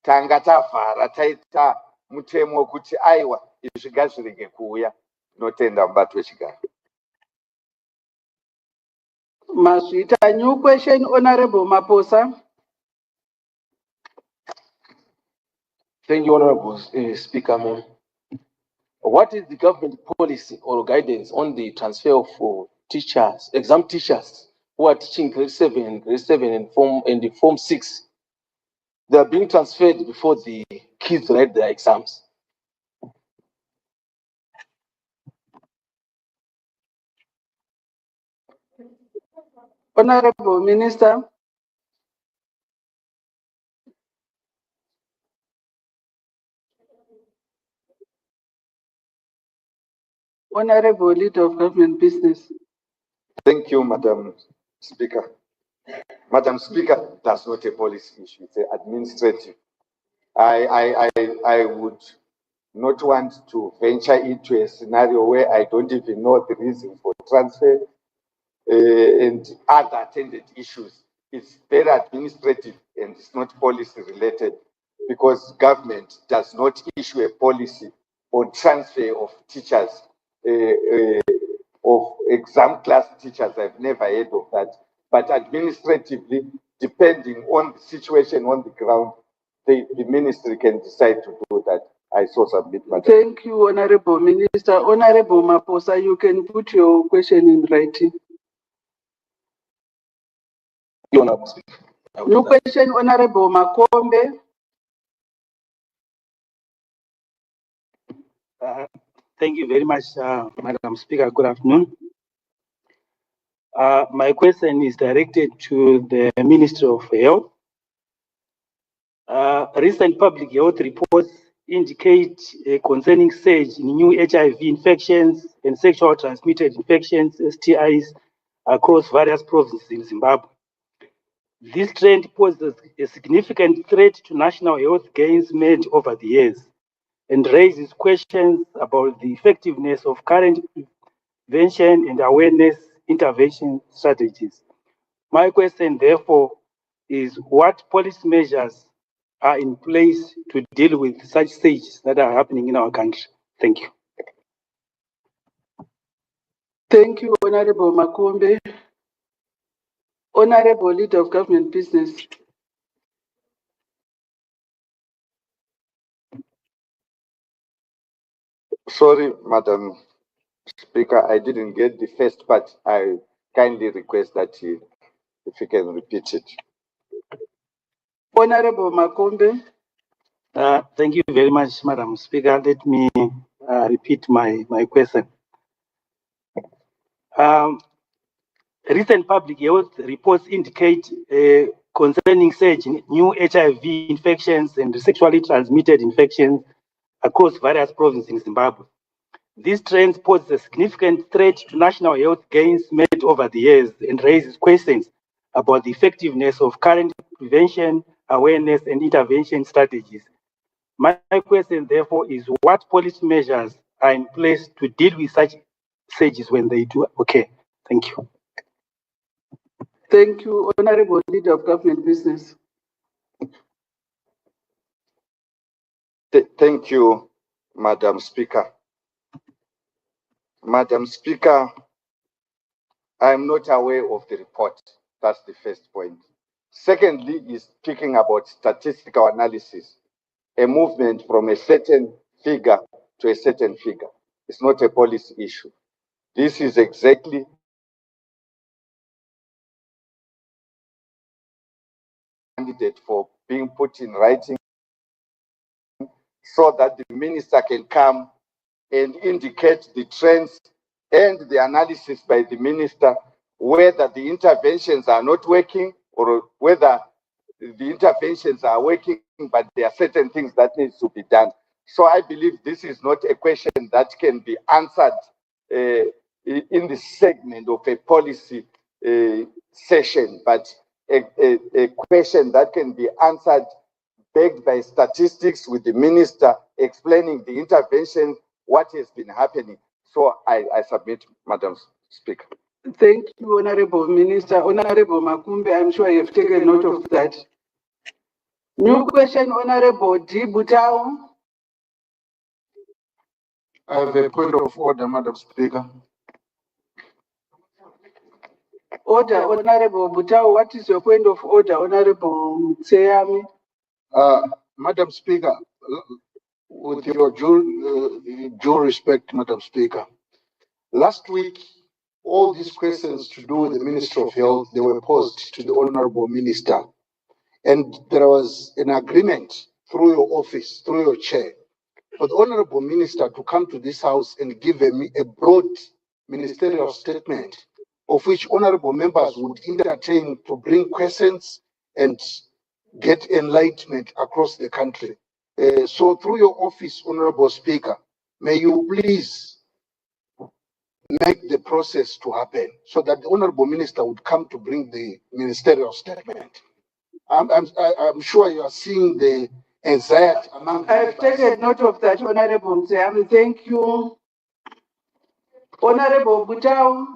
tanga tavhara taita mutemo wekuti aiwa izvi ngazvirege kuuya. Tinotenda mubato wechigaro. Masvita, new question, Honorable Maposa. Thank you, Honorable Speaker, ma'am. What is the government policy or guidance on the transfer of teachers, exam teachers who are teaching grade 7 and form 6? They are being transferred before the kids write their exams. Honorable Minister. Honorable Leader of Government Business. Thank you, Madam Speaker. Madam Speaker, that's not a policy issue, it's administrative. I would not want to venture into a scenario where I don't even know the reason for transfer and other attended issues. It's very administrative and it's not policy related, because government does not issue a policy on transfer of teachers, of exam class teachers. I've never heard of that. But administratively, depending on the situation on the ground, the ministry can decide to do that. I so submit, Madam. Thank you, Honorable Minister. Honorable Maposa, you can put your question in writing. Honorable Speaker. New question, Honorable Makombe. Thank you very much, Madam Speaker. Good afternoon. My question is directed to the Ministry of Health. Recent public health reports indicate a concerning surge in new HIV infections and sexual transmitted infections, STIs, across various provinces in Zimbabwe. This trend poses a significant threat to national health gains made over the years and raises questions about the effectiveness of current prevention and awareness intervention strategies. My question, therefore, is what policy measures are in place to deal with such stages that are happening in our country? Thank you. Thank you, Honorable Makombe. Honorable Leader of Government Business. Sorry, Madam Speaker, I didn't get the first part. I kindly request that if you can repeat it. Honorable Makombe. Thank you very much, Madam Speaker. Let me repeat my question. Recent public health reports indicate concerning surge in new HIV infections and sexually transmitted infections across various provinces in Zimbabwe. These trends pose a significant threat to national health gains made over the years and raises questions about the effectiveness of current prevention, awareness, and intervention strategies. My question, therefore, is what policy measures are in place to deal with such surges when they do? Okay, thank you. Thank you, Honorable Leader of Government Business. Thank you, Madam Speaker. Madam Speaker, I'm not aware of the report. That's the first point. Secondly, is speaking about statistical analysis, a movement from a certain figure to a certain figure. It's not a policy issue. This is exactly candidate for being put in writing so that the minister can come and indicate the trends and the analysis by the minister, whether the interventions are not working or whether the interventions are working, but there are certain things that needs to be done. So I believe this is not a question that can be answered in the segment of a policy session, but a question that can be answered backed by statistics with the minister explaining the intervention, what has been happening. So I submit, Madam Speaker. Thank you, Honorable Minister. Honorable Makumbe, I'm sure you have taken note of that. New question, Honorable D. Butao. I have a point of order, Madam Speaker. Order, Honorable Butao. What is your point of order, Honorable Tseyami? Madam Speaker, with your due respect, Madam Speaker, last week, all these questions to do with the Ministry of Health, they were posed to the Honorable Minister. And there was an agreement through your office, through your chair, for the Honorable Minister to come to this house and give a broad ministerial statement of which honorable members would entertain to bring questions and get enlightenment across the country. So through your office, Honorable Speaker, may you please make the process to happen so that the Honorable Minister would come to bring the ministerial statement. I'm sure you are seeing the anxiety among. I've taken note of that, Honorable Tseyami. Thank you. Honorable Butao.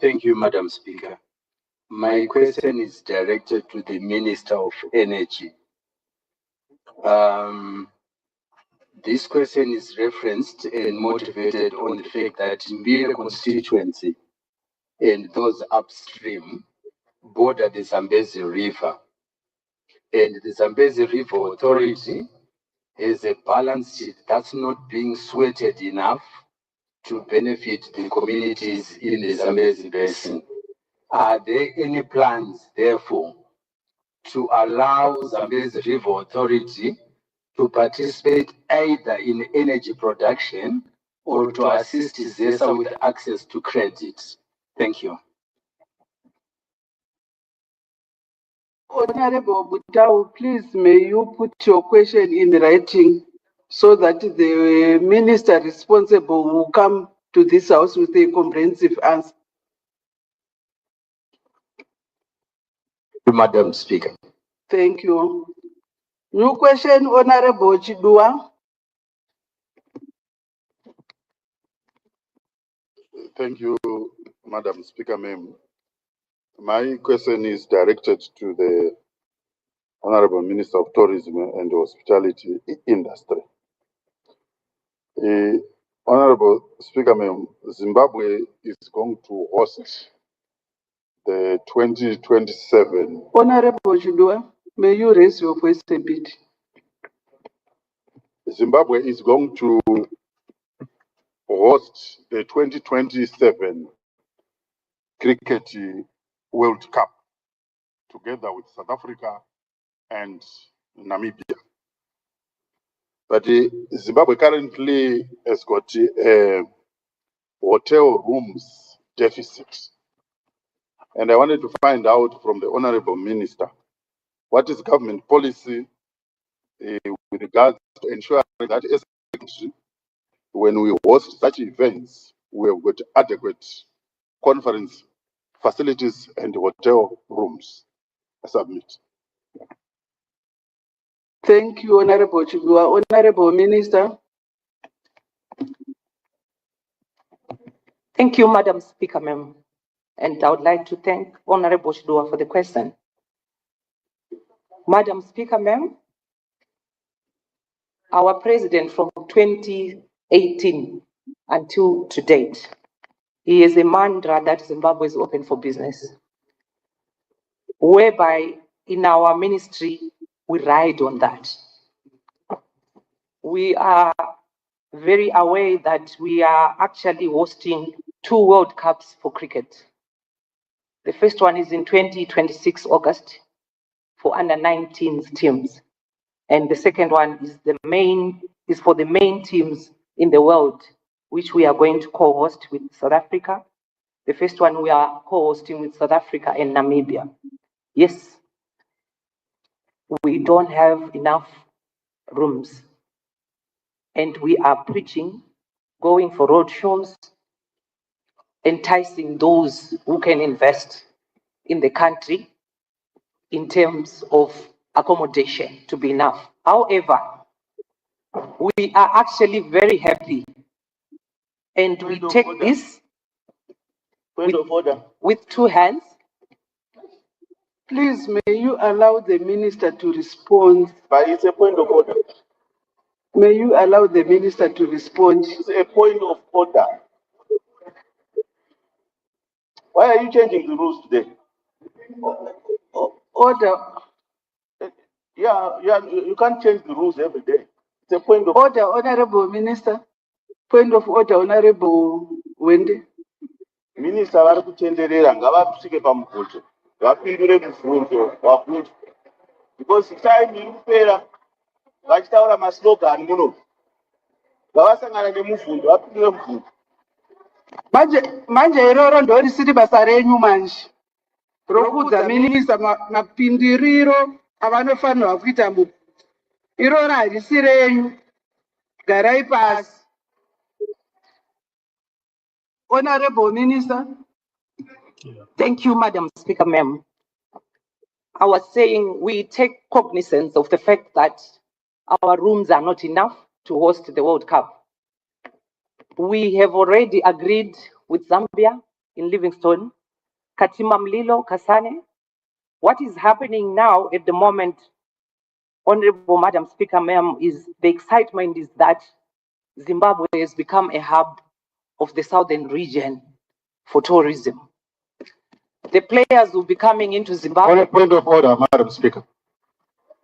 Thank you, Madam Speaker. My question is directed to the Minister of Energy. This question is referenced and motivated on the fact that Mbire constituency and those upstream border the Zambezi River. And the Zambezi River Authority has a balance sheet that's not being sweated enough to benefit the communities in the Zambezi Basin. Are there any plans, therefore, to allow Zambezi River Authority to participate either in energy production or to assist ZESA with access to credit? Thank you. Honorable Butao, please may you put your question in writing so that the minister responsible will come to this house with a comprehensive answer. Madam Speaker. Thank you. New question, Honorable Chidua. Thank you, Madam Speaker, ma'am. My question is directed to the Honorable Minister of Tourism and Hospitality Industry. Honorable Speaker, ma'am, Zimbabwe is going to host the 2027. Honorable Chidua, may you raise your voice a bit. Zimbabwe is going to host the 2027 Cricket World Cup together with South Africa and Namibia. But Zimbabwe currently has got a hotel rooms deficit. And I wanted to find out from the Honorable Minister, what is government policy with regards to ensuring that as a country, when we host such events, we have got adequate conference facilities and hotel rooms. I submit. Thank you, Honorable Chidua. Honorable Minister. Thank you, Madam Speaker, ma'am. And I would like to thank Honorable Chidua for the question. Madam Speaker, ma'am, our president from 2018 until to date, he is a mantra that Zimbabwe is open for business, whereby in our ministry, we ride on that. We are very aware that we are actually hosting 2 World Cups for cricket. The first one is in 2026 August for under 19 teams. And the second one is for the main teams in the world, which we are going to co-host with South Africa. The first one we are co-hosting with South Africa and Namibia. Yes, we don't have enough rooms. And we are preaching, going for road shows, enticing those who can invest in the country in terms of accommodation to be enough. However, we are actually very happy, and we take this with 2 hands, Please, may you allow the minister to respond? But it's a point of order. May you allow the minister to respond? It's a point of order. Why are you changing the rules today? Order, Yeah, you can't change the rules every day. It's a point of order, Honorable Minister. Point of order, Honorable Wendy. Minister vari kutenderera ngavasvike pamubvunzo vapindure mubvunzo wabvunzwa because time iri kupera vachitaura maslogani muno ngavasangana nemubvunzo vapindure mubvunzo. Manje iroro ndo risiri basa renyu manje rokuudza minista mapindiriro avanofanirwa kuita mubvunzo. Iroro harisi renyu, garai pasi. Honorable Minister. Thank you, Madam Speaker, ma'am. I was saying we take cognizance of the fact that our rooms are not enough to host the World Cup. We have already agreed with Zambia in Livingstone, Katima Mlilo, Kasane. What is happening now at the moment, Honorable Madam Speaker, ma'am, is the excitement is that Zimbabwe has become a hub of the southern region for tourism. The players will be coming into Zimbabwe. On a point of order, Madam Speaker.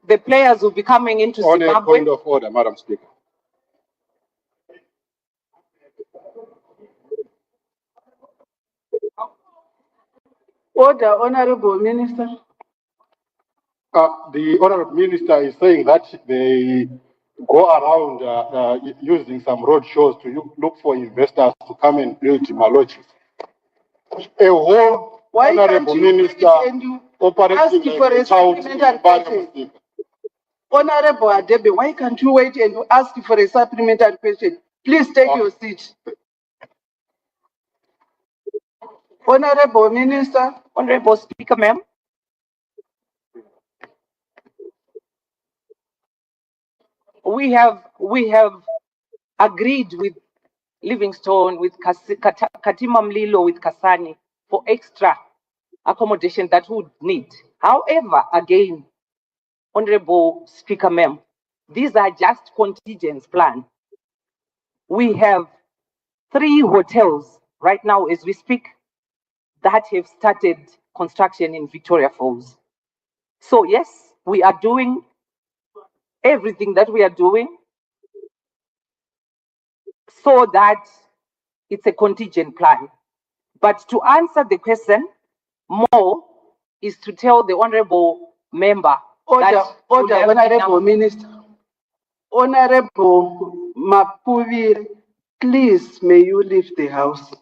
The players will be coming into On Zimbabwe. a point of order, Madam Speaker. Order, Honorable Minister. The Honorable Minister is saying that they go around using some road shows to look for investors to come and build Maloji. A whole Why Honorable can't you Minister wait and you operating ask for a supplementary question? Honorable Adebe, why can't you wait and ask for a supplementary question? Please take your seat. Honorable Minister. Honorable Speaker, ma'am. We have agreed with Livingstone, with Katima Mlilo, with Kasani for extra accommodation that would need. However, again, Honorable Speaker, ma'am, these are just contingent plan. We have 3 hotels right now as we speak that have started construction in Victoria Falls. So yes, we are doing everything that we are doing so that it's a contingent plan. But to answer the question more is to tell the honorable member. Order, Honorable Minister. Honorable Mapuvire, please may you leave the house.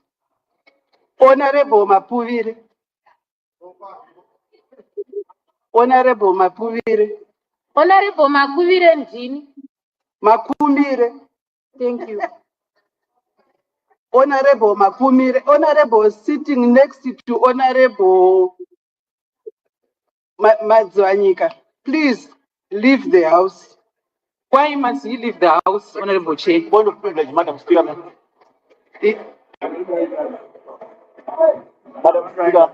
Honorable Mapuvire. Honorable Mapuvire. Honorable Makuvire Ndini. Makumbire. Thank you. Honorable Makumire, Honorable sitting next to Honorable Madzwanyika. Please leave the house. Why must he leave the house, Honorable Chair? Point of privilege, Madam Speaker. Madam Speaker.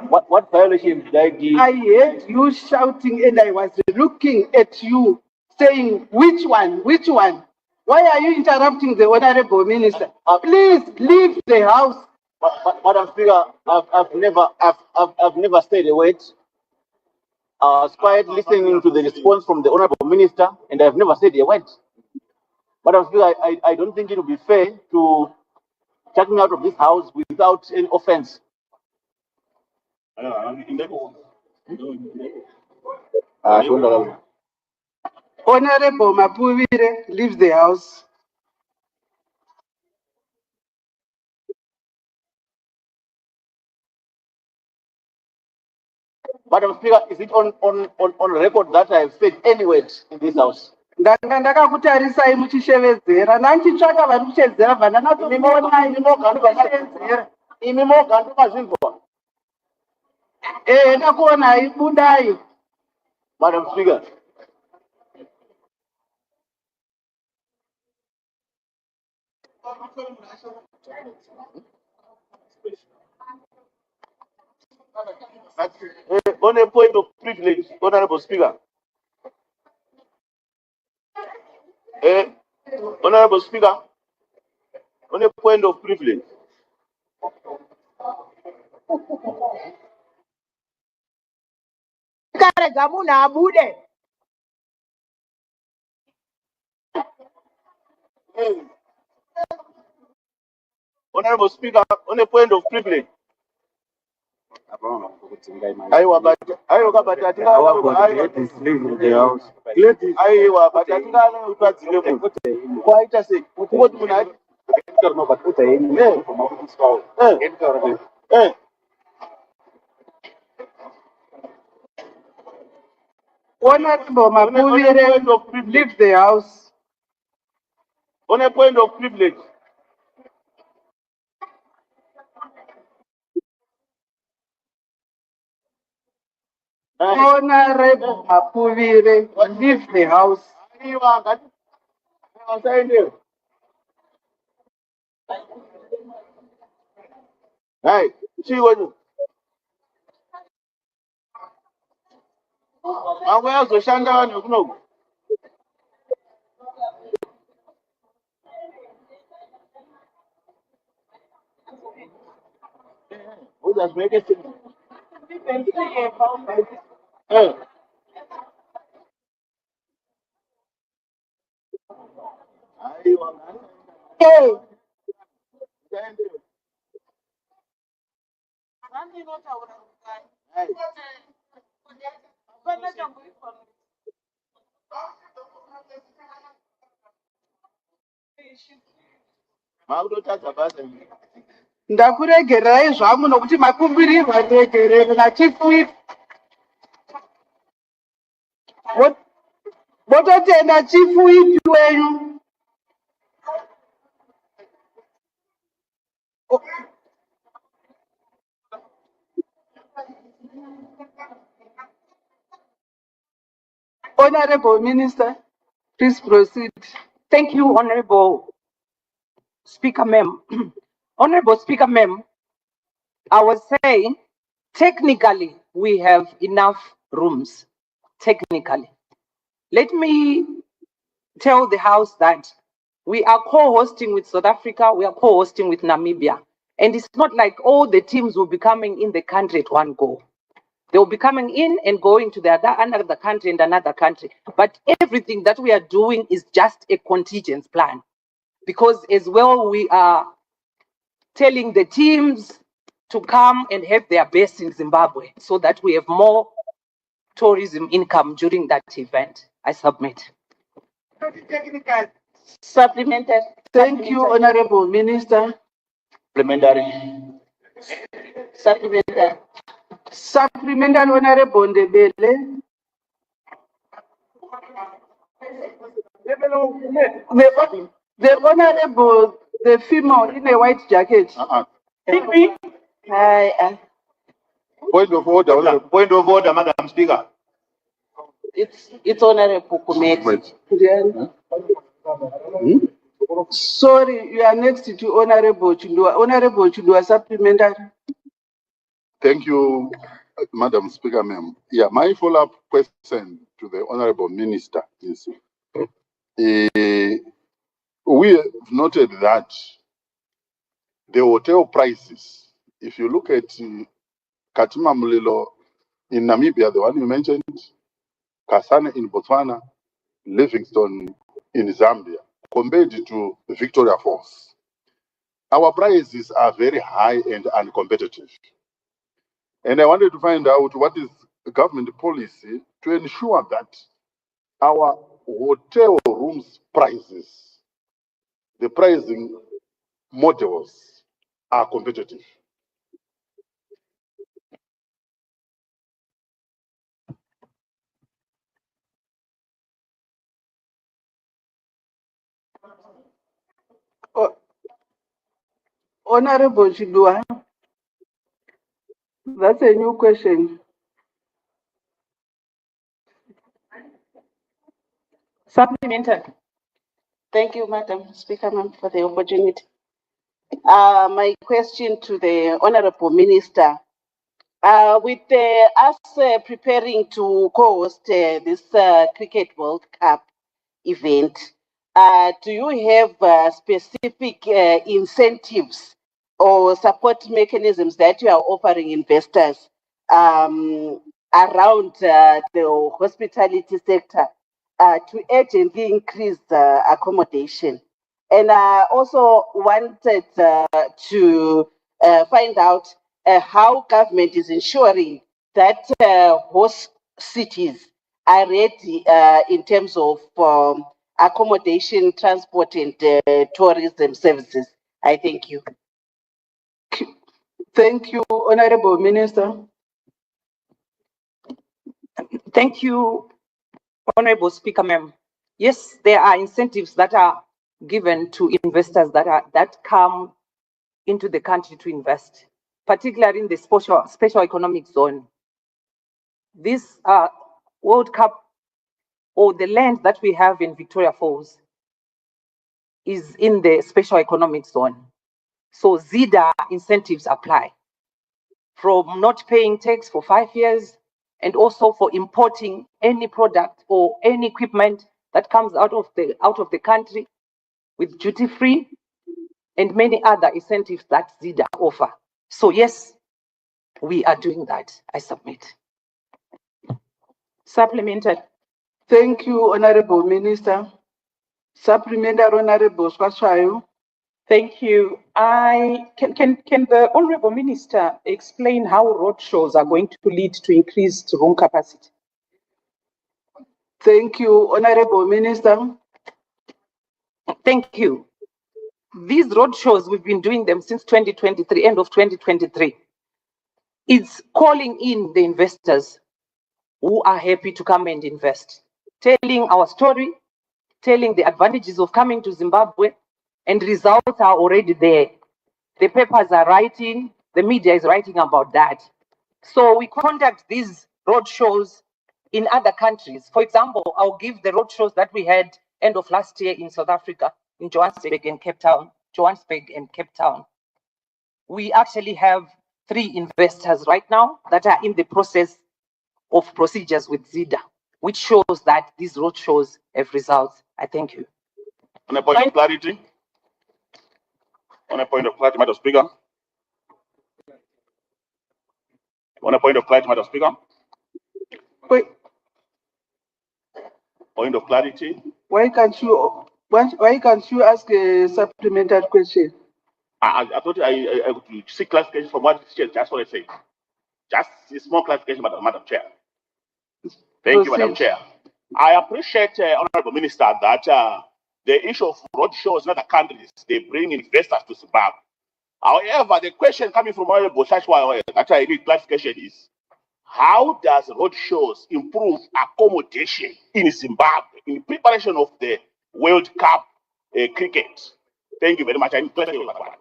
What violation did I give? I heard you shouting and I was looking at you saying, which one? Why are you interrupting the Honorable Minister? Please leave the house. Madam Speaker, I've never said a word. I was quiet listening to the response from the Honorable Minister, and I've never said a word. Madam Speaker, I don't think it would be fair to chuck me out of this house without any offense. Honorable Mapuvire, leave the house. Madam Speaker, is it on record that I have said any word in this house? Ndanga ndakakutarisai muchishevedzera nanchitsvaka vari kushevedzera imi moga ndokazvinzwa. ndakuonai budai. Madam Speaker. On a point of privilege, Honorable Speaker. Honorable Speaker, on a point of privilege. Honorable Speaker, on a point of privilege. Honorable Mapuvire, leave the house. On a point of privilege. Honorable Mapuvire, leave the house. Hey, see what you. Who does make it? Hey. Ndakuregererai zvangu nokuti makumbirirwa ndegerere nachief whip. Vototenda chief whip wenyu. Honorable Minister, please proceed. Thank you, Honorable Speaker, Ma'am. Honorable Speaker, Ma'am, I was saying, technically, we have enough rooms, technically. Let me tell the House that we are co-hosting with South Africa, we are co-hosting with Namibia. And it's not like all the teams will be coming in the country at one go. They will be coming in and going to another country and another country. But everything that we are doing is just a contingent plan. Because as well, we are telling the teams to come and have their base in Zimbabwe so that we have more tourism income during that event. I submit. Supplementary. Thank you, Honorable Minister. Supplementary. Supplementary. Supplementary, Honorable Ndebele. The Honorable, the female in a white jacket. Point of order. Point of order, Madam Speaker. It's Honorable Kumeti. Sorry, you are next to Honorable Chudua. Honorable Chudua, supplementary. Thank you, Madam Speaker, ma'am. Yeah, my follow-up question to the Honorable Minister is, we have noted that the hotel prices, if you look at Katima Mulilo in Namibia, the one you mentioned, Kasane in Botswana, Livingstone in Zambia, compared to Victoria Falls, our prices are very high and uncompetitive. And I wanted to find out what is the government policy to ensure that our hotel rooms prices, the pricing models are competitive. Honorable Chudua, that's a new question. Supplementary. Thank you, Madam Speaker, ma'am, for the opportunity. My question to the Honorable Minister With us preparing to co-host this Cricket World Cup event, do you have specific incentives or support mechanisms that you are offering investors around the hospitality sector to urgently increase accommodation? And I also wanted to find out how government is ensuring that host cities are ready in terms of accommodation, transport, and tourism services. I thank you. Thank you, Honorable Minister. Thank you, Honorable Speaker, ma'am. Yes, there are incentives that are given to investors that come into the country to invest, particularly in the special economic zone. This World Cup, or the land that we have in Victoria Falls, is in the special economic zone. So ZEDA incentives apply, from not paying tax for 5 years, and also for importing any product or any equipment that comes out of the country with duty free, and many other incentives that ZEDA offer. So yes, we are doing that. I submit. Supplementary. Thank you, Honorable Minister. Supplementary, Honorable Swaswayo. Thank you. Can the Honorable Minister explain how roadshows are going to lead to increased room capacity? Thank you, Honorable Minister. Thank you. These roadshows, we've been doing them since 2023, end of 2023. It's calling in the investors who are happy to come and invest, telling our story, telling the advantages of coming to Zimbabwe, and results are already there. The papers are writing, the media is writing about that. So we conduct these roadshows in other countries. For example, I'll give the roadshows that we had end of last year in South Africa, in Johannesburg and Cape Town. We actually have 3 investors right now that are in the process of procedures with ZEDA, which shows that these roadshows have results. I thank you. On a point of clarity, Madam Speaker. On a point of clarity, Madam Speaker. Wait. Point of clarity. Why can't you ask a supplementary question? I thought I would seek clarification from what she just what I said. Just a small clarification, Madam Chair. Thank you, Madam Chair. I appreciate, Honorable Minister, that the issue of roadshows in other countries, they bring investors to Zimbabwe. However, the question coming from Honorable Swaswayo that I need clarification is, how does roadshows improve accommodation in Zimbabwe in preparation of the World Cup cricket? Thank you very much. I need clarification on that one.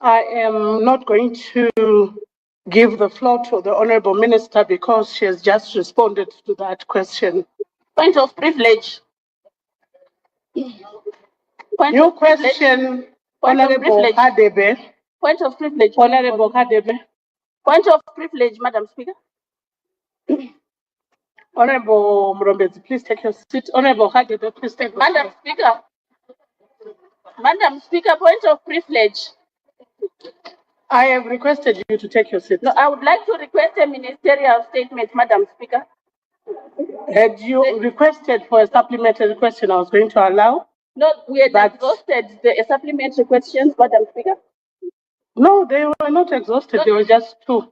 I am not going to give the floor to the Honorable Minister because she has just responded to that question. Point of privilege. New question, Honorable Hadebe. Point of privilege. Honorable Hadebe. Point of privilege, Madam Speaker. Honorable Mrombezi, please take your seat. Honorable Hadebe, please take your seat. Madam Speaker. Madam Speaker, point of privilege. I have requested you to take your seat. No, I would like to request a ministerial statement, Madam Speaker. Had you requested for a supplementary question, I was going to allow. No, we had exhausted the supplementary questions, Madam Speaker. No, they were not exhausted. No, they were just 2.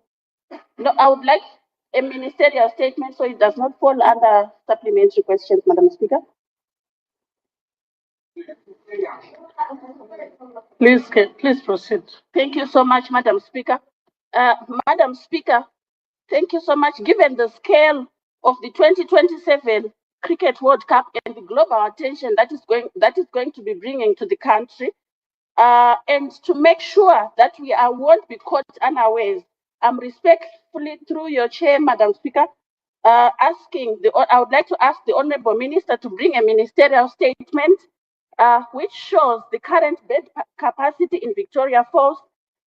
No, I would like a ministerial statement so it does not fall under supplementary questions, Madam Speaker. Please proceed. Thank you so much, Madam Speaker. Madam Speaker, thank you so much. Given the scale of the 2027 Cricket World Cup and the global attention that is going to be bringing to the country, and to make sure that we won't be caught unawares, I'm respectfully, through your chair, Madam Speaker, I would like to ask the Honorable Minister to bring a ministerial statement which shows the current bed capacity in Victoria Falls,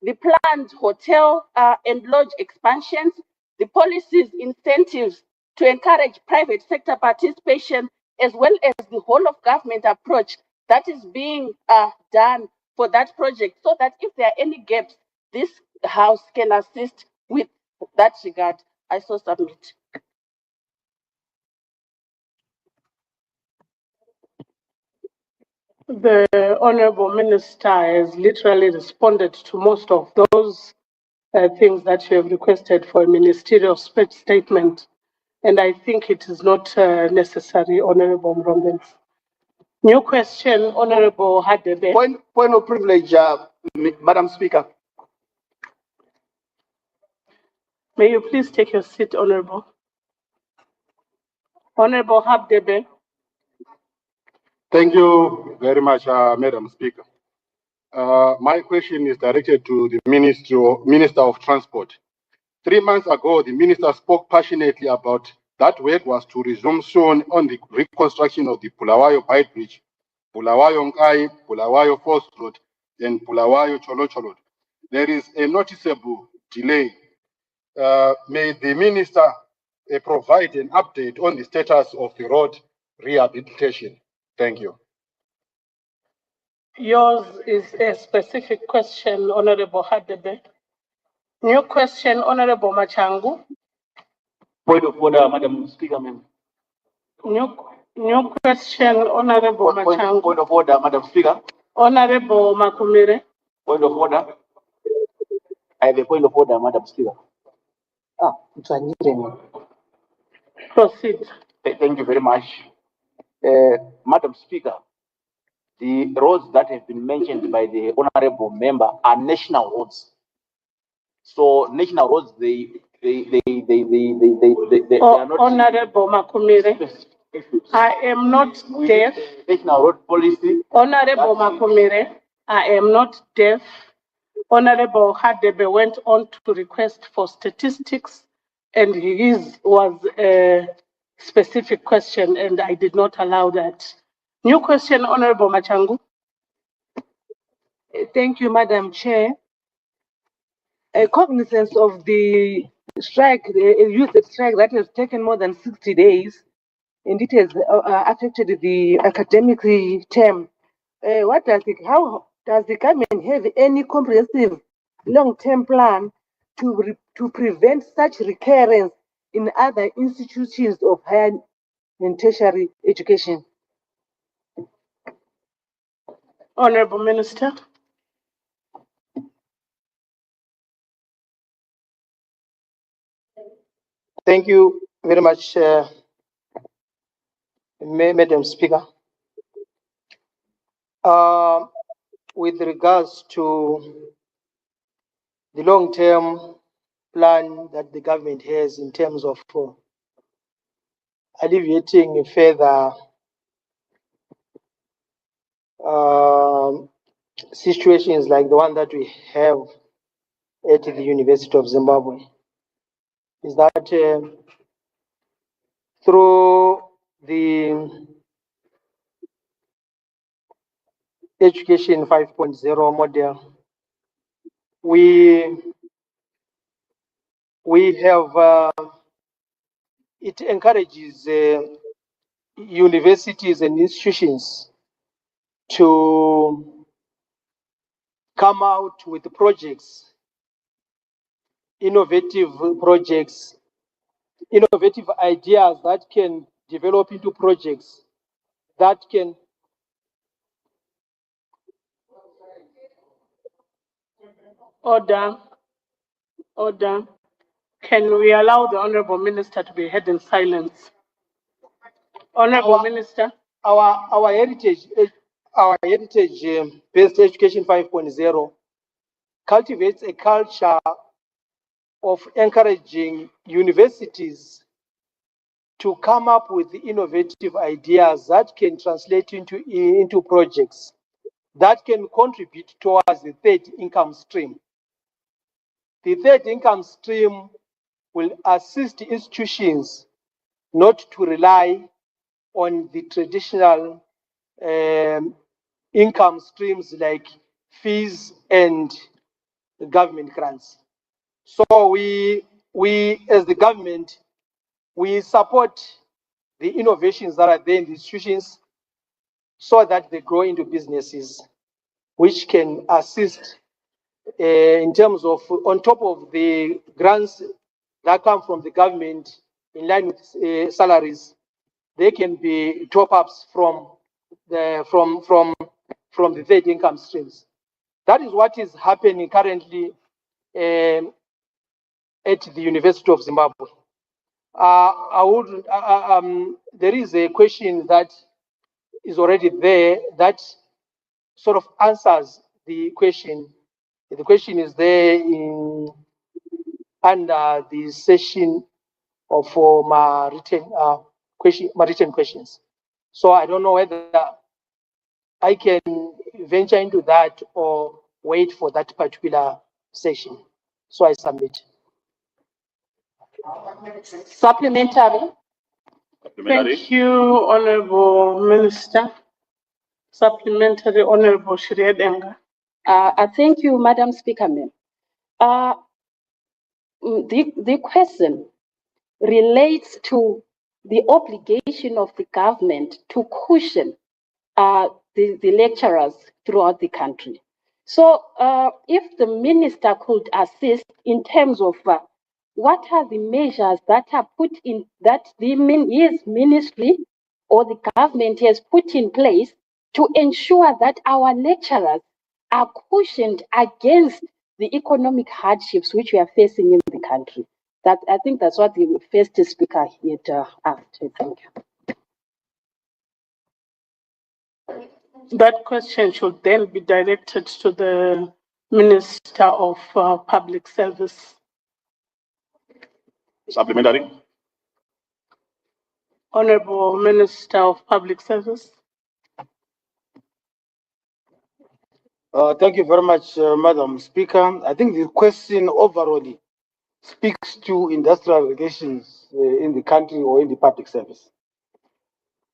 the planned hotel and lodge expansions, the policies, incentives to encourage private sector participation, as well as the whole of government approach that is being done for that project, so that if there are any gaps, this House can assist with that regard. I so submit. The Honorable Minister has literally responded to most of those things that you have requested for a ministerial statement, and I think it is not necessary, Honorable Mrombens. New question, Honorable Hadebe. Point of privilege, Madam Speaker. May you please take your seat, Honorable. Honorable Hadebe. Thank you very much, Madam Speaker. My question is directed to the Minister of Transport. 3 months ago, the Minister spoke passionately about that work was to resume soon on the reconstruction of the Bulawayo Bight Bridge, Bulawayo Nkai, Bulawayo Force Road, and Bulawayo Cholo. There is a noticeable delay. May the Minister provide an update on the status of the road rehabilitation? Thank you. Yours is a specific question, Honorable Hadebe. New question, Honorable Machangu. Point of order, Madam Speaker, ma'am. New question, Honorable Machangu. Point of order, Madam Speaker. Honorable Makumire. Point of order. I have a point of order, Madam Speaker. Proceed. Thank you very much. Madam Speaker, the roads that have been mentioned by the honorable member are national roads. So national roads, they are not. Honorable Makumire, I am not deaf. National road policy. Honorable Makumire, I am not deaf. Honorable Hadebe went on to request for statistics, and his was a specific question, and I did not allow that. New question, Honorable Machangu. Thank you, Madam Chair. Cognizance of the strike, youth strike that has taken more than 60 days, and it has affected the academic term. How does the government have any comprehensive long-term plan to prevent such recurrence in other institutions of higher and tertiary education? Honorable Minister. Thank you very much, Madam Speaker. With regards to the long-term plan that the government has in terms of alleviating further situations like the one that we have at the University of Zimbabwe, is that through the Education 5.0 model, we have it encourages universities and institutions to come out with projects, innovative projects, innovative ideas that can develop into projects that can Order. Can we allow the Honorable Minister to be heard in silence? Honorable Minister. Our heritage-based Education 5.0 cultivates a culture of encouraging universities to come up with innovative ideas that can translate into projects that can contribute towards the third income stream. The third income stream will assist institutions not to rely on the traditional income streams like fees and government grants. So we as the government, we support the innovations that are there in the institutions so that they grow into businesses which can assist in terms of, on top of the grants that come from the government in line with salaries, they can be top-ups from the third income streams. That is what is happening currently at the University of Zimbabwe. There is a question that is already there that sort of answers the question. The question is there under the session of my written questions. So I don't know whether I can venture into that or wait for that particular session. So I submit. Supplementary. Thank you, Honorable Minister. Supplementary, Honorable Shiryedenga. Thank you, Madam Speaker, ma'am. The question relates to the obligation of the government to cushion the lecturers throughout the country. So if the minister could assist in terms of what are the measures that are put in, that his ministry or the government has put in place to ensure that our lecturers are cushioned against the economic hardships which we are facing in the country. That, I think that's what the first speaker had asked. Thank you. That question should then be directed to the Minister of Public Service. Supplementary. Honorable Minister of Public Service. Thank you very much, Madam Speaker. I think the question overall speaks to industrial relations in the country or in the public service.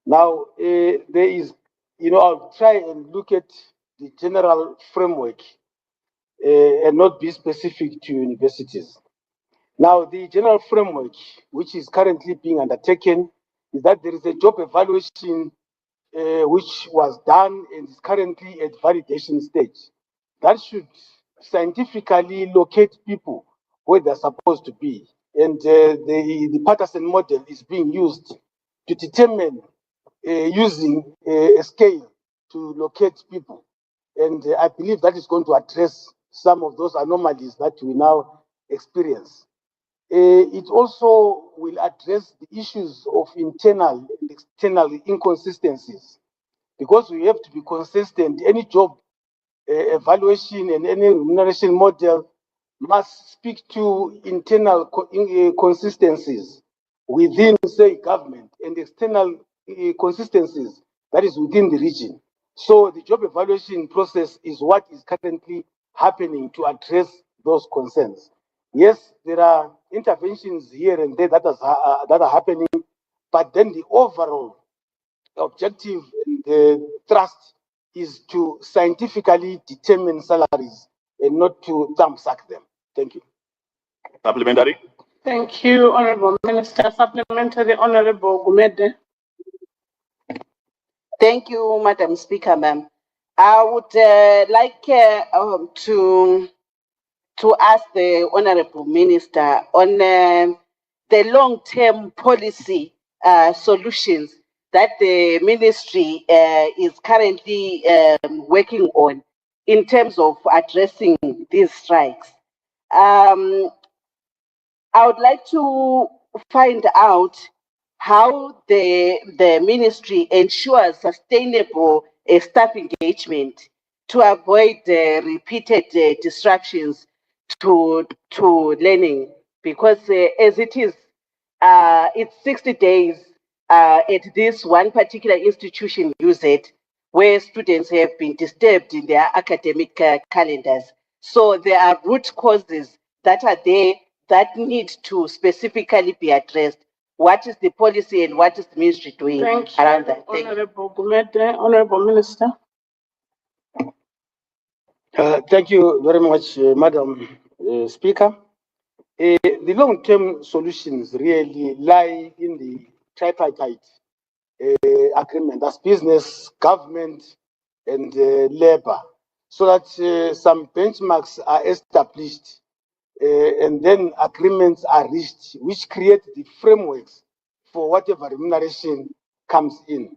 Now, there is, I'll try and look at the general framework and not be specific to universities. Now, the general framework, which is currently being undertaken, is that there is a job evaluation which was done and is currently at validation stage. That should scientifically locate people where they're supposed to be. And the Patterson model is being used to determine using a scale to locate people. And I believe that is going to address some of those anomalies that we now experience. It also will address the issues of internal and external inconsistencies, because we have to be consistent. Any job evaluation and any remuneration model must speak to internal consistencies within, say, government, and external consistencies that is within the region. So the job evaluation process is what is currently happening to address those concerns. Yes, there are interventions here and there that are happening, but then the overall objective and the thrust is to scientifically determine salaries and not to thumbsuck them. Thank you. Supplementary. Thank you, Honorable Minister. Supplementary, Honorable Gumede. Thank you, Madam Speaker, ma'am. I would like to ask the Honorable Minister on the long-term policy solutions that the ministry is currently working on in terms of addressing these strikes. I would like to find out how the ministry ensures sustainable staff engagement to avoid repeated disruptions to learning, because as it is, it's 60 days at this one particular institution, UZ, where students have been disturbed in their academic calendars. So there are root causes that are there that need to specifically be addressed. what is the policy and what is the ministry doing Thank you, around that? Thank you. Honorable Gumede. Honorable Minister. Thank you very much, Madam Speaker. The long-term solutions really lie in the tripartite agreement, that's business, government, and labor, so that some benchmarks are established and then agreements are reached, which create the frameworks for whatever remuneration comes in.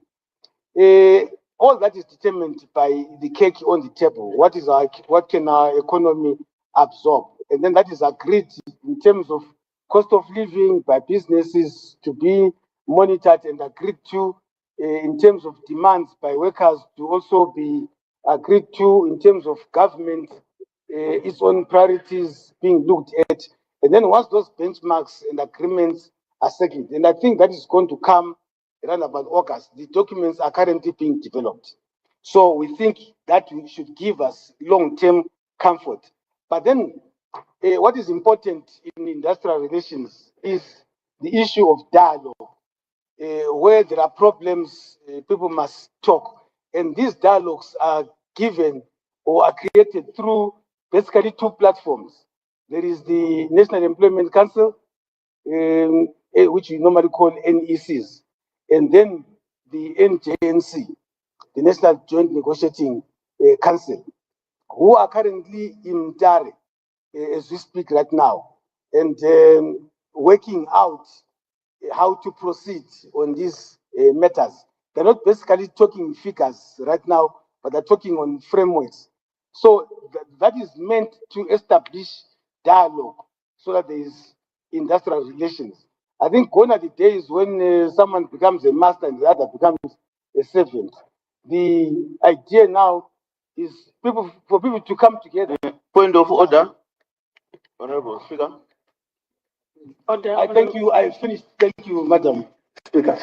All that is determined by the cake on the table. What can our economy absorb? And then that is agreed in terms of cost of living by businesses to be monitored and agreed to in terms of demands by workers to also be agreed to in terms of government, its own priorities being looked at. And then once those benchmarks and agreements are settled, and I think that is going to come around about August, the documents are currently being developed. So we think that should give us long-term comfort. But then what is important in industrial relations is the issue of dialogue. Where there are problems, people must talk. And these dialogues are given or are created through basically two platforms. There is the National Employment Council, which we normally call NECs, and then the NJNC, the National Joint Negotiating Council, who are currently in Mtare as we speak right now, and working out how to proceed on these matters. They're not basically talking figures right now, but they're talking on frameworks. So that is meant to establish dialogue so that there is industrial relations. I think gone are the days when someone becomes a master and the other becomes a servant. The idea now is for people to come together. Point of order. Honorable Speaker. Order. Thank you. I finished. Thank you, Madam Speaker.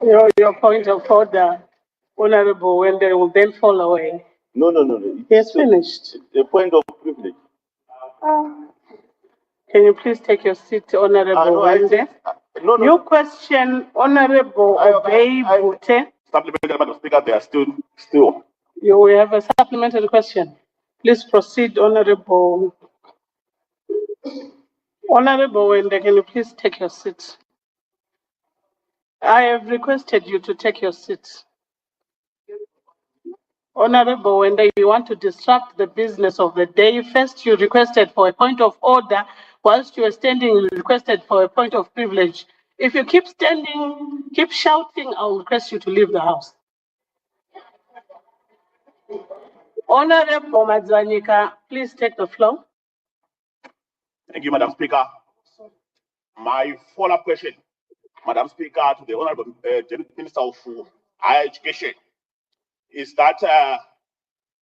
Your point of order, Honorable, when they will then fall away. No. Yes, finished. The point of privilege. Can you please take your seat, Honorable Wende? No. New question, Honorable Obey Bute. Supplementary, Madam Speaker, they are still. You will have a supplementary question. Please proceed, Honorable. Honorable Wende, can you please take your seat? I have requested you to take your seat. Honorable Wende, you want to disrupt the business of the day. First, you requested for a point of order. Whilst you are standing, you requested for a point of privilege. If you keep standing, keep shouting, I will request you to leave the house. Honorable Madzwanika, please take the floor. Thank you, Madam Speaker. My follow-up question, Madam Speaker, to the Honorable Minister of Higher Education is that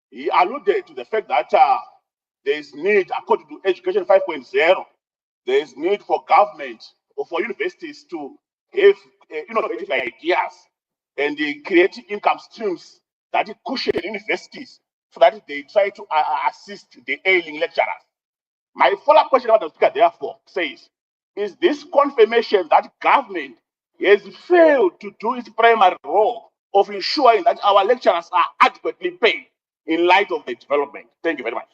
he alluded to the fact that there is need, according to Education 5.0, there is need for government or for universities to have innovative ideas and create income streams that cushion universities so that they try to assist the ailing lecturers. My follow-up question, Madam Speaker, therefore, says, is this confirmation that government has failed to do its primary role of ensuring that our lecturers are adequately paid in light of the development? Thank you very much.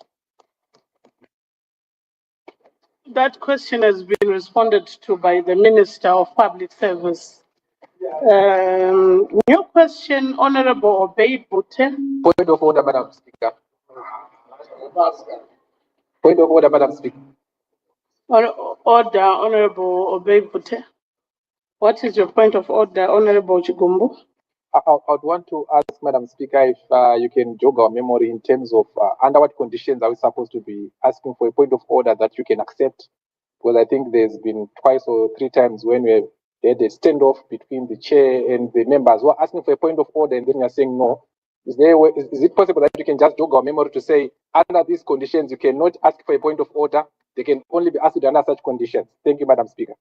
That question has been responded to by the Minister of Public Service. New question, Honorable Obey Bute. Point of order, Madam Speaker. Point of order, Madam Speaker. Order, Honorable Obey Bute. What is your point of order, Honorable Chigumbu? I would want to ask Madam Speaker if you can jog our memory in terms of under what conditions are we supposed to be asking for a point of order that you can accept? Because I think there's been twice or three times when we had a standoff between the chair and the members who are asking for a point of order and then you're saying no. Is it possible that you can just jog our memory to say under these conditions you cannot ask for a point of order? They can only be asked under such conditions. Thank you, Madam Speaker.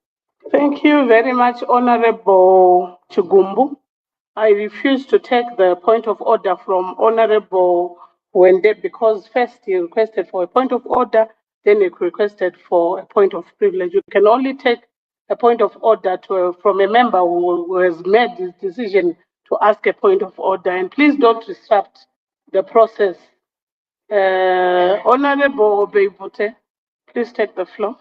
Thank you very much, Honorable Chigumbu. I refuse to take the point of order from Honorable Wende because first he requested for a point of order, then he requested for a point of privilege. You can only take a point of order from a member who has made this decision to ask a point of order. And please don't disrupt the process. Honorable Beibute, please take the floor.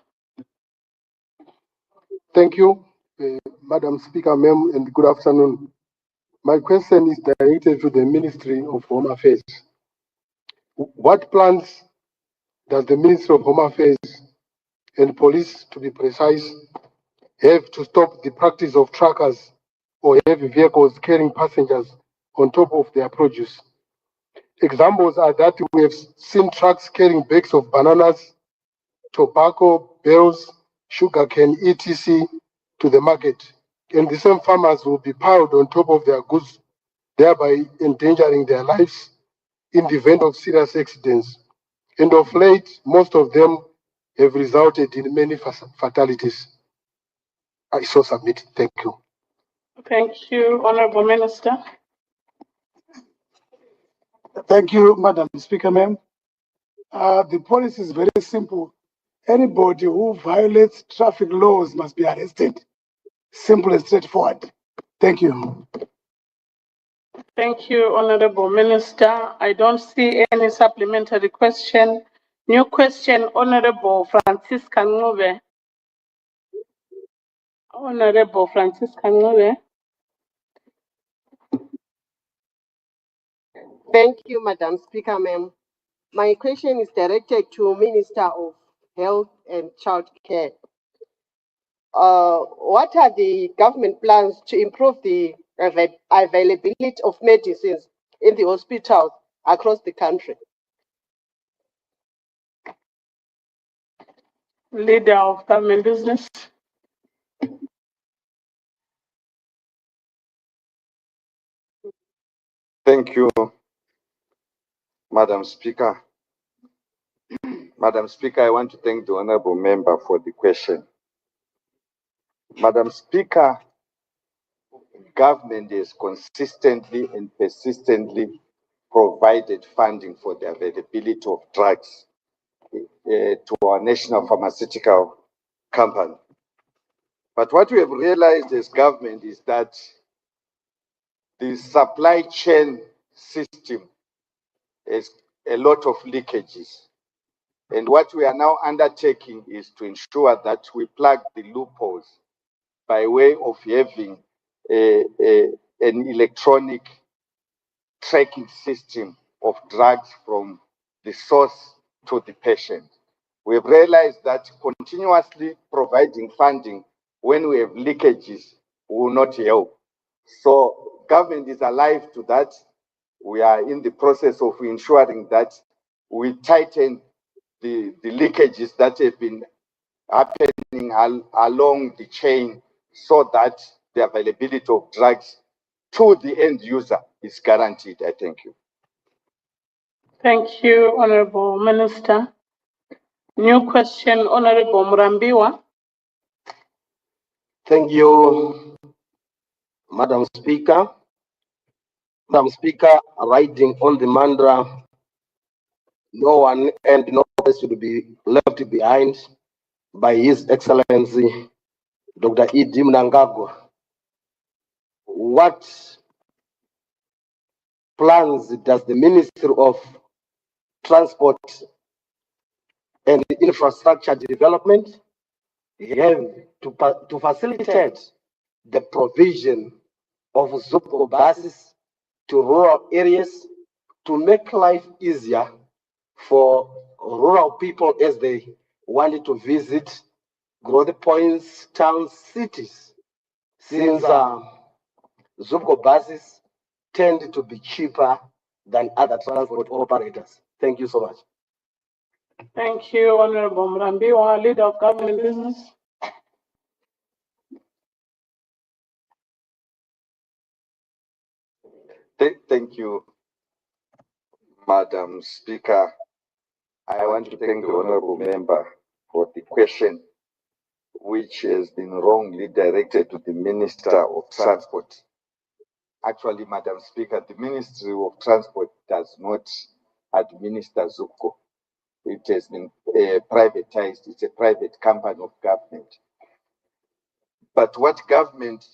Thank you, Madam Speaker, ma'am, and good afternoon. My question is directed to the Ministry of Home Affairs. What plans does the Ministry of Home Affairs and Police, to be precise, have to stop the practice of truckers or heavy vehicles carrying passengers on top of their produce? Examples are that we have seen trucks carrying bags of bananas, tobacco, barrels, sugarcane, etc. to the market, and the same farmers will be piled on top of their goods, thereby endangering their lives in the event of serious accidents. And of late, most of them have resulted in many fatalities. I so submit. Thank you. Thank you, Honorable Minister. Thank you, Madam Speaker, ma'am. The policy is very simple. Anybody who violates traffic laws must be arrested. Simple and straightforward. Thank you. Thank you, Honorable Minister. I don't see any supplementary question. New question, Honorable Francisca Ngube. Honorable Francisca Ngube. Thank you, Madam Speaker, ma'am. My question is directed to Minister of Health and Child Care. What are the government plans to improve the availability of medicines in the hospitals across the country? Leader of Government Business. Thank you, Madam Speaker. Madam Speaker, I want to thank the honorable member for the question. Madam Speaker, government has consistently and persistently provided funding for the availability of drugs to our national pharmaceutical company. But what we have realized as government is that the supply chain system has a lot of leakages. And what we are now undertaking is to ensure that we plug the loopholes by way of having an electronic tracking system of drugs from the source to the patient. We have realized that continuously providing funding when we have leakages will not help. So government is alive to that. We are in the process of ensuring that we tighten the leakages that have been happening along the chain so that the availability of drugs to the end user is guaranteed. I thank you. Thank you, Honorable Minister. New question, Honorable Murambiwa. Thank you, Madam Speaker. Madam Speaker, riding on the mantra, no one and no one should be left behind, by His Excellency, Dr. E.D. Mnangagwa. What plans does the Ministry of Transport and Infrastructure Development have to facilitate the provision of Zupco buses to rural areas to make life easier for rural people as they wanted to visit growth points, towns, cities, since Zupco buses tend to be cheaper than other transport operators. Thank you so much. Thank you, Honorable Murambiwa, Leader of Government Business. Thank you, Madam Speaker. I want to thank the honorable member for the question, which has been wrongly directed to the Minister of Transport. Actually, Madam Speaker, the Ministry of Transport does not administer Zupco. It has been privatized. It's a private company of government. But what government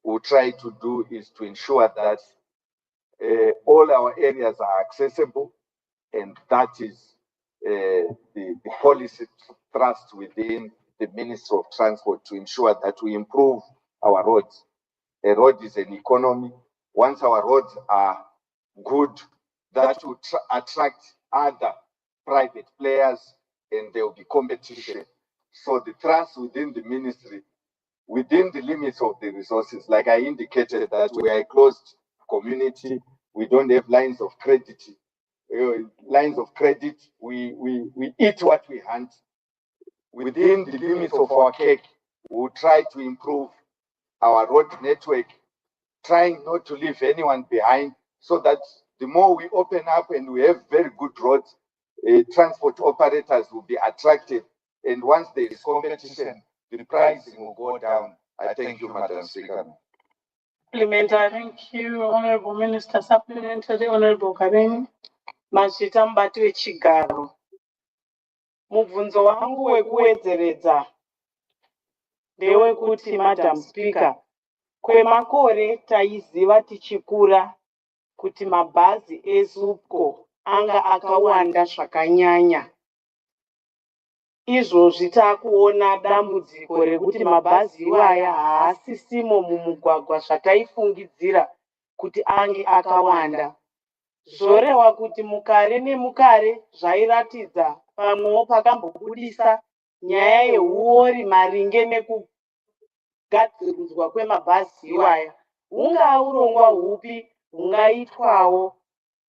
will try to do is to ensure that all our areas are accessible, and that is the policy thrust within the Ministry of Transport to ensure that we improve our roads. A road is an economy. Once our roads are good, that will attract other private players and there will be competition. So the thrust within the ministry, within the limits of the resources, like I indicated, that we are a closed community, we don't have lines of credit. We eat what we hunt. Within the limits of our cake, we'll try to improve our road network, trying not to leave anyone behind, so that the more we open up and we have very good roads, transport operators will be attracted. And once there is competition, the pricing will go down. I thank you, Madam Speaker. Supplementary. Thank you, Honorable Minister. Supplementary, Honorable Kareni. Mashita Mbati wechigaro. Mubvunzo wangu wekuwedzeredza ndewekuti, Madam Speaker, kwemakore taiziva tichikura kuti mabhazi eSUPCO anga akawanda zvakanyanya. Izvozvi takuona dambudziko rekuti mabhazi iwaya haasisimo mumugwagwa zvataifungidzira kuti ange akawanda. Zvoreva kuti mukare nemukare zvairatidza pamwewo pakambobudisa nyaya yehuori maringe nekugadziridzwa kwemabhazi iwaya. Hungaa urongwa hupi hungaitwawo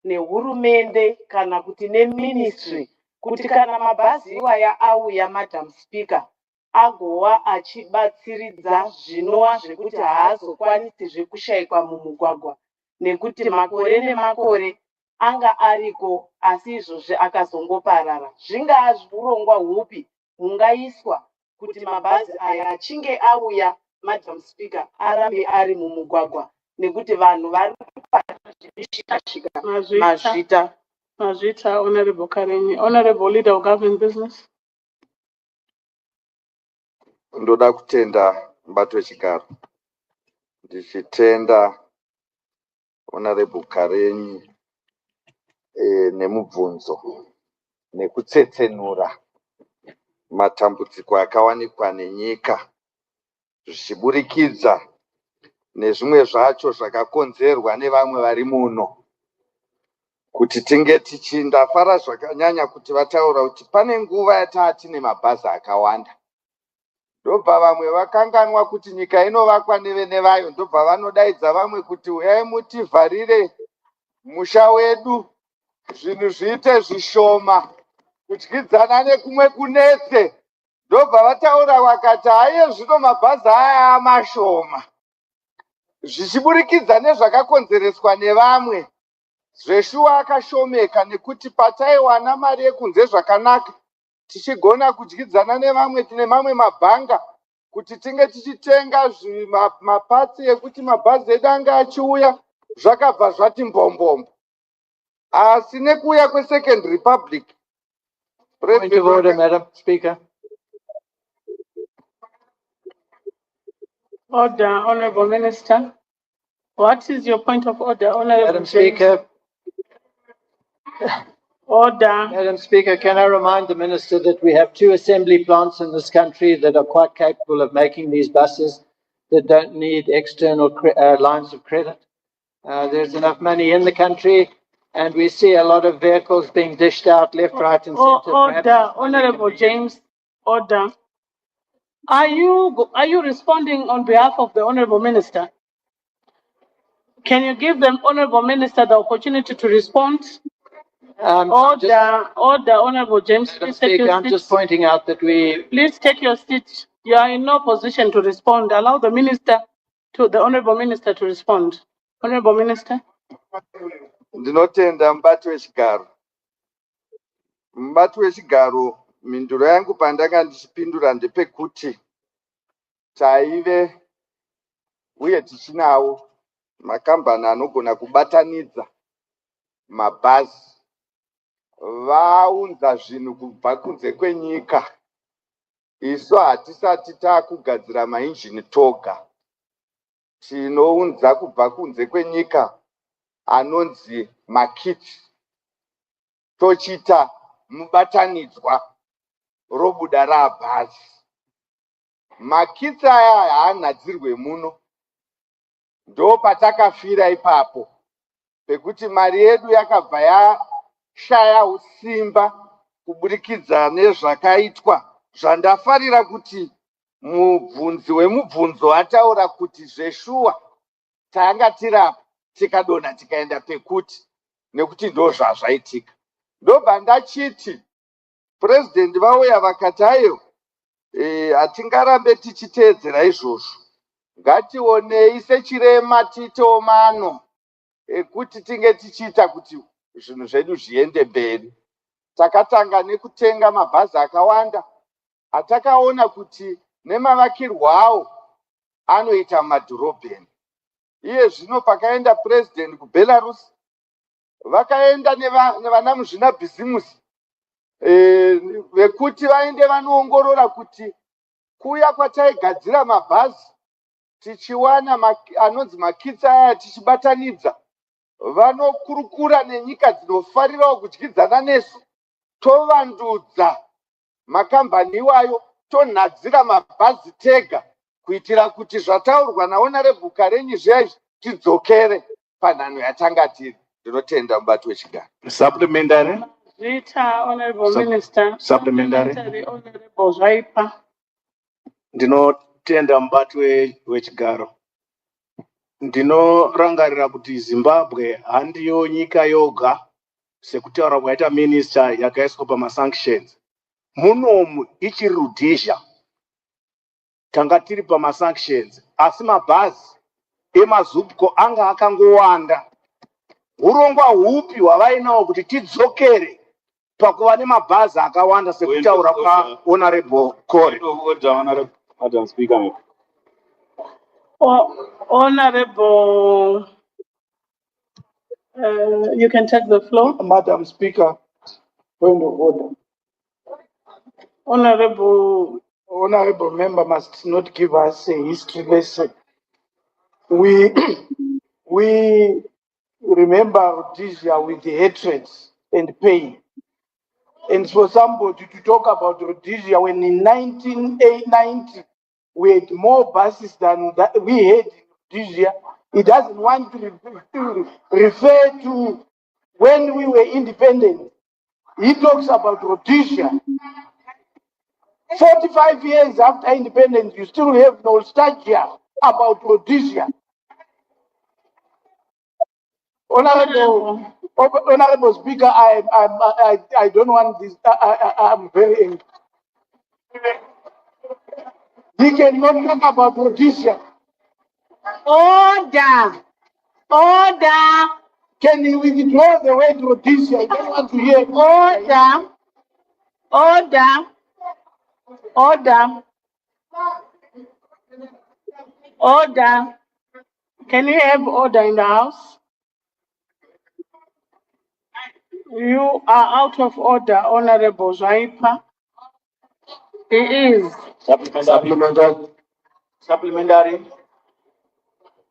nehurumende kana kuti neministry kuti kana mabhazi iwaya auya, Madam Speaker, agova achibatsiridza zvinova zvekuti haazokwanisizve kushayikwa mumugwagwa, nekuti makore nemakore anga ariko asi izvozvi akazongoparara. Zvingaa urongwa hupi hungaiswa kuti mabhazi aya achinge auya, Madam Speaker, arambe ari mumugwagwa, nekuti vanhu vari kushika mazvita. Mazvita, Honorable Kareni. Honorable Leader of Government Business. Ndoda kutenda mbato wechigaro. Ndichitenda Honorable Kareni nemubvunzo nekutsetsenura matambudziko akawanikwa nenyika zvichiburikidza nezvimwe zvacho zvakakonzerwa nevamwe vari muno. Kuti tinge tichindafara zvakanyanya kuti vataura kuti pane nguva yatati nemabhazi akawanda. Ndobva vamwe vakanganwa kuti nyika inovakwa nevene vayo, ndobva vanodaidza vamwe kuti uyai mutivharire musha wedu zvinhu zviite zvishoma kudyidzana nekumwe kunetse. Ndobva vataura vakati haiye zvino mabhazi aya mashoma, zvichiburikidza nezvakakonzereswa nevamwe. Zveshuwa akashomeka nekuti pataiwana mari yekunze zvakanaka tichigona kudyidzana nevamwe tine mamwe mabhanga kuti tinge tichitenga mapatsi ekuti mabhazi edu anga achiuya zvakabva zvati mbombombo. Asi nekuuya kweSecond Republic. Point of order, Madam Speaker. Order, Honorable Minister. What is your point of order, Honorable Madam Speaker. Order. Madam Speaker, can I remind the Minister that we have 2 assembly plants in this country that are quite capable of making these buses that don't need external lines of credit. There's enough money in the country, and we see a lot of vehicles being dished out left, right, and centre. Order, Honorable James. Order. Are you responding on behalf of the Honorable Minister? Can you give the Honorable Minister the opportunity to respond? Order, Honorable James. Madam Speaker, I'm just pointing out that Please take your seat. You are in no position to respond. Allow the Honorable Minister to respond. Honorable Minister. Ndinotenda mubati wechigaro. Mubati wechigaro, minduro yangu pandanga ndichipindura ndepekuti taive uye tichinawo makambani anogona kubatanidza mabhazi. Vaunza zvinhu kubva kunze kwenyika isu hatisati taakugadzira mainjini toga, tinounza kubva kunze kwenyika anonzi makits, tochita mubatanidzwa robuda raabhazi. Makits aya haanhadzirwe muno, ndo patakafira ipapo, pekuti mari yedu yakabva yashaya simba kuburikidza nezvakaitwa zvandafarira kuti mubvunzi wemubvunzo ataura kuti zveshuwa tanga tirapa tikadonha tikaenda pekuti, nekuti ndo zvazvaitika. Ndobva ndachiti purezidendi vauya vakati ayo hatingarambe tichiteedzera izvozvo, ngationei sechirema tiitewo mano ekuti tinge tichiita kuti zvinhu zvedu zviende mberi. Takatanga nekutenga mabhazi akawanda atakaona kuti nemavakirwo awo anoita mumadhorobheni. Iye zvino pakaenda purezidendi kuBelarus, vakaenda nevana muzvina bhizimusi vekuti vaende vanoongorora kuti kuya kwataigadzira mabhazi tichiwana anonzi makits aya tichibatanidza, vanokurukura nenyika dzinofarirawo kudyidzana nesu, tovandudza makambani iwayo, tonhadzira mabhazi tega, kuitira kuti zvataurwa nahonorable Karenyi zvezvi tidzokere panhano yatanga tiri. Ndinotenda mubati wechigaro. Supplementary. Zita, Honorable Minister. Supplementary. Honorable Zwaipa. Ndinotenda mubati wechigaro. Ndinorangarira kuti Zimbabwe handiyo nyika yoga sekutaura kwaita minister yakaiswa pamasanctions. Munomu ichiri Rhodesia tanga tiri pamasanctions, asi mabhazi emazupco anga akangowanda. Urongwa hupi hwavainawo kuti tidzokere pakuva nemabhazi akawanda sekutaura kwaHonorable Kore? Madam Speaker. Honorable, you can take the floor. Madam Speaker, point of order. Honorable member must not give us a history lesson. We remember Rhodesia with the hatred and pain. And for somebody to talk about Rhodesia when in 1990 we had more buses than that we had in Rhodesia, he doesn't want to refer to when we were independent. He talks about Rhodesia. 45 years after independence, you still have nostalgia about Rhodesia. Honorable Speaker, I don't want this. I'm very angry. He cannot talk about Rhodesia. Order! Order! Can you withdraw the word Rhodesia? I don't want to hear. Order! Order! Order! Order! Can you have order in the house? You are out of order, Honorable Zwaipa. He is. Supplementary. Supplementary.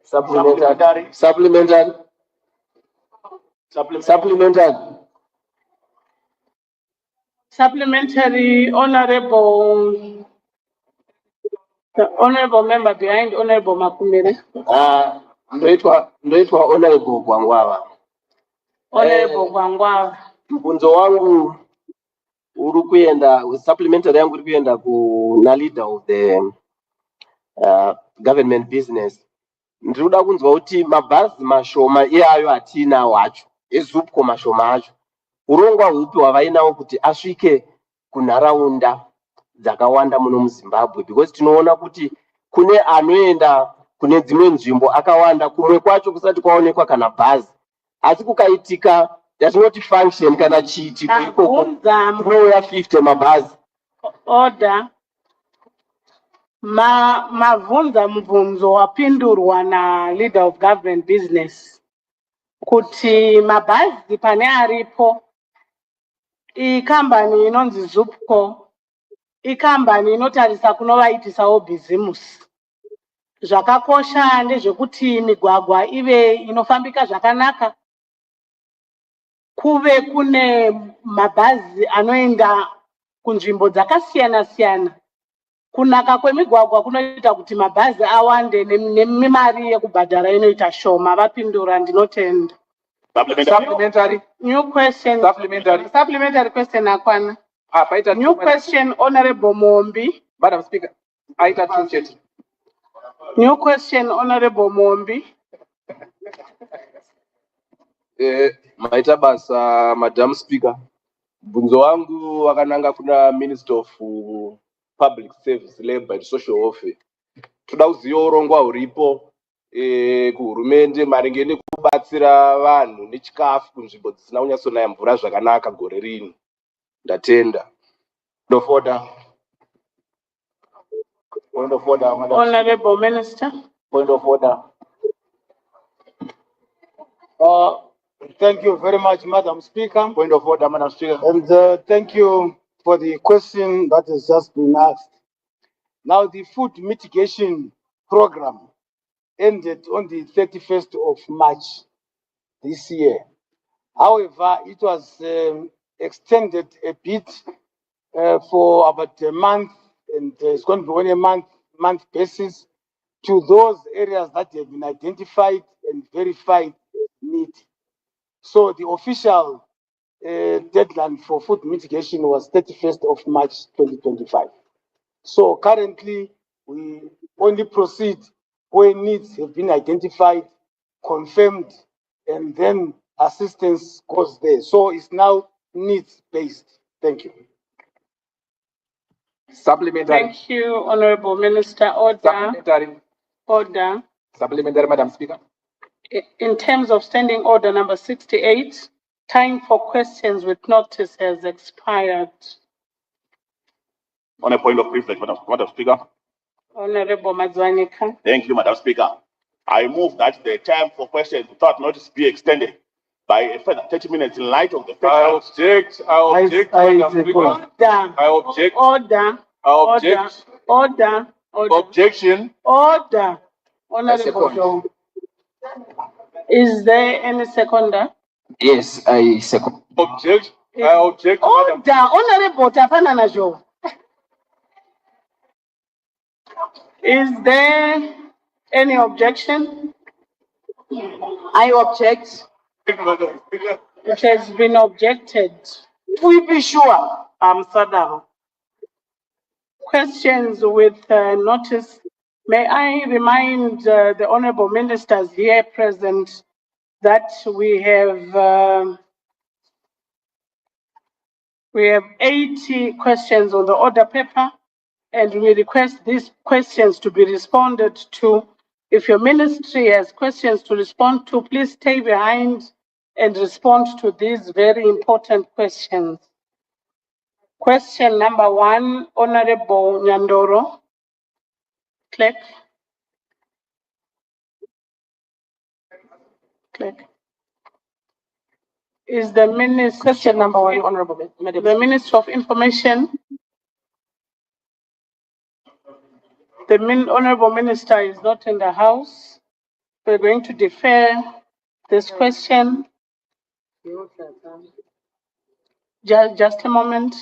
Supplementary. Supplementary. Supplementary. Supplementary, Honorable. The Honorable member behind Honorable Makumere. Ndoitwa Honorable Gwangwawa. Honorable Gwangwawa. Mfunzo wangu uri kuenda, supplementary yangu uri kuenda kuna leader of the government business. Ndikuda kunzwa kuti mabhazi mashoma iyayo hatinawo acho, ezupco mashoma acho. Urongwa hupi hwavainawo kuti asvike kunharaunda dzakawanda muno muZimbabwe, because tinoona kuti kune anoenda kune dzimwe nzvimbo akawanda, kumwe kwacho kusati kwaonekwa kana bhazi, asi kukaitika yatinoti function kana chiti ikoko kunouya 50 mabhazi. Order. Mavunza mubvunzo wapindurwa na leader of government business kuti mabhazi pane aripo iyi kambani inonzi Zupco ikambani inotarisa kunovaitisawo bhizimusi. Zvakakosha ndezvekuti migwagwa ive inofambika zvakanaka, kuve kune mabhazi anoenda kunzvimbo dzakasiyana siyana. Kunaka kwemigwagwa kunoita kuti mabhazi awande nemimari yekubhadhara inoita shoma. Vapindura, ndinotenda. Supplementary. New question. Supplementary question akwana. New question, Honorable Mombi. Madam Speaker, aita two chat. New question, Honorable Mombi. Maita basa, Madam Speaker. Bvunzo wangu wakananga kuna Minister of Public Service, Labor and Social Welfare. Toda kuziva urongwa huripo kuhurumende maringe nekubatsira vanhu nechikafu kunzvimbo dzisina kunyatsonaya mvura zvakanaka gore rino. Ndatenda. Point of order. Point of order, Madam. Honorable Minister. Point of order. Thank you very much, Madam Speaker. Point of order, Madam Speaker. And thank you for the question that has just been asked. Now, the food mitigation program ended on the 31st of March this year. However, it was extended a bit for about a month, and it's going to be on a month basis to those areas that have been identified and verified need. So the official deadline for food mitigation was 31st of March 2025. So currently, we only proceed when needs have been identified, confirmed, and then assistance goes there. So it's now needs-based. Thank you. Supplementary. Thank you, Honorable Minister. Order. Supplementary. Order. Supplementary, Madam Speaker. In terms of standing order number 68, time for questions with notice has expired. On a point of privilege, Madam Speaker. Honorable Mazwanika. Thank you, Madam Speaker. I move that the time for questions without notice be extended by a further 30 minutes in light of the fact. I object. I object, Madam Speaker. Order. I object. Order. I object. Order. Order. Objection. Order. Honorable Joe. Is there any seconder? Yes, I second. Object. I object. Order. Honorable Tafanana Joe. Is there any objection? I object. It has been objected. We be sure. Sadao. Questions with notice. May I remind the honorable ministers here present that we have 80 questions on the order paper, and we request these questions to be responded to. If your ministry has questions to respond to, please stay behind and respond to these very important questions. Question number 1, Honorable Nyandoro. Clerk. Clerk. Is the Minister... Question number 1, Honorable Madam. The Minister of Information. The Honorable Minister is not in the house. We're going to defer this question. Just a moment.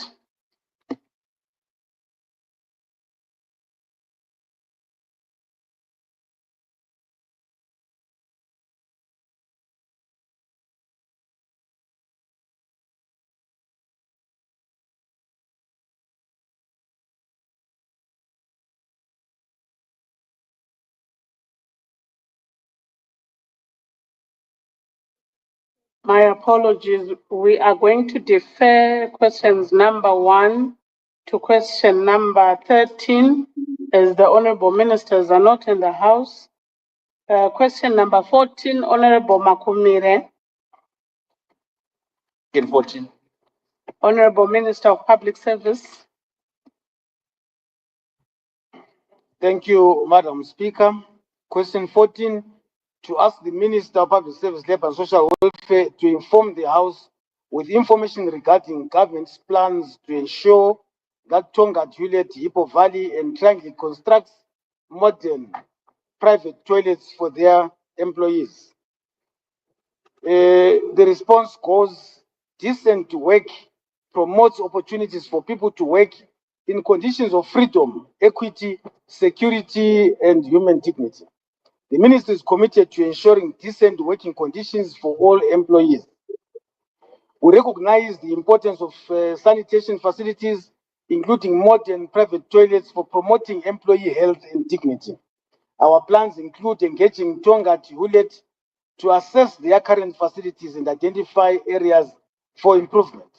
My apologies. We are going to defer questions number 1 to question number 13, as the honorable ministers are not in the house. Question number 14, Honorable Makumire. 14. Honorable Minister of Public Service. Thank you, Madam Speaker. Question 14, to ask the Minister of Public Service, Labor and Social Welfare to inform the House with information regarding government's plans to ensure that Tonga, Juliet, Hippo Valley, and Triangle constructs modern private toilets for their employees. The response goes, decent work promotes opportunities for people to work in conditions of freedom, equity, security, and human dignity. The ministry is committed to ensuring decent working conditions for all employees. We recognize the importance of sanitation facilities, including modern private toilets, for promoting employee health and dignity. Our plans include engaging Tonga Juliet to assess their current facilities and identify areas for improvement.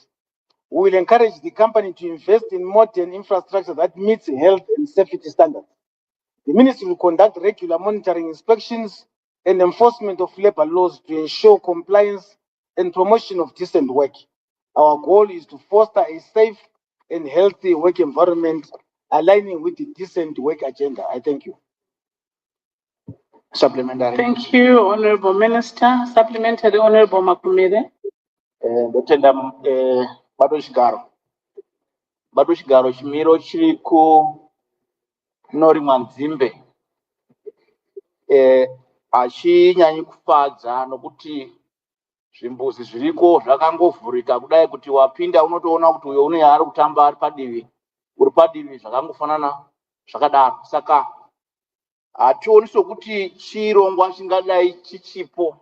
We will encourage the company to invest in modern infrastructure that meets health and safety standards. The ministry will conduct regular monitoring, inspections, and enforcement of labor laws to ensure compliance and promotion of decent work. Our goal is to foster a safe and healthy work environment aligning with the decent work agenda. I thank you. Supplementary. Thank you, Honorable Minister. Supplementary, Honorable Makumire. Ndotenda bado chigaro chimiro chiri ku Nori Mwanzimbe achinyanyi kufadza nokuti zvimbuzi zviriko zvakangovhurika kudai kuti wapinda unotoona kuti uyo une ari kutamba ari padivi uri padivi zvakangofanana zvakadaro. Saka hationi sokuti chirongwa chingadai chichipo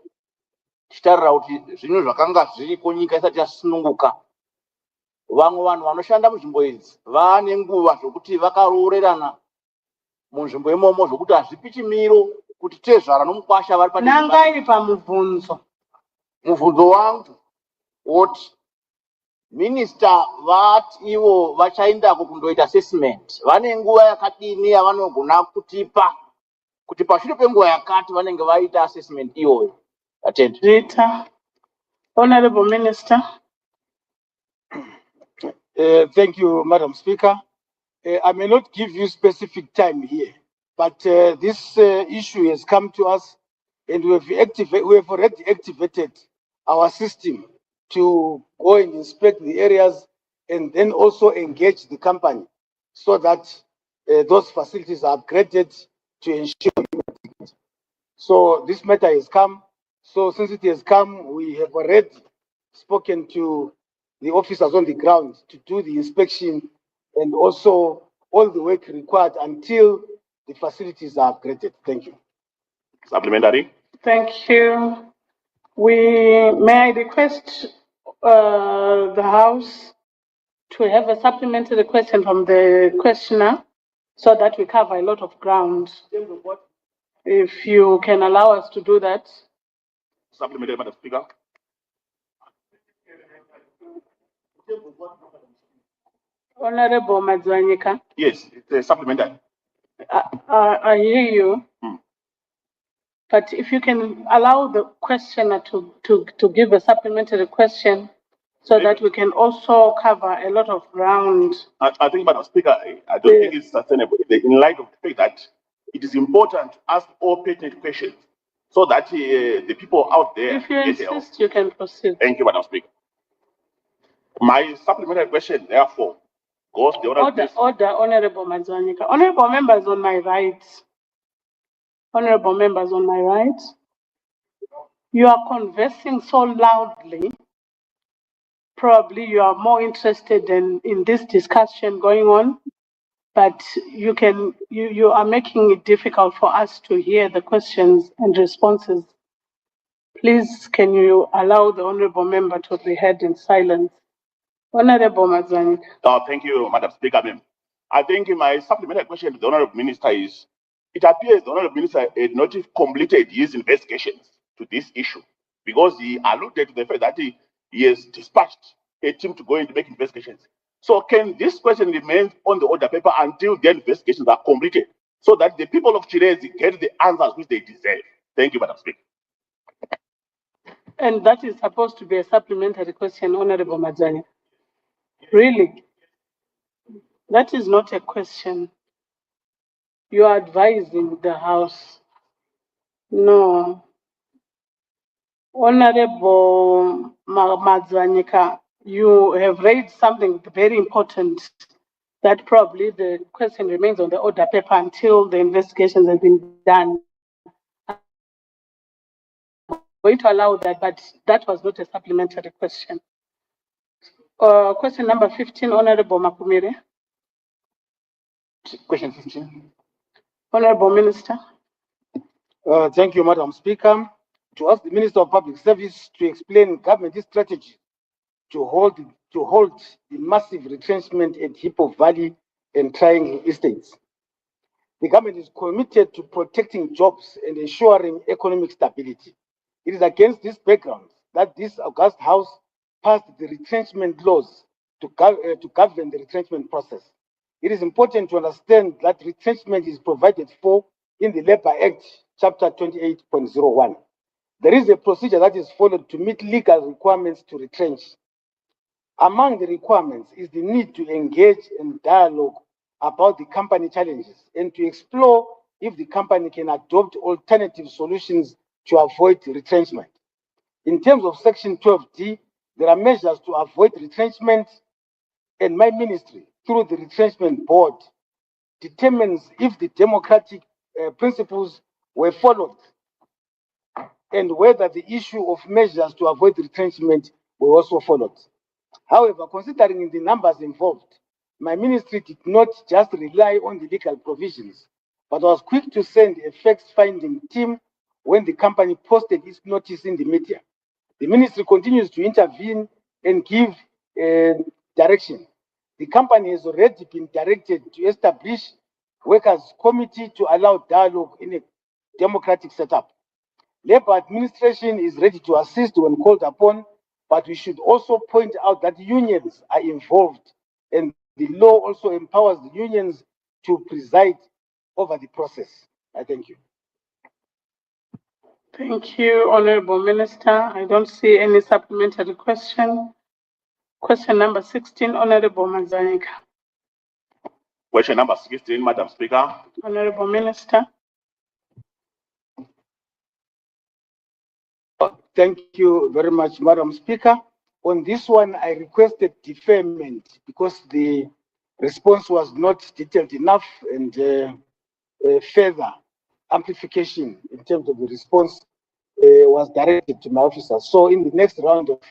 tichitarira kuti zvinhu zvakanga zviriko nyika isati yasununguka. Vamwe vanhu vanoshanda munzvimbo idzi vane nguva zvokuti vakaroorerana munzvimbo imomo zvokuti hazvipi chimiro kuti tezvara nomukwasha vari padivi. Nangai pamubvunzo. Mubvunzo wangu woti minista vati ivo vachaendako kundoita assessment, vane nguva yakadini yavanogona kutipa kuti pashure penguva yakati vanenge vaita assessment iyoyo? Attend. Rita. Honorable Minister. Thank you, Madam Speaker. I may not give you specific time here, but this issue has come to us, and we have already activated our system to go and inspect the areas and then also engage the company so that those facilities are upgraded to ensure. So this matter has come. So since it has come, we have already spoken to the officers on the ground to do the inspection and also all the work required until the facilities are upgraded. Thank you. Supplementary. Thank you. May I request the House to have a supplementary question from the questioner so that we cover a lot of ground. If you can allow us to do that. Supplementary, Madam Speaker. Honorable Madzwanyika. Yes, it's a supplementary. I hear you. But if you can allow the questioner to give a supplementary question so that we can also cover a lot of ground. I think, Madam Speaker, I don't think it's sustainable in light of the fact that it is important to ask all pertinent questions so that the people out there. If you insist, you can proceed. Thank you, Madam Speaker. My supplementary question, therefore, goes to the Order, Honorable Madzwanyika. Honorable members on my right. Honorable members on my right. You are conversing so loudly. Probably you are more interested in this discussion going on, but you are making it difficult for us to hear the questions and responses. Please, can you allow the honorable member to be heard in silence? Honorable Madzwanyika. Thank you, Madam Speaker. I think my supplementary question to the Honorable Minister is, it appears the Honorable Minister had not completed his investigations to this issue because he alluded to the fact that he has dispatched a team to go in to make investigations. So can this question remain on the order paper until the investigations are completed so that the people of Chirezi get the answers which they deserve? Thank you, Madam Speaker. And that is supposed to be a supplementary question, Honorable Madzwanyika. Really? That is not a question. You are advising the House. No. Honorable Madzwanyika, you have raised something very important that probably the question remains on the order paper until the investigations have been done. I'm going to allow that, but that was not a supplementary question. Question number 15, Honorable Makumire. Question 15. Honorable Minister. Thank you, Madam Speaker. To ask the Minister of Public Service to explain government strategy to hold the massive retrenchment at Hippo Valley and Triangle Estates. The government is committed to protecting jobs and ensuring economic stability. It is against this background that this August House passed the retrenchment laws to govern the retrenchment process. It is important to understand that retrenchment is provided for in the Labour Act, Chapter 28.01. There is a procedure that is followed to meet legal requirements to retrench. Among the requirements is the need to engage in dialogue about the company challenges and to explore if the company can adopt alternative solutions to avoid retrenchment. In terms of Section 12D, there are measures to avoid retrenchment, and my ministry, through the Retrenchment Board, determines if the democratic principles were followed and whether the issue of measures to avoid retrenchment were also followed. However, considering the numbers involved, my ministry did not just rely on the legal provisions, but was quick to send a facts-finding team when the company posted its notice in the media. The ministry continues to intervene and give direction. The company has already been directed to establish workers' committee to allow dialogue in a democratic setup. Labour administration is ready to assist when called upon, but we should also point out that unions are involved, and the law also empowers the unions to preside over the process. I thank you. Thank you, Honorable Minister. I don't see any supplementary question. Question number 16, Honorable Mazanika. Question number 16, Madam Speaker. Honorable Minister. Thank you very much, Madam Speaker. On this one, I requested deferment because the response was not detailed enough and further amplification in terms of the response was directed to my officers. So in the next round of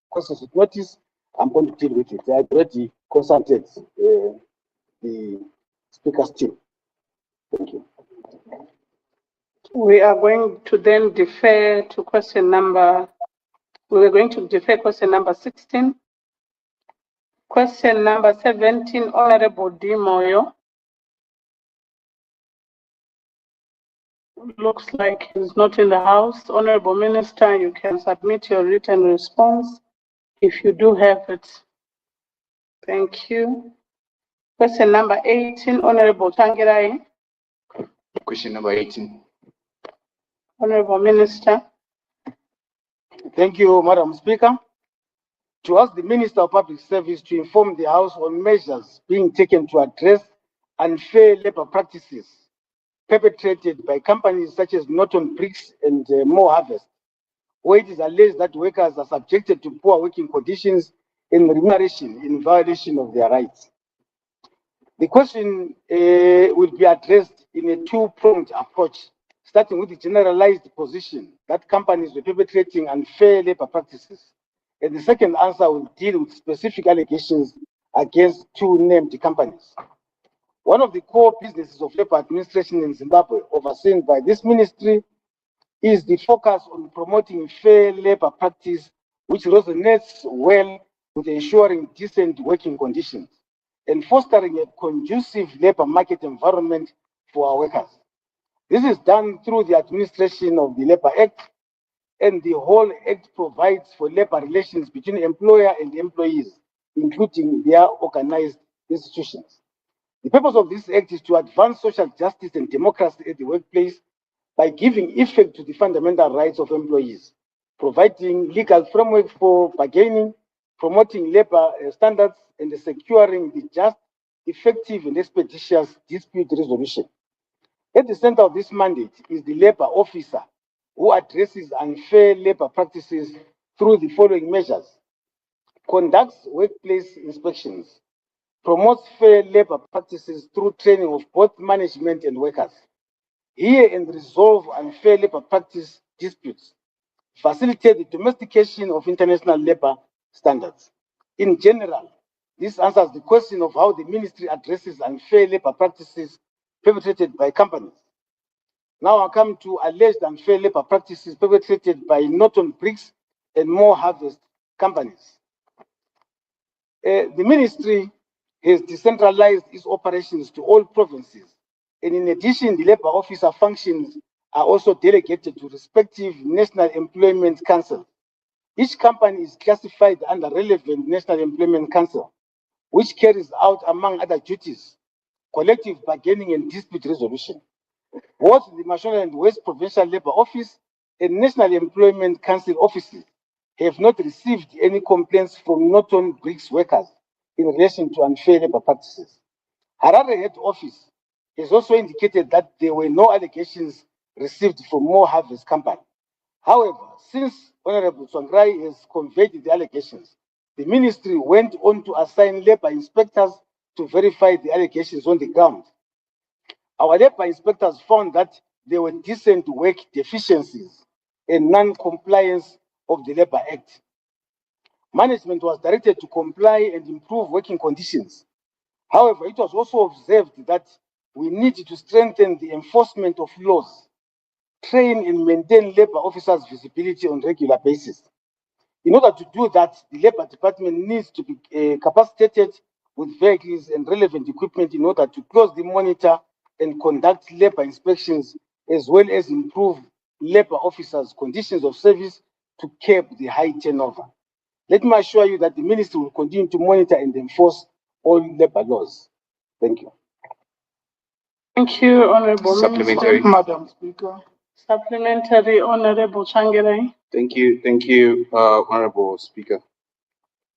questions with notice, I'm going to deal with it. I already consulted the Speaker's team. Thank you. We are going to then defer to question number, we are going to defer question number 16. Question number 17, Honorable D. Moyo. Looks like he's not in the house. Honorable Minister, you can submit your written response if you do have it. Thank you. Question number 18, Honorable Tangirai. Question number 18. Honorable Minister. Thank you, Madam Speaker. To ask the Minister of Public Service to inform the House on measures being taken to address unfair labor practices perpetrated by companies such as Norton Bricks and More Harvest, where it is alleged that workers are subjected to poor working conditions and remuneration in violation of their rights. The question will be addressed in a two-pronged approach, starting with the generalized position that companies were perpetrating unfair labor practices. And the second answer will deal with specific allegations against two named companies. One of the core businesses of labor administration in Zimbabwe, overseen by this ministry, is the focus on promoting fair labor practice, which resonates well with ensuring decent working conditions and fostering a conducive labor market environment for our workers. This is done through the administration of the Labour Act, and the whole Act provides for labor relations between employer and employees, including their organized institutions. The purpose of this Act is to advance social justice and democracy at the workplace by giving effect to the fundamental rights of employees, providing legal framework for bargaining, promoting labor standards, and securing the just, effective, and expeditious dispute resolution. At the center of this mandate is the labor officer, who addresses unfair labor practices through the following measures: conducts workplace inspections, promotes fair labor practices through training of both management and workers, hear and resolve unfair labor practice disputes, facilitate the domestication of international labor standards. In general, this answers the question of how the ministry addresses unfair labor practices perpetrated by companies. Now I come to alleged unfair labor practices perpetrated by Norton Bricks and More Harvest companies. The ministry has decentralized its operations to all provinces, and in addition, the labor officer functions are also delegated to respective National Employment Council. Each company is classified under relevant National Employment Council, which carries out, among other duties, collective bargaining and dispute resolution. Both the Mashonaland West Provincial Labor Office and National Employment Council offices have not received any complaints from Norton Bricks workers in relation to unfair labor practices. Harare Head Office has also indicated that there were no allegations received from More Harvest Company. However, since Honorable Tsvangirai has conveyed the allegations, the ministry went on to assign labor inspectors to verify the allegations on the ground. Our labor inspectors found that there were decent work deficiencies and non-compliance of the Labor Act. Management was directed to comply and improve working conditions. However, it was also observed that we need to strengthen the enforcement of laws, train and maintain labor officers' visibility on a regular basis. In order to do that, the Labor Department needs to be capacitated with vehicles and relevant equipment in order to closely monitor and conduct labor inspections, as well as improve labor officers' conditions of service to curb the high turnover. Let me assure you that the ministry will continue to monitor and enforce all labor laws. Thank you. Thank you, Honorable Supplementary. Minister. Madam Speaker. Supplementary, Honorable Tsvangirai. Thank you, Honorable Speaker.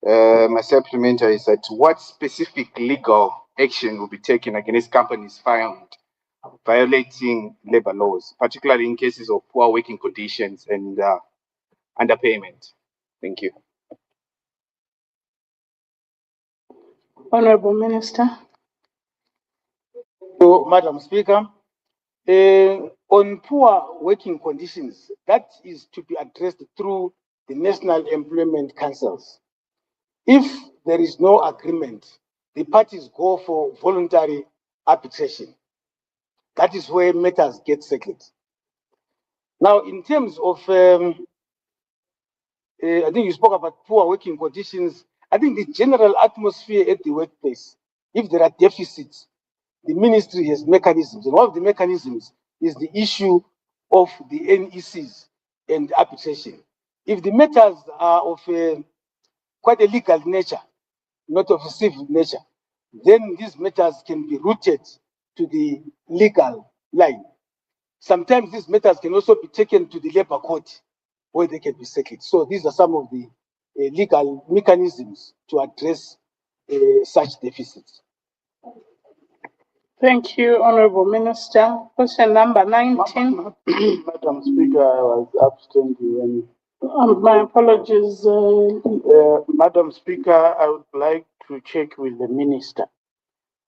My supplementary is that what specific legal action will be taken against companies found violating labor laws, particularly in cases of poor working conditions and underpayment? Thank you. Honorable Minister. So, Madam Speaker, on poor working conditions, that is to be addressed through the National Employment Councils. If there is no agreement, the parties go for voluntary arbitration. That is where matters get settled. Now, in terms of, I think you spoke about poor working conditions. I think the general atmosphere at the workplace, if there are deficits, the ministry has mechanisms, and one of the mechanisms is the issue of the NECs and arbitration. If the matters are of quite a legal nature, not of a civil nature, then these matters can be routed to the legal line. Sometimes these matters can also be taken to the labor court where they can be settled. So these are some of the legal mechanisms to address such deficits. Thank you, Honorable Minister. Question number 19. Madam Speaker, I was absent when. My apologies. Madam Speaker, I would like to check with the minister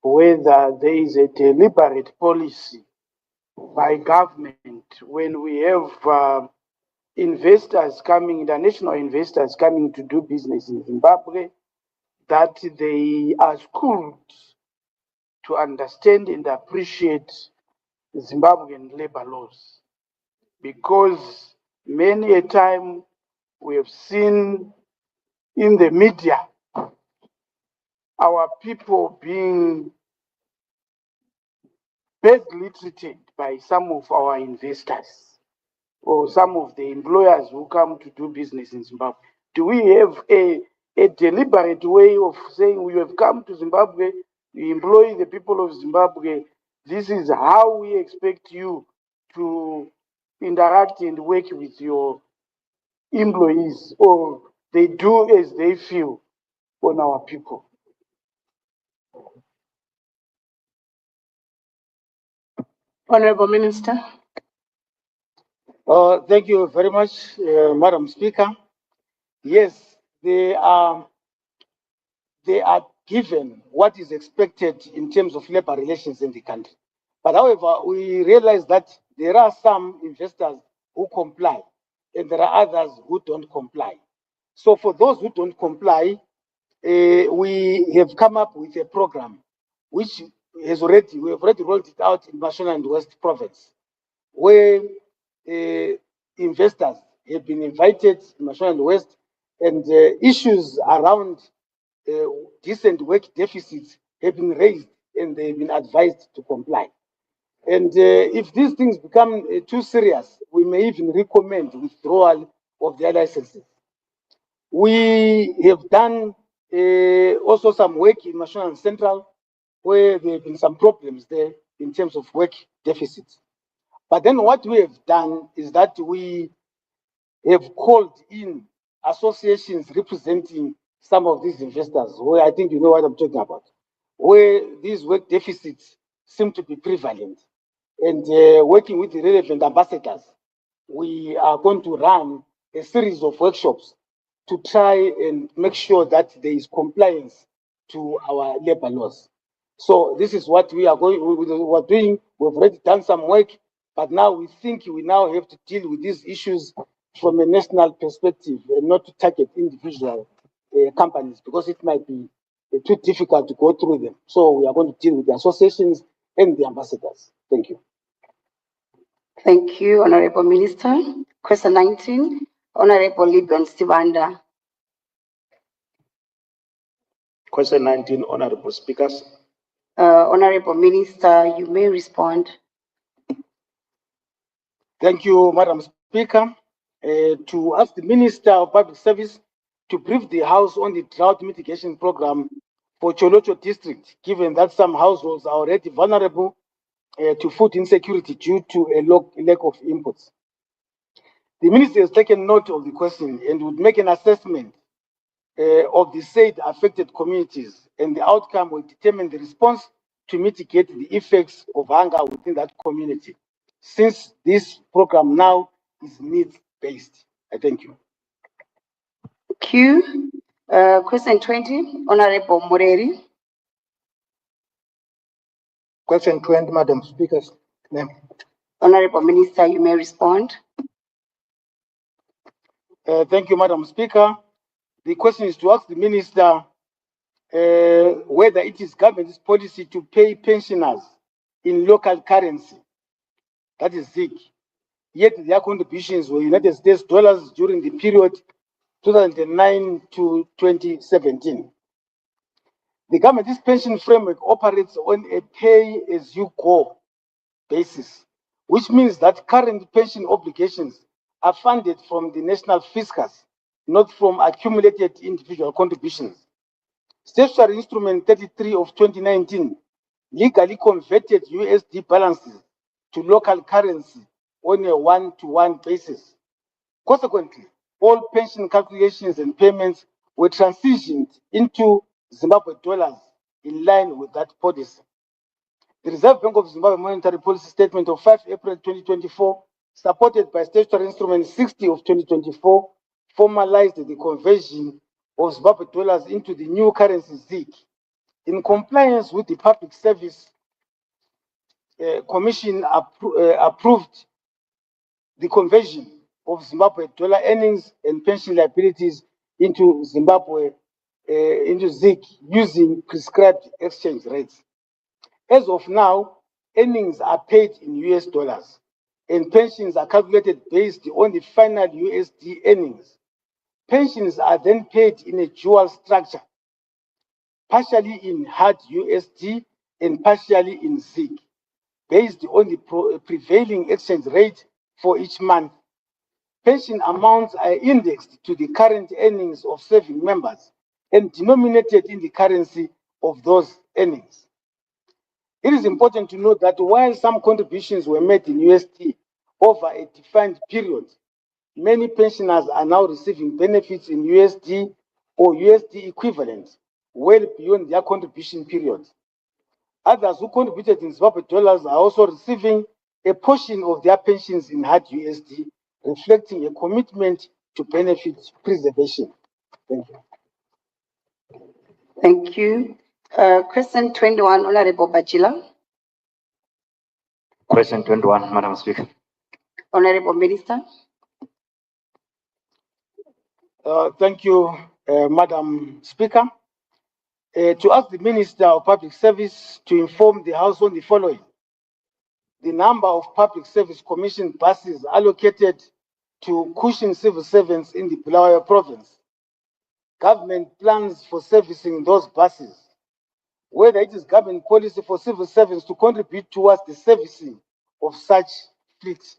whether there is a deliberate policy by government when we have investors coming, international investors coming to do business in Zimbabwe, that they are schooled to understand and appreciate Zimbabwean labor laws. Because many a time we have seen in the media our people being badly treated by some of our investors or some of the employers who come to do business in Zimbabwe. Do we have a deliberate way of saying we have come to Zimbabwe, we employ the people of Zimbabwe, this is how we expect you to interact and work with your employees, or they do as they feel on our people? Honorable Minister. Thank you very much, Madam Speaker. Yes, there are given what is expected in terms of labor relations in the country. But however, we realize that there are some investors who comply and there are others who don't comply. So for those who don't comply, we have come up with a program which we have already rolled it out in Mashonaland and West Province, where investors have been invited in Mashonaland and West, and issues around decent work deficits have been raised and they've been advised to comply. And if these things become too serious, we may even recommend withdrawal of their licenses. We have done also some work in Mashonaland Central, where there have been some problems there in terms of work deficits. But then what we have done is that we have called in associations representing some of these investors, where I think you know what I'm talking about, where these work deficits seem to be prevalent. And working with the relevant ambassadors, we are going to run a series of workshops to try and make sure that there is compliance to our labor laws. So this is what we are doing. We've already done some work, but now we think we now have to deal with these issues from a national perspective and not to target individual companies, because it might be too difficult to go through them. So we are going to deal with the associations and the ambassadors. Thank you. Thank you, Honorable Minister. Question 19, Honorable Liban Sibanda. Question 19, Honorable Speakers. Honorable Minister, you may respond. Thank you, Madam Speaker. To ask the Minister of Public Service to brief the House on the drought mitigation program for Cholocho district, given that some households are already vulnerable to food insecurity due to a lack of inputs. The Minister has taken note of the question and would make an assessment of the said affected communities, and the outcome will determine the response to mitigate the effects of hunger within that community, since this program now is needs-based. I thank you. Thank you. Question 20, Honorable Mureri. Question 20, Madam Speaker. Honorable Minister, you may respond. Thank you, Madam Speaker. The question is to ask the Minister whether it is government's policy to pay pensioners in local currency, that is ZIG, yet their contributions were United States dollars during the period 2009 to 2017. The government's pension framework operates on a pay-as-you-go basis, which means that current pension obligations are funded from the national fiscus, not from accumulated individual contributions. Statutory Instrument 33 of 2019 legally converted USD balances to local currency on a one-to-one basis. Consequently, all pension calculations and payments were transitioned into Zimbabwe dollars in line with that policy. The Reserve Bank of Zimbabwe Monetary Policy Statement of 5 April 2024, supported by Statutory Instrument 60 of 2024, formalized the conversion of Zimbabwe dollars into the new currency ZIG. In compliance with the Public Service Commission approved the conversion of Zimbabwe dollar earnings and pension liabilities into into ZIG using prescribed exchange rates. As of now, earnings are paid in US dollars and pensions are calculated based on the final USD earnings. Pensions are then paid in a dual structure, partially in hard USD and partially in ZIG, based on the prevailing exchange rate for each month. Pension amounts are indexed to the current earnings of serving members and denominated in the currency of those earnings. It is important to note that while some contributions were made in USD over a defined period, many pensioners are now receiving benefits in USD or USD equivalent well beyond their contribution period. Others who contributed in Zimbabwe dollars are also receiving a portion of their pensions in hard USD, reflecting a commitment to benefit preservation. Thank you. Thank you. Question 21, Honorable Bachila. Question 21, Madam Speaker. Honorable Minister. Thank you, Madam Speaker. To ask the Minister of Public Service to inform the House on the following. The number of Public Service Commission buses allocated to cushion civil servants in the Bulawayo province. Government plans for servicing those buses. Whether it is government policy for civil servants to contribute towards the servicing of such fleets.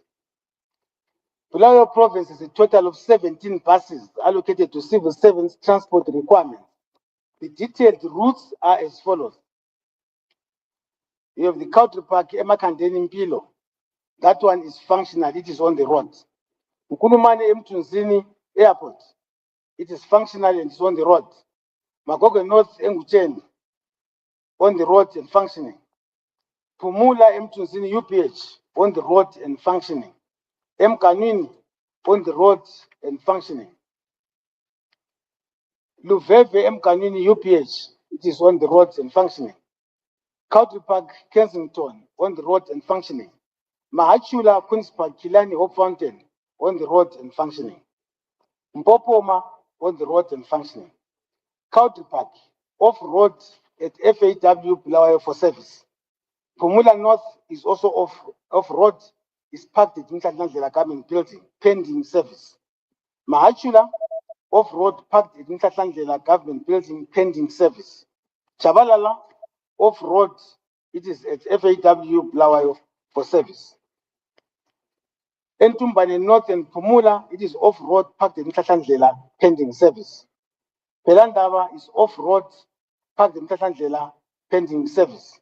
Bulawayo province has a total of 17 buses allocated to civil servants transport requirements. The detailed routes are as follows. You have the Country Park Emakandeni Mpilo. That one is functional, it is on the road. Nkulumane Mtunzini Airport. It is functional and it's on the road. Magogo North Enguchen on the road and functioning. Pumula Mtunzini UPH on the road and functioning. Mkanwini on the road and functioning. Luveve Mkanwini UPH, it is on the road and functioning. Country Park Kensington on the road and functioning. Mahachula Queen's Park Kilani Hope Fountain on the road and functioning. Mpopoma on the road and functioning. Country Park off-road at FAW Bulawayo for service. Pumula North is also off-road, is parked at International Government Building, pending service. Mahachula off-road parked at International Government Building, pending service. Chabalala off-road, it is at FAW Bulawayo for service. Entumbane North and Pumula, it is off-road parked at Mtlatlandlela, pending service. Pelandaba is off-road parked at Mtlatlandlela, pending service.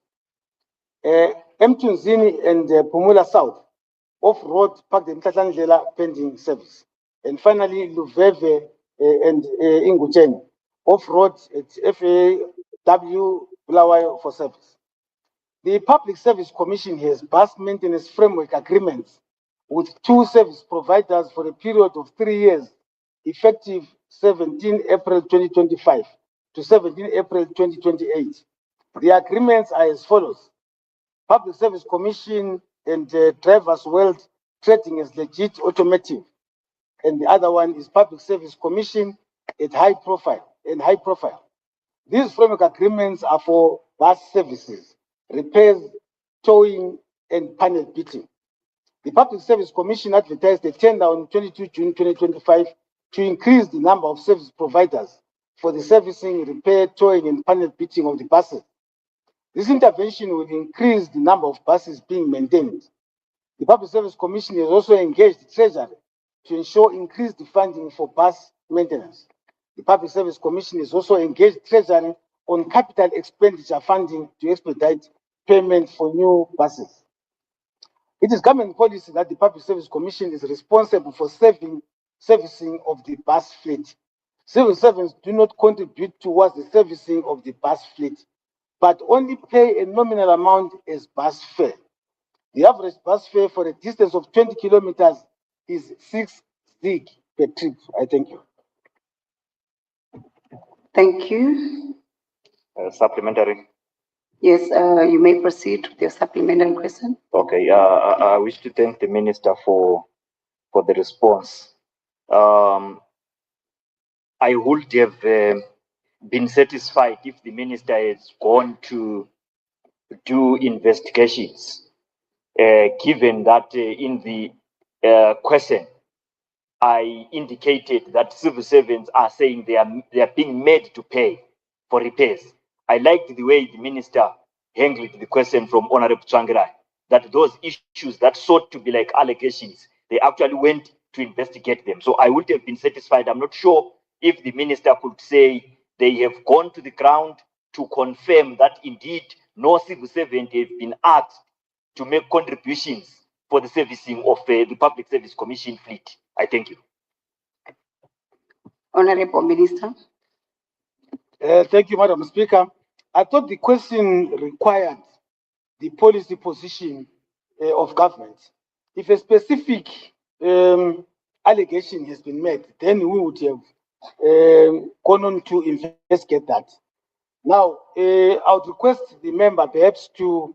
Mtunzini and Pumula South, off-road parked at Mtlatlandlela, pending service. And finally, Luveve and Inguchen, off-road at FAW Bulawayo for service. The Public Service Commission has bus maintenance framework agreements with 2 service providers for a period of 3 years, effective 17 April 2025 to 17 April 2028. The agreements are as follows. Public Service Commission and Drivers World Trading as Legit Automotive. And the other one is Public Service Commission at high profile. These framework agreements are for bus services, repairs, towing, and panel beating. The Public Service Commission advertised a tender on 22 June 2025 to increase the number of service providers for the servicing, repair, towing, and panel beating of the buses. This intervention will increase the number of buses being maintained. The Public Service Commission has also engaged the Treasury to ensure increased funding for bus maintenance. The Public Service Commission has also engaged Treasury on capital expenditure funding to expedite payment for new buses. It is government policy that the Public Service Commission is responsible for servicing of the bus fleet. Civil servants do not contribute towards the servicing of the bus fleet, but only pay a nominal amount as bus fare. The average bus fare for a distance of 20 kilometers is 6 ZiG per trip. I thank you. Thank you. Supplementary. Yes, you may proceed with your supplementary question. Okay, I wish to thank the Minister for the response. I would have been satisfied if the Minister has gone to do investigations, given that in the question, I indicated that civil servants are saying they are being made to pay for repairs. I liked the way the Minister handled the question from Honorable Tsvangirai, that those issues that sought to be like allegations, they actually went to investigate them. So I would have been satisfied. I'm not sure if the Minister could say they have gone to the ground to confirm that indeed no civil servant has been asked to make contributions for the servicing of the Public Service Commission fleet. I thank you. Honorable Minister. Thank you, Madam Speaker. I thought the question required the policy position of government. If a specific allegation has been made, then we would have gone on to investigate that. Now, I would request the member perhaps to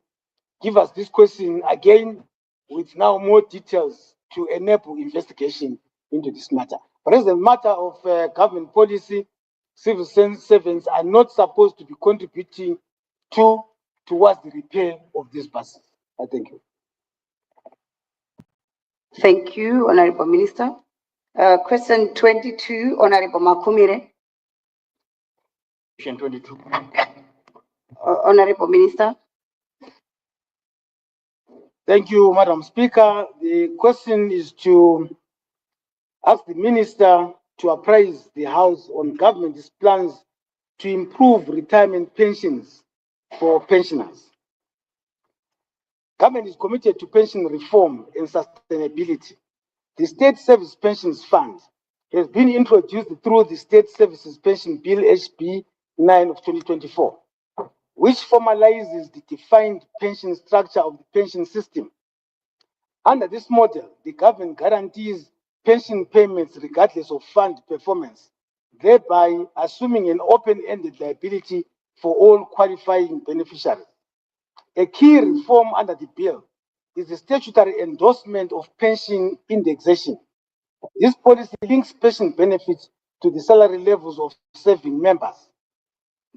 give us this question again with now more details to enable investigation into this matter. But as a matter of government policy, civil servants are not supposed to be contributing towards the repair of these buses. I thank you. Thank you, Honorable Minister. Question 22, Honorable Makumire. Question 22. Honorable Minister. Thank you, Madam Speaker. The question is to ask the Minister to apprise the House on government's plans to improve retirement pensions for pensioners. Government is committed to pension reform and sustainability. The State Service Pensions Fund has been introduced through the State Services Pension Bill HB 9 of 2024, which formalizes the defined pension structure of the pension system. Under this model, the government guarantees pension payments regardless of fund performance, thereby assuming an open-ended liability for all qualifying beneficiaries. A key reform under the bill is the statutory endorsement of pension indexation. This policy links pension benefits to the salary levels of serving members.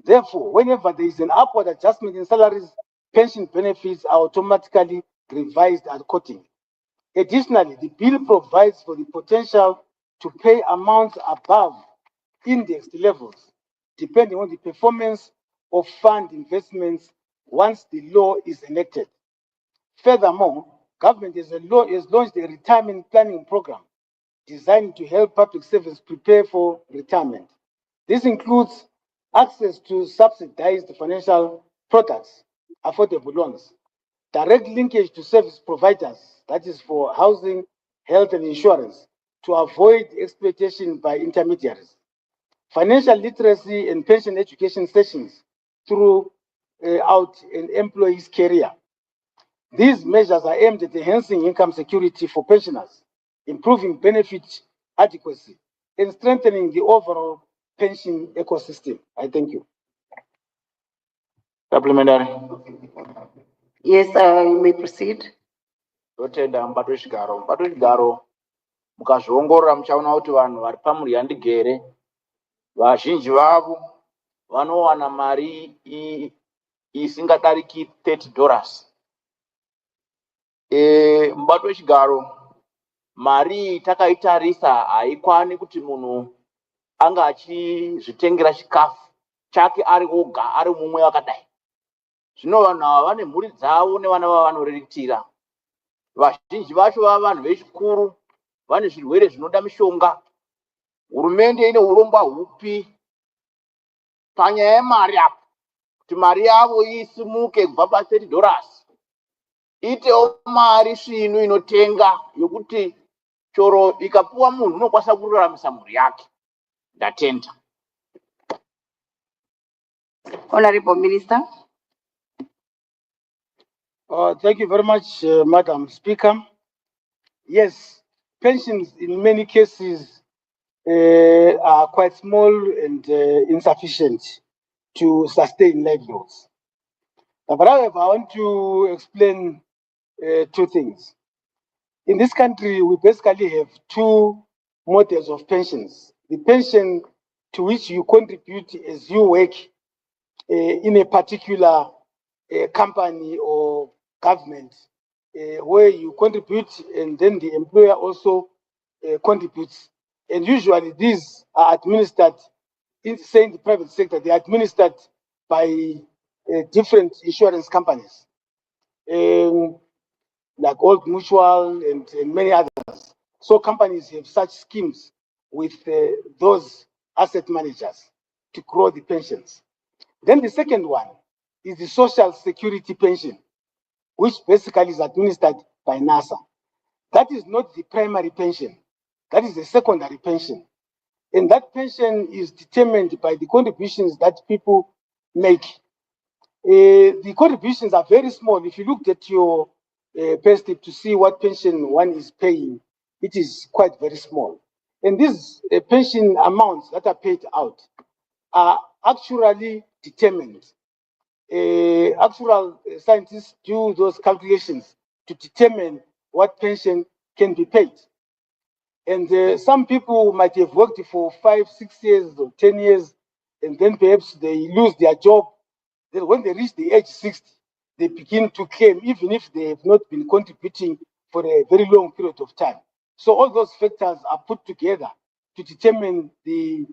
Therefore, whenever there is an upward adjustment in salaries, pension benefits are automatically revised accordingly. Additionally, the bill provides for the potential to pay amounts above indexed levels, depending on the performance of fund investments once the law is enacted. Furthermore, government has launched a retirement planning program designed to help public servants prepare for retirement. This includes access to subsidized financial products, affordable loans, direct linkage to service providers, that is for housing, health, and insurance, to avoid exploitation by intermediaries, financial literacy and pension education sessions throughout an employee's career. These measures are aimed at enhancing income security for pensioners, improving benefit adequacy, and strengthening the overall pension ecosystem. I thank you. Supplementary. Yes, you may proceed. Totenda mubato wechigaro mukazviongorora muchaona kuti vanhu vari pamuri yandigere vazhinji vavo vanowana mari isingadariki $30. Mubato wechigaro mari takaitarisa haikwani kuti munhu anga achizvitengera chikafu chake ari oga ari mumwe wakadai. Zvino vanhu ava vane mhuri dzavo nevana vavanoriritira. Vazhinji vacho vava vanhu vechikuru, vane zvirwere zvinoda mishonga. Hurumende ine urongwa hupi panyaya yemari apo, kuti mari yavo isimuke kubva pa$30 itewo mari svinu inotenga yokuti choro ikapuwa munhu unokwanisa kuraramisa mhuri yake. Ndatenda. Honorable Minister. Thank you very much, Madam Speaker. Yes, pensions in many cases are quite small and insufficient to sustain livelihoods. But however, I want to explain two things. In this country, we basically have two models of pensions. The pension to which you contribute as you work in a particular company or government, where you contribute and then the employer also contributes. And usually these are administered, say in the private sector, they are administered by different insurance companies, like Old Mutual and many others. So companies have such schemes with those asset managers to grow the pensions. Then the second one is the Social Security pension, which basically is administered by NASA. That is not the primary pension. That is the secondary pension. And that pension is determined by the contributions that people make. The contributions are very small. If you looked at your payslip to see what pension one is paying, it is quite very small. And these pension amounts that are paid out are actually determined. Actual scientists do those calculations to determine what pension can be paid. And some people might have worked for 5, 6 years or 10 years, and then perhaps they lose their job. Then when they reach the age 60, they begin to claim, even if they have not been contributing for a very long period of time. So all those factors are put together to determine the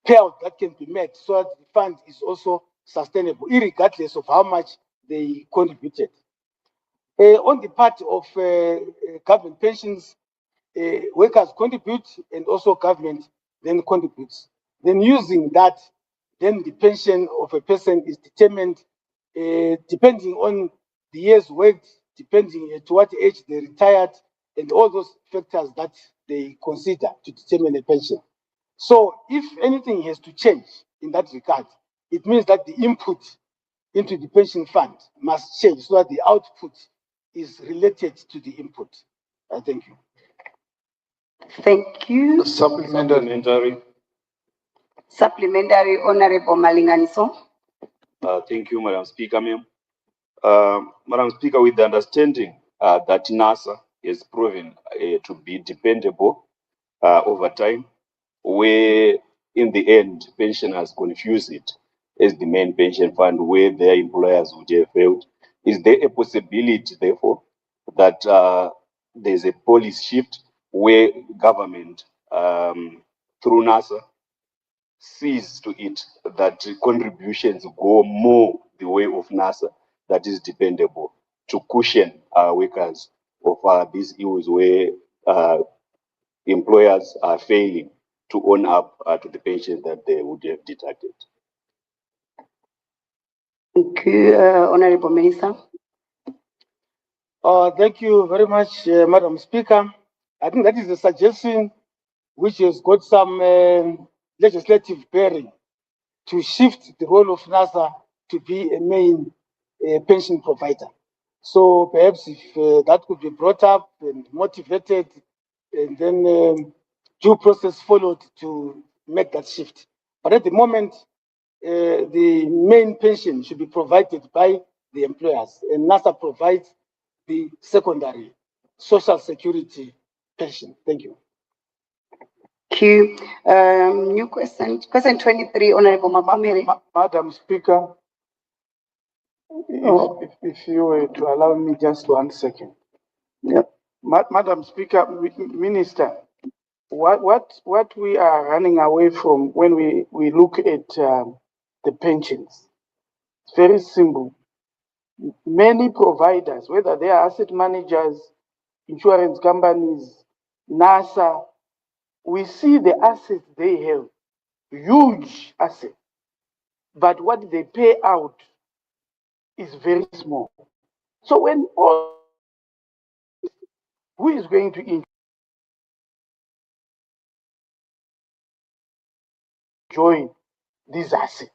payout that can be made so that the fund is also sustainable, irregardless of how much they contributed. On the part of government pensions, workers contribute and also government then contributes. Then using that, then the pension of a person is determined depending on the years worked, depending at what age they retired, and all those factors that they consider to determine a pension. So if anything has to change in that regard, it means that the input into the pension fund must change so that the output is related to the input. Thank you. Thank you. Supplementary. Supplementary, Honorable Malinganiso. Thank you, Madam Speaker, ma'am. Madam Speaker, with the understanding that NASA is proven to be dependable over time, where in the end pensioners confuse it as the main pension fund where their employers would have failed, is there a possibility, therefore, that there's a policy shift where government, through NASA, sees to it that contributions go more the way of NASA, that is dependable, to cushion workers of these ills where employers are failing to own up to the pension that they would have deducted? Thank you, Honorable Minister. Thank you very much, Madam Speaker. I think that is a suggestion which has got some legislative bearing to shift the role of NASA to be a main pension provider. So perhaps if that could be brought up and motivated, and then due process followed to make that shift. But at the moment, the main pension should be provided by the employers, and NASA provides the secondary social security pension. Thank you. Thank you. New question, question 23, Honorable Mabamere. Madam Speaker, if you were to allow me just 1 second. Yeah. Madam Speaker, Minister, what we are running away from when we look at the pensions, it's very simple. Many providers, whether they are asset managers, insurance companies, NASA, we see the assets they have, huge assets, but what they pay out is very small. So when all, who is going to enjoy these assets?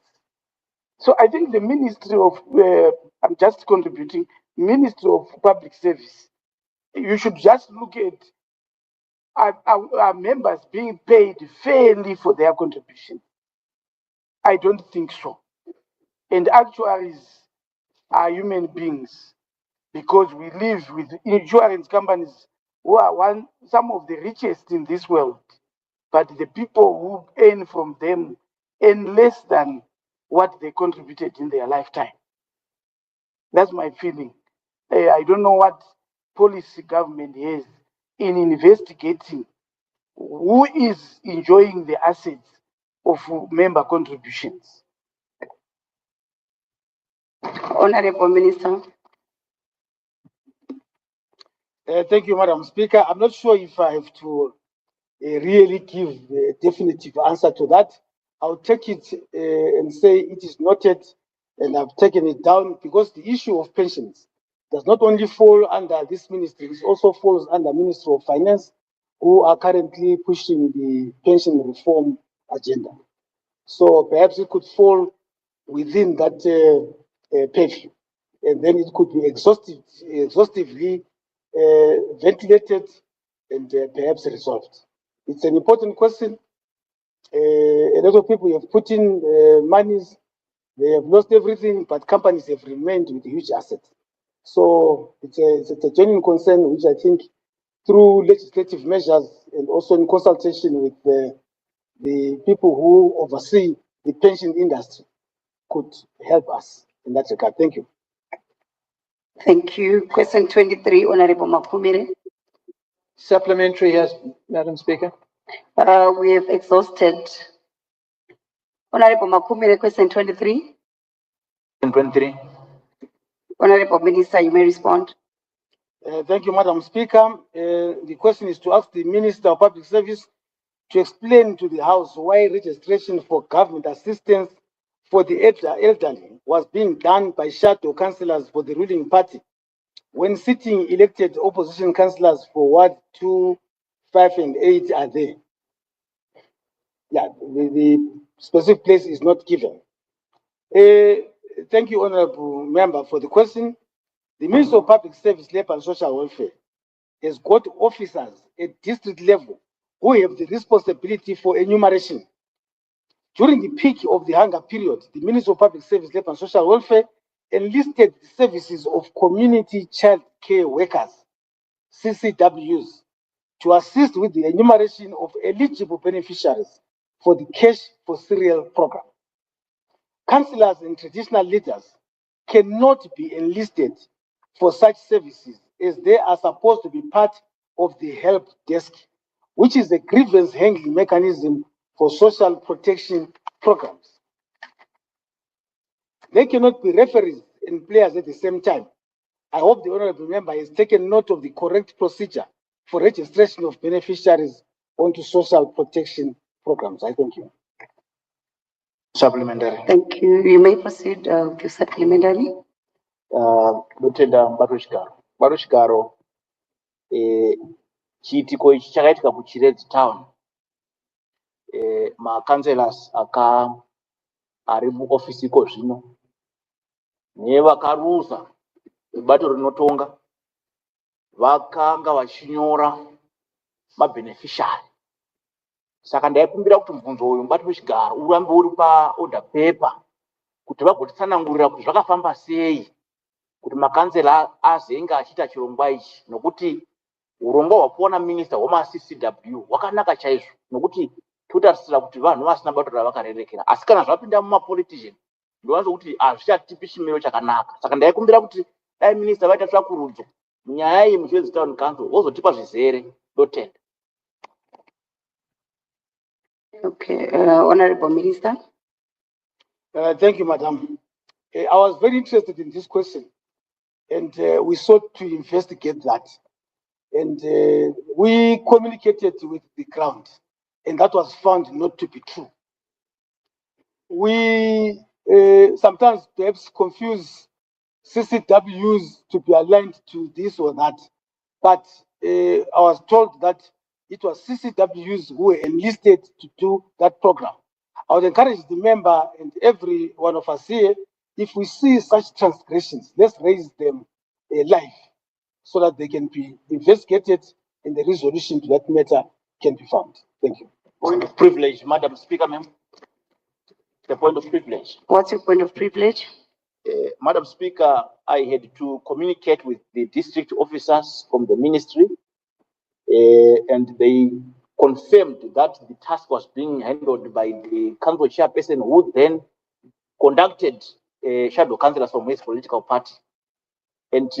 So I think the Ministry of, I'm just contributing, Ministry of Public Service, you should just look at our members being paid fairly for their contribution. I don't think so. And actuaries are human beings, because we live with insurance companies who are some of the richest in this world, but the people who earn from them earn less than what they contributed in their lifetime. That's my feeling. I don't know what policy government has in investigating who is enjoying the assets of member contributions. Honorable Minister. Thank you, Madam Speaker. I'm not sure if I have to really give a definitive answer to that. I'll take it and say it is noted, and I've taken it down, because the issue of pensions does not only fall under this ministry, it also falls under Ministry of Finance, who are currently pushing the pension reform agenda. So perhaps it could fall within that purview, and then it could be exhaustively ventilated and perhaps resolved. It's an important question. A lot of people have put in monies They have lost everything, but companies have remained with huge assets. So it's a genuine concern, which I think through legislative measures and also in consultation with the people who oversee the pension industry could help us in that regard. Thank you. Thank you. Question 23, Honorable Makumire. Supplementary, yes, Madam Speaker. We have exhausted. Honorable Makumire, question 23. 23. Honorable Minister, you may respond. Thank you, Madam Speaker. The question is to ask the Minister of Public Service to explain to the House why registration for government assistance for the elderly was being done by shadow councillors for the ruling party when sitting elected opposition councillors for Ward 2, 5, and 8 are there. Yeah, the specific place is not given. Thank you, Honourable Member, for the question. The Minister of Public Service, Labour and Social Welfare has got officers at district level who have the responsibility for enumeration. During the peak of the hunger period, the Minister of Public Service, Labour and Social Welfare enlisted the services of community child care workers, CCWs, to assist with the enumeration of eligible beneficiaries for the Cash for Cereal program. Councillors and traditional leaders cannot be enlisted for such services as they are supposed to be part of the help desk, which is a grievance handling mechanism for social protection programs. They cannot be referees and players at the same time. I hope the Honourable Member has taken note of the correct procedure for registration of beneficiaries onto social protection programs. I thank you. Supplementary. Thank you. You may proceed with your supplementary. Lieutenant Barushgaro, chiitiko ichi chakaitika kuChiredzi town. Ma-councillors ari muofisiko zvino nevakaruza ibato rinotonga vakanga vachinyora mabeneficiary. Saka ndaikumbira kuti mubvunzo uyu mubato wechigaro urambe uri paorder paper kuti vagotitsanangurira kuti zvakafamba sei kuti makanzela azenge achiita chirongwa ichi, nokuti urongwa hwapuwa minister wama-CCW hwakanaka chaizvo, nokuti totarisira kuti vanhu vasina bato ravakarerekera, asi kana zvapinda mumapolitician ndinowanza kuti hazvichatipi chimiro chakanaka. Saka ndaikumbira kuti dai minister vaita tsvakurudzo munyaya iyi muChiredzi town council vozotipa zvizere ndotenda. Okay, Honorable Minister. Thank you, Madam. I was very interested in this question, and we sought to investigate that. And we communicated with the ground, and that was found not to be true. We sometimes perhaps confuse CCWs to be aligned to this or that, but I was told that it was CCWs who were enlisted to do that program. I would encourage the member and every one of us here, if we see such transgressions, let's raise them live so that they can be investigated and the resolution to that matter can be found. Thank you. Point of privilege, Madam Speaker, ma'am. The point of privilege. What's your point of privilege? Madam Speaker, I had to communicate with the district officers from the ministry, and they confirmed that the task was being handled by the council chairperson, who then conducted shadow councillors from his political party. And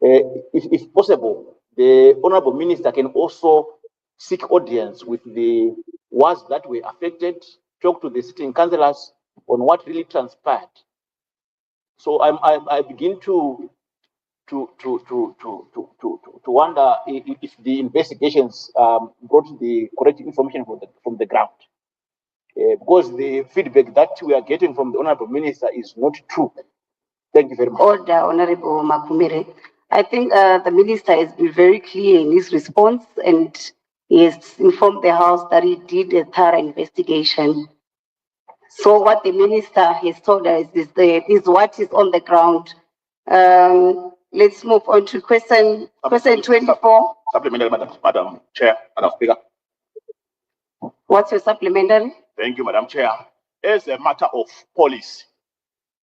if possible, the Honourable Minister can also seek audience with the wards that were affected, talk to the sitting councillors on what really transpired. So I begin to wonder if the investigations brought the correct information from the ground, because the feedback that we are getting from the Honourable Minister is not true. Thank you very much. Order, Honourable Makumire. I think the Minister has been very clear in his response, and he has informed the House that he did a thorough investigation. So what the Minister has told us is what is on the ground. Let's move on to question 24. Supplementary, Madam Chair, Madam Speaker. What's your supplementary? Thank you, Madam Chair. as a matter of policy.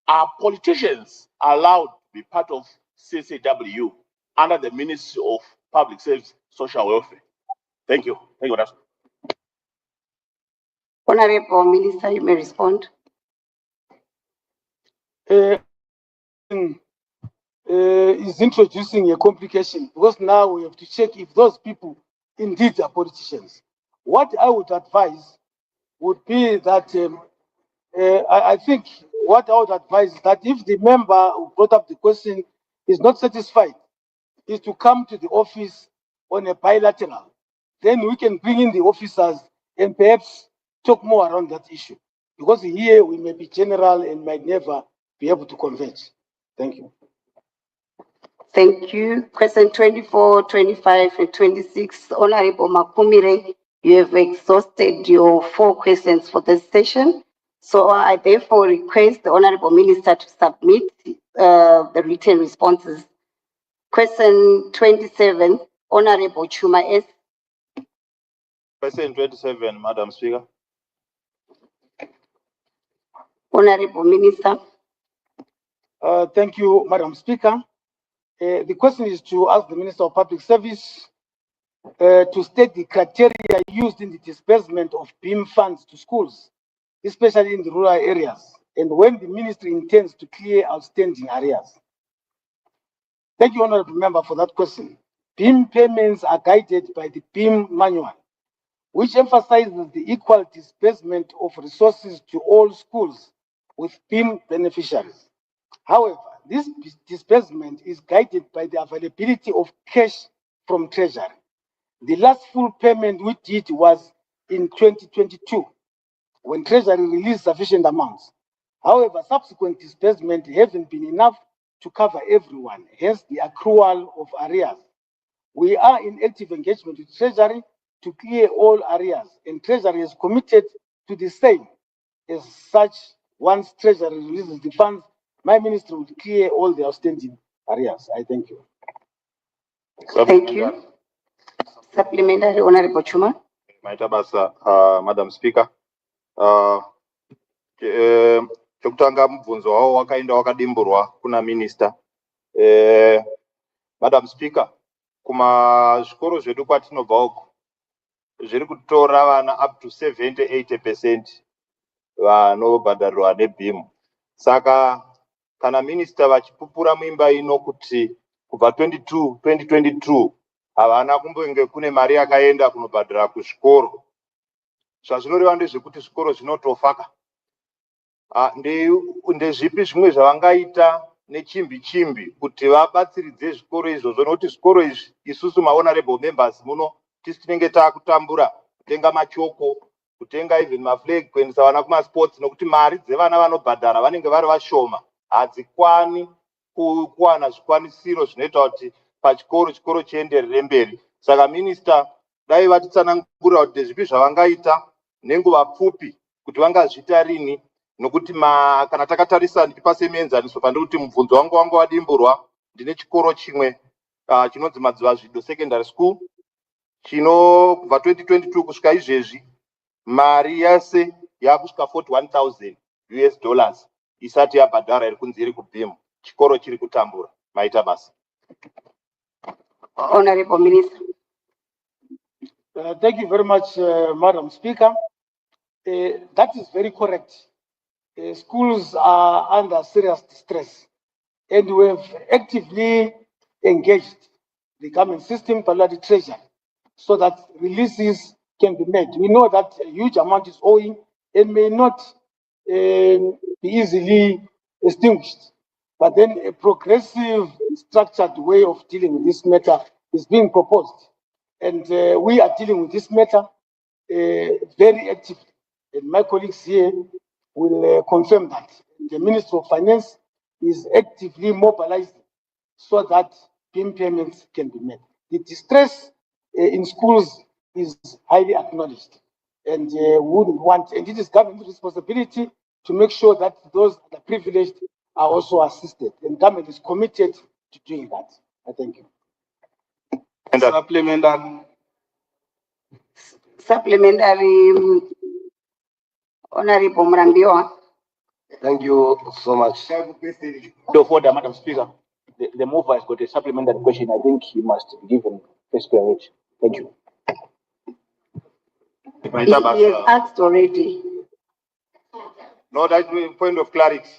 Are politicians allowed to be part of CCW under the Ministry of Public Service Social Welfare? Thank you. Thank you. Honorable Minister, you may respond. Is introducing a complication because now we have to check if those people indeed are politicians. What I would advise would be that I think what I would advise is that if the member who brought up the question is not satisfied, is to come to the office on a bilateral. Then we can bring in the officers and perhaps talk more around that issue. Because here we may be general and might never be able to converge. Thank you. Thank you. Question 24, 25, and 26. Honorable Makumire, you have exhausted your 4 questions for this session. So I therefore request the Honorable Minister to submit the written responses. Question 27, Honorable Chuma S. Question 27, Madam Speaker. Honorable Minister. Thank you, Madam Speaker. The question is to ask the Minister of Public Service to state the criteria used in the disbursement of BIM funds to schools, especially in the rural areas, and when the ministry intends to clear outstanding areas. Thank you, Honorable Member, for that question. BIM payments are guided by the BIM manual, which emphasizes the equal disbursement of resources to all schools with BIM beneficiaries. However, this disbursement is guided by the availability of cash from Treasury. The last full payment we did was in 2022, when Treasury released sufficient amounts. However, subsequent disbursements haven't been enough to cover everyone, hence the accrual of arrears. We are in active engagement with Treasury to clear all arrears, and Treasury is committed to the same. As such, once Treasury releases the funds, my ministry will clear all the outstanding arrears. I thank you. Thank you. Supplementary, Honorable Chuma. Madam Speaker. Chokutanga mubvunzo wao wakaenda wakadimburwa kuna minister. Madam Speaker, kuma zvikoro zvedu kwatinobva uko zviri kutora vana up to 70-80% vanobhadharirwa neBIM. Saka kana minister vachipupura muimba ino kuti kubva 2022 havana kumbonge kune mari yakaenda kunobhadhara kuzvikoro. Zvazvinoreva ndezvekuti zvikoro zvinotofaka. Ndezvipi zvimwe zvavangaita nechimbi kuti vabatsiridze zvikoro izvozvo, nokuti zvikoro izvi isusu ma-honorable members muno tisi tinenge taakutambura kutenga machoko, kutenga even maflag, kuendesa vana kumasports, nokuti mari dzevana vanobhadhara vanenge vari vashoma, hadzikwani kuwana zvikwanisiro zvinoita kuti chikoro chienderere mberi. Saka minister dai vatitsanangurira kuti ndezvipi zvavangaita nenguva pfupi kuti vangazviita rini, nokuti kana takatarisa ndipasemuenzaniso pandikuti mubvunzo wangu wadimburwa ndine chikoro chimwe chinonzi Madziva Zvido Secondary School chino kubva 2022 kusvika izvezvi mari yase yakusvika $41,000 isati yabhadhara iri kunzi iri kuBIM. Chikoro chiri kutambura. Maita basa. Honorable Minister. Thank you very much, Madam Speaker. That is very correct. Schools are under serious distress, and we have actively engaged the government system, particularly the Treasury, so that releases can be made. We know that a huge amount is owing and may not be easily extinguished, but then a progressive, structured way of dealing with this matter is being proposed, and we are dealing with this matter very actively. And my colleagues here will confirm that the Ministry of Finance is actively mobilized so that BIM payments can be made. The distress in schools is highly acknowledged, and wouldn't want, and it is government responsibility to make sure that those that are privileged are also assisted, and government is committed to doing that. I thank you. Supplementary. Supplementary, Honorable Murambiwa. Thank you so much. Point of order, Madam Speaker. The mover has got a supplementary question. I think he must be given first priority. Thank you. He has asked already. No, that point of clarity.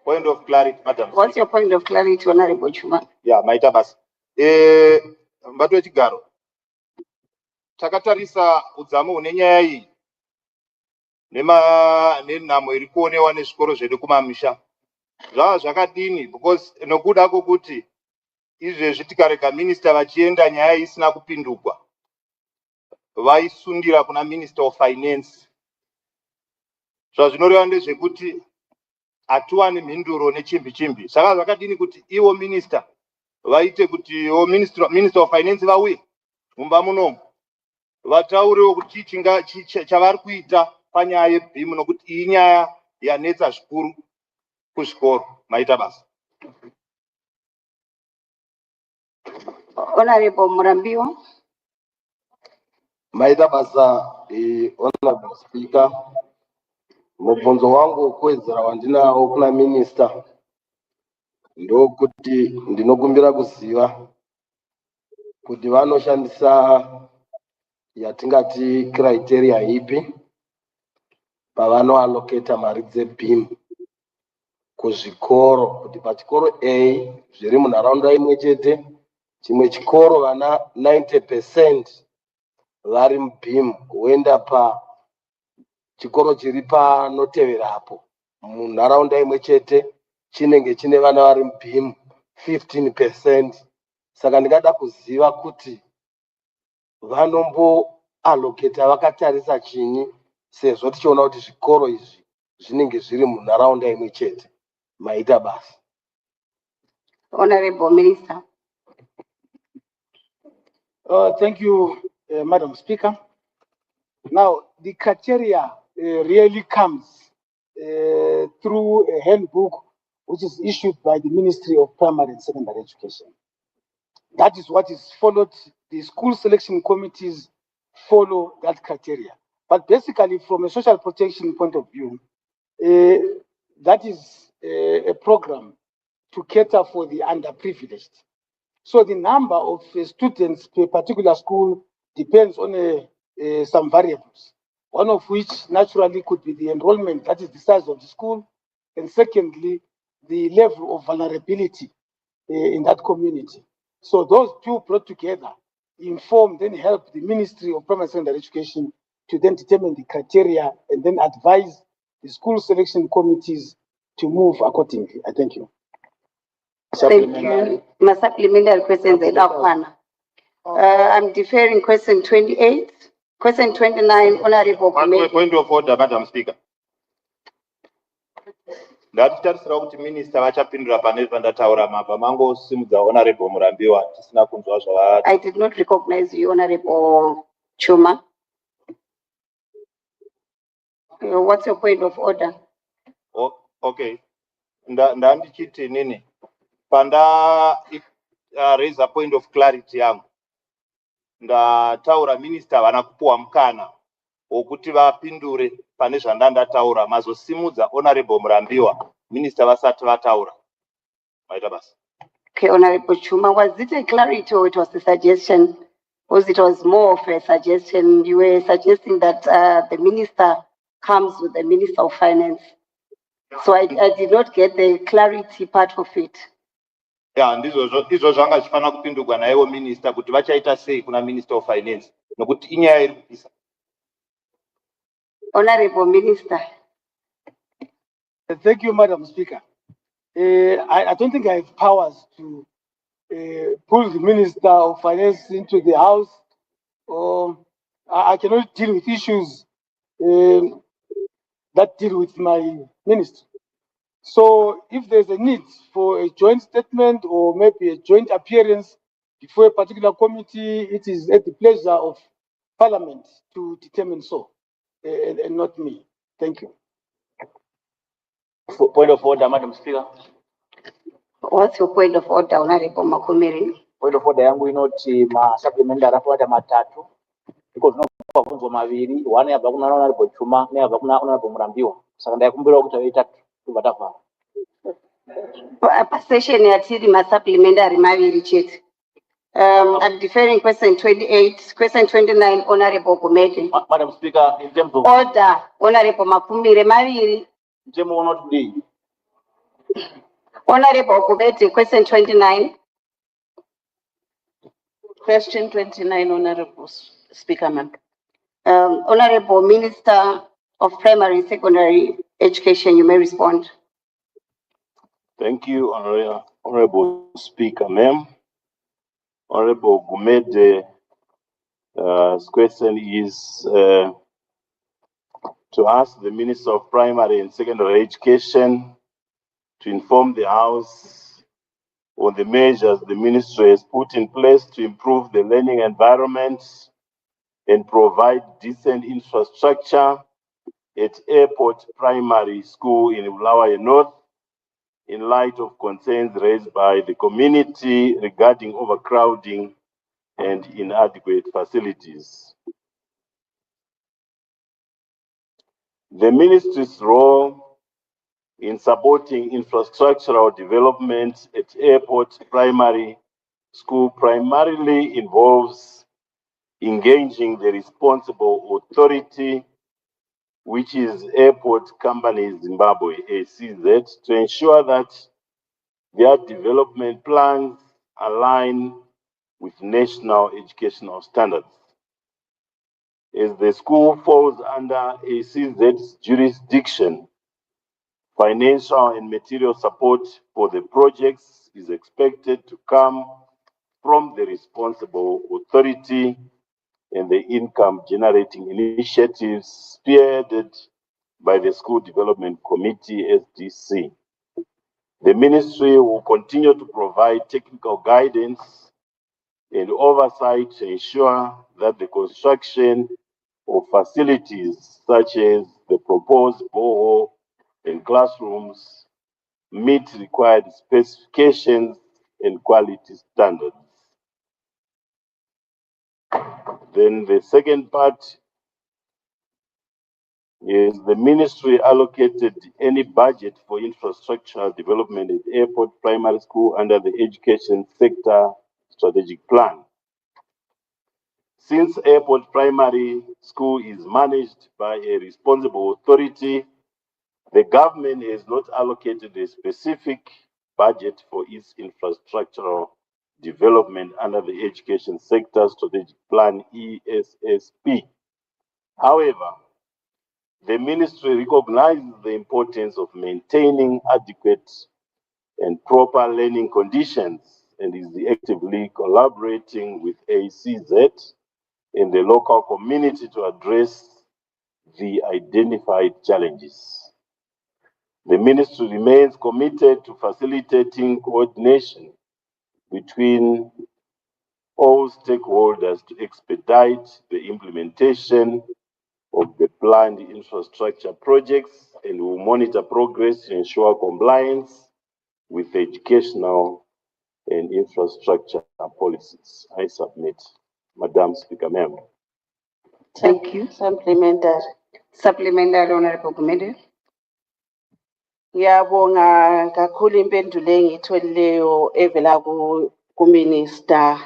Point of clarity, Madam. What's your point of clarity, Honorable Chuma? Yeah, maita basi. Mbatu wechigaro. Takatarisa udzamu une nyaya iyi. Nenhamo iri kuonewa nezvikoro zvedu kumamisha. Zvava zvakadini because nokuda kwokuti izvezvi tikarega minista vachienda nyaya isina kupindurwa. Vaisundira kuna Minister of Finance. Zvazvinoreva ndezvekuti hatuwani mhinduro nechimbi. Saka zvakadini kuti iwo minister vaite kuti iwo minister of Finance vauye mumba munomu vataurewo kuti chavari kuita panyaya yebhimu nokuti iyi nyaya yanetsa zvikuru kuzvikoro. Maita basa. Honorable Murambiwa. Maita basa, Honorable Speaker. Mubvunzo wangu wekuwedzera wandinawo kuna minister ndokuti ndinokumbira kuziva kuti vanoshandisa yatingati criteria ipi pavanoallocata mari dzebhimu kuzvikoro, kuti pachikoro A zviri munharaunda imwe chete, chimwe chikoro vana 90% vari mubhimu, huenda pa chikoro chiri panoteverapo munharaunda imwe chete chinenge chine vana vari mubhimu 15%. Saka ndingada kuziva kuti vanomboallocata vakatarisa chinyi, sezvo tichiona kuti zvikoro izvi zvinenge zviri munharaunda imwe chete. Maita basa. Honorable Minister. Thank you, Madam Speaker. Now, the criteria really comes through a handbook which is issued by the Ministry of Primary and Secondary Education. That is what is followed. The school selection committees follow that criteria. But basically, from a social protection point of view, that is a program to cater for the underprivileged. So the number of students per particular school depends on some variables, one of which naturally could be the enrollment, that is the size of the school, and secondly, the level of vulnerability in that community. So those two brought together inform, then help the Ministry of Primary and Secondary Education to then determine the criteria and then advise the school selection committees to move accordingly. I thank you. Thank you. My supplementary questions are I'm deferring question 28. Question 29, Honorable. Point of order, Madam Speaker. Ndatitarisira kuti minister vachapindura pane zvandataura mabva mangosimudza Honorable Murambiwa tisina kunzwa zvavari. I did not recognize you, Honorable Chuma. What's your point of order? Okay. Ndandichiti nini? Panda raise a point of clarity yangu. Ndataura minister vana kupuwa mukana wokuti vapindure pane zvandandataura mazosimudza Honorable Murambiwa minister vasati vataura. Maita basa. Okay, Honorable Chuma, was it a clarity or it was a suggestion? Because it was more of a suggestion. You were suggesting that the minister comes with the Minister of Finance. So I did not get the clarity part of it. Yeah, ndizvo zvanga zvifanira kupindurwa naiwo minister kuti vachaita sei kuna Minister of Finance nokuti inyaya iri kupisa. Honorable Minister. Thank you, Madam Speaker. I don't think I have powers to pull the Minister of Finance into the House. I cannot deal with issues that deal with my ministry. So if there's a need for a joint statement or maybe a joint appearance before a particular committee, it is at the pleasure of Parliament to determine so, and not me. Thank you. Point of order, Madam Speaker. What's your point of order, Honorable Makumiri? Point of order yangu inoti ma supplementary rapporteur matatu because no mabvunzo maviri, one yabva kuna honorable Chuma neyabva kuna honorable Murambiwa. Saka ndaikumbira kuti aita tubva tavhara. Pasession yatiri ma-supplementary maviri chete. I'm deferring question 28, question 29, Honorable Gumede. Madam Speaker, in terms of Order, Honorable Mapumire maviri. in terms of not today. Honorable Gumede, question 29. Question 29, Honorable Speaker, ma'am. Honorable Minister of Primary and Secondary Education, you may respond. Thank you, Honorable Speaker, ma'am. Honorable Gumede, question is to ask the Minister of Primary and Secondary Education to inform the House on the measures the Ministry has put in place to improve the learning environment and provide decent infrastructure at Airport Primary School in Bulawayo North, in light of concerns raised by the community regarding overcrowding and inadequate facilities. The ministry's role in supporting infrastructural development at Airport Primary School primarily involves engaging the responsible authority, which is Airport Company Zimbabwe, ACZ, to ensure that their development plans align with national educational standards. As the school falls under ACZ's jurisdiction, financial and material support for the projects is expected to come from the responsible authority and the income generating initiatives spearheaded by the School Development Committee, SDC. The ministry will continue to provide technical guidance and oversight to ensure that the construction of facilities such as the proposed borehole and classrooms meet required specifications and quality standards. Then the second part is the ministry allocated any budget for infrastructural development at Airport Primary School under the Education Sector Strategic Plan. Since Airport Primary School is managed by a responsible authority, the government has not allocated a specific budget for its infrastructural development under the Education Sector Strategic Plan, ESSP. However, the ministry recognizes the importance of maintaining adequate and proper learning conditions and is actively collaborating with ACZ and the local community to address the identified challenges. The ministry remains committed to facilitating coordination between all stakeholders to expedite the implementation of the planned infrastructure projects and will monitor progress to ensure compliance with educational and infrastructure policies. I submit, Madam Speaker, ma'am. Thank you. Supplementary. Supplementary, Honorable Gumede. Ngiyabonga kakhulu impendulo engiyitholileyo evela ku-Minister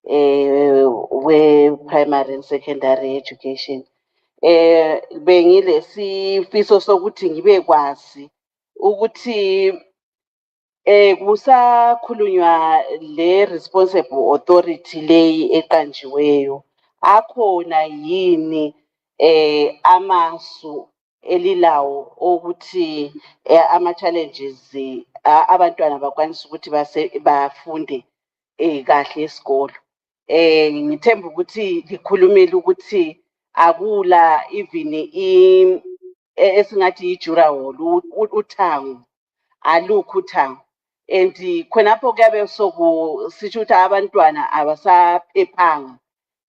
we-Primary and Secondary Education. Bengilesifiso sokuthi ngibe kwazi ukuthi kusakhulunywa le responsible authority leyi eqanjiweyo akhona yini amasu elilawo ukuthi ama challenges abantwana bakwanisa ukuthi bafunde kahle esikolo. Ngithemba ukuthi likhulumile ukuthi akula even esingathi ijura hall uthango alukho uthango and khonapho kuyabe sokusitsho ukuthi abantwana abasaphephanga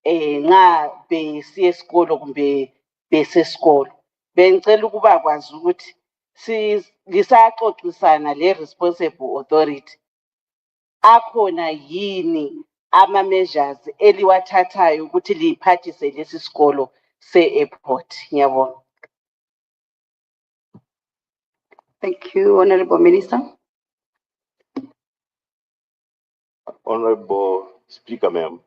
nxa besiya esikolo kumbe besesikolo. Bengicela ukuba kwazi ukuthi lisaxoxisana le responsible authority akhona yini ama-measures eliwathathayo ukuthi liyiphathise lesi sikolo se-airport. Ngiyabonga. Thank you, Honorable Minister. Honorable Speaker, ma'am,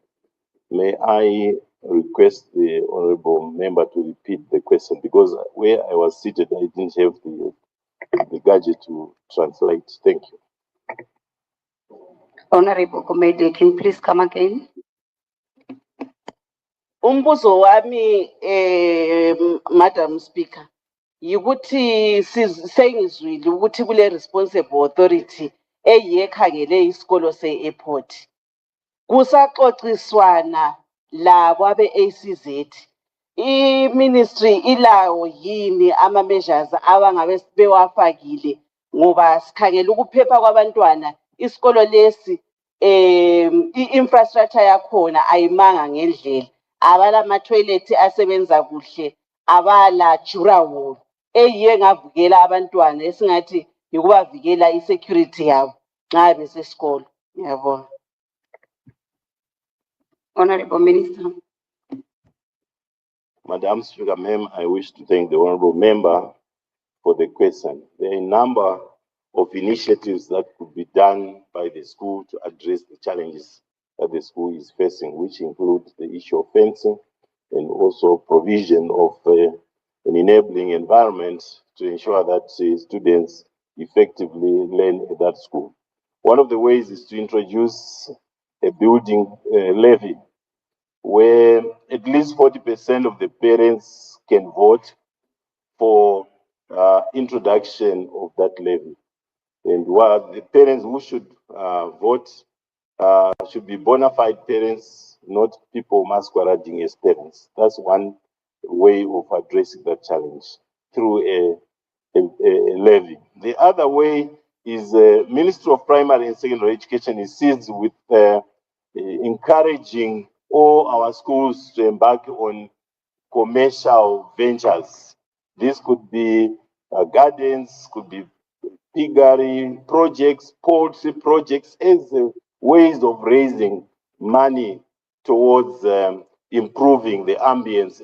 may I request the honorable member to repeat the question because where I was seated, I didn't have the gadget to translate. Thank you. Honorable Gumede, can you please come again? Umbuzo wami Madam Speaker yikuthi sengizwile ukuthi kule responsible authority eyikhangele isikolo se-airport kusaxoxiswana labo abe-ACZ i-ministry ilawo yini ama-measures abangabe bewafakile ngoba sikhangela ukuphepha kwabantwana isikolo lesi i-infrastructure yakhona ayimanga ngendlela abalama-toilet asebenza kuhle abala jurawall eyiye ngavikela abantwana esingathi yikubavikela i-security yabo nxa besesikolo. Ngiyabonga. Honorable Minister. Madam Speaker, ma'am, I wish to thank the honorable member for the question. There are a number of initiatives that could be done by the school to address the challenges that the school is facing, which include the issue of fencing and also provision of an enabling environment to ensure that students effectively learn at that school. One of the ways is to introduce a building levy where at least 40% of the parents can vote for introduction of that levy. And while the parents who should vote should be bona fide parents, not people masquerading as parents. That's one way of addressing that challenge through a levy. The other way is Ministry of Primary and Secondary Education is seized with encouraging all our schools to embark on commercial ventures. This could be gardens, could be piggery projects, poultry projects as ways of raising money towards improving the ambience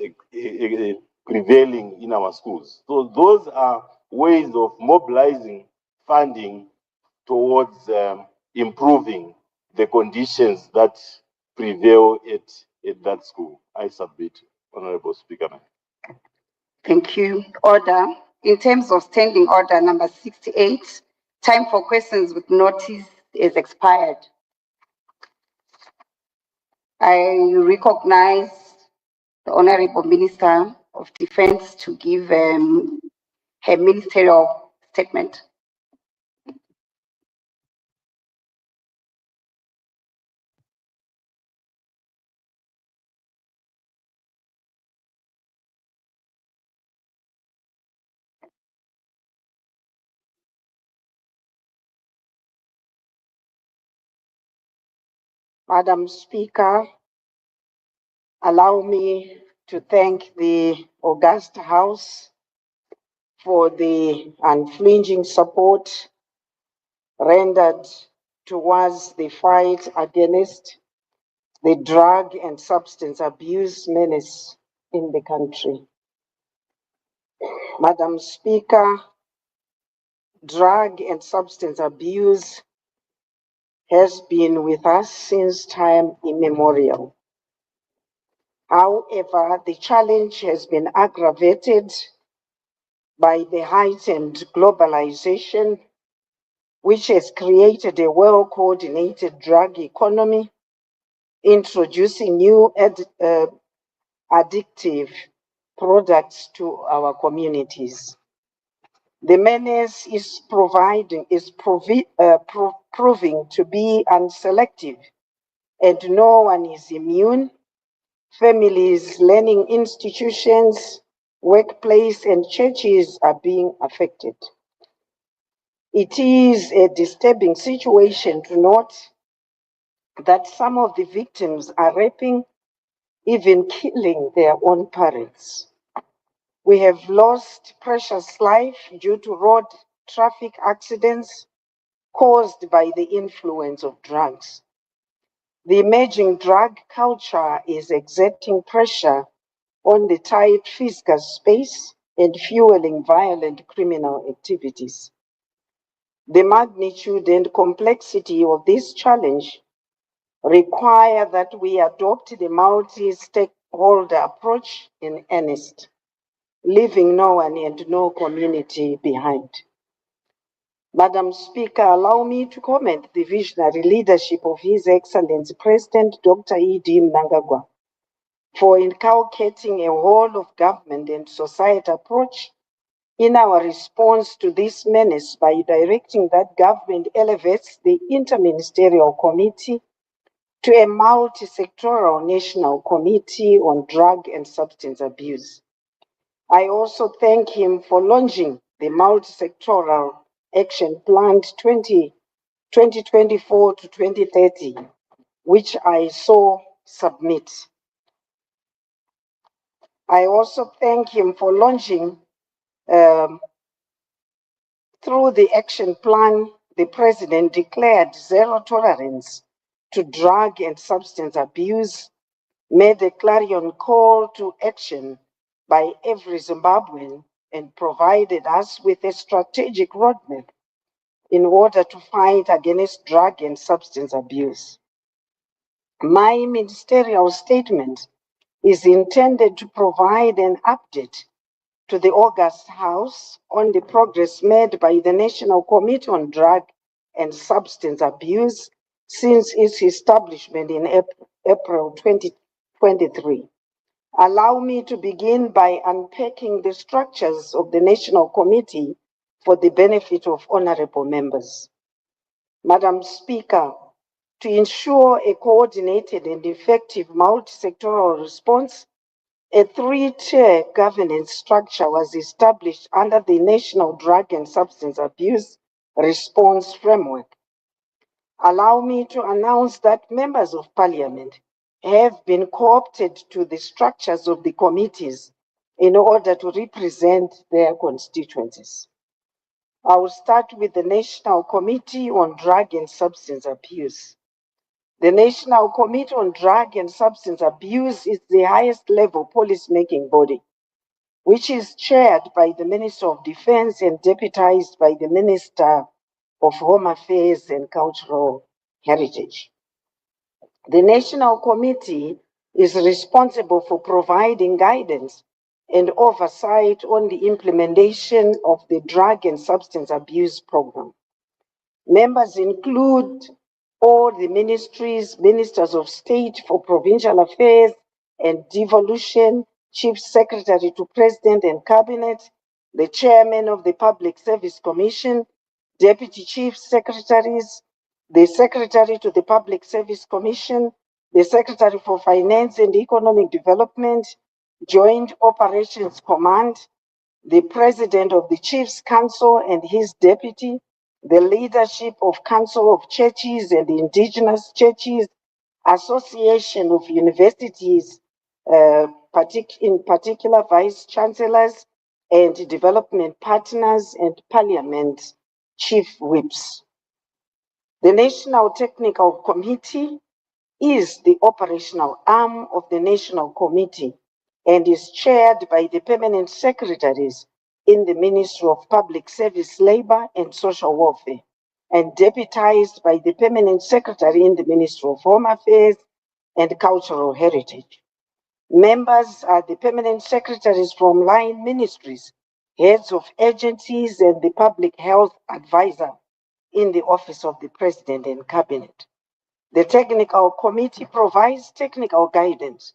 prevailing in our schools. So those are ways of mobilizing funding towards improving the conditions that prevail at that school. I submit, Honorable Speaker. Thank you. Order. In terms of standing order number 68, time for questions with notice is expired. I recognize the Honorable Minister of Defense to give her ministerial statement. Madam Speaker, allow me to thank the august House for the unflinching support rendered towards the fight against the drug and substance abuse menace in the country. Madam Speaker, drug and substance abuse has been with us since time immemorial. However, the challenge has been aggravated by the heightened globalization, which has created a well-coordinated drug economy, introducing new addictive products to our communities. The menace is proving to be unselective, and no one is immune. Families, learning institutions, workplace, and churches are being affected. It is a disturbing situation to note that some of the victims are raping, even killing their own parents. We have lost precious life due to road traffic accidents caused by the influence of drugs. The emerging drug culture is exerting pressure on the tight fiscal space and fueling violent criminal activities. The magnitude and complexity of this challenge require that we adopt the multi-stakeholder approach in earnest, leaving no one and no community behind. Madam Speaker, allow me to comment the visionary leadership of His Excellency President Dr. E.D. Mnangagwa for inculcating a whole of government and society approach in our response to this menace by directing that government elevates the Interministerial Committee to a multi-sectoral national committee on drug and substance abuse. I also thank him for launching the multi-sectoral action plan 2024 to 2030, which I saw submit. I also thank him for launching through the action plan, the President declared zero tolerance to drug and substance abuse, made a clarion call to action by every Zimbabwean, and provided us with a strategic roadmap in order to fight against drug and substance abuse. My ministerial statement is intended to provide an update to the August House on the progress made by the National Committee on Drug and Substance Abuse since its establishment in April 2023. Allow me to begin by unpacking the structures of the National Committee for the benefit of honorable members. Madam Speaker, to ensure a coordinated and effective multi-sectoral response, a three-tier governance structure was established under the National Drug and Substance Abuse Response Framework. Allow me to announce that members of Parliament have been co-opted to the structures of the committees in order to represent their constituencies. I will start with the National Committee on Drug and Substance Abuse. The National Committee on Drug and Substance Abuse is the highest level policy-making body, which is chaired by the Minister of Defense and deputized by the Minister of Home Affairs and Cultural Heritage. The National Committee is responsible for providing guidance and oversight on the implementation of the Drug and Substance Abuse Program. Members include all the ministries, ministers of state for provincial affairs and devolution, chief secretary to president and cabinet, the chairman of the Public Service Commission, deputy chief secretaries, the secretary to the Public Service Commission, the secretary for finance and economic development, Joint Operations Command, the president of the Chiefs Council and his deputy, the leadership of Council of Churches and Indigenous Churches, Association of Universities, in particular vice chancellors and development partners and parliament chief whips. The National Technical Committee is the operational arm of the National Committee and is chaired by the permanent secretaries in the Ministry of Public Service, Labor and Social Welfare, and deputized by the permanent secretary in the Ministry of Home Affairs and Cultural Heritage. Members are the permanent secretaries from line ministries, heads of agencies, and the public health advisor in the Office of the President and Cabinet. The Technical Committee provides technical guidance,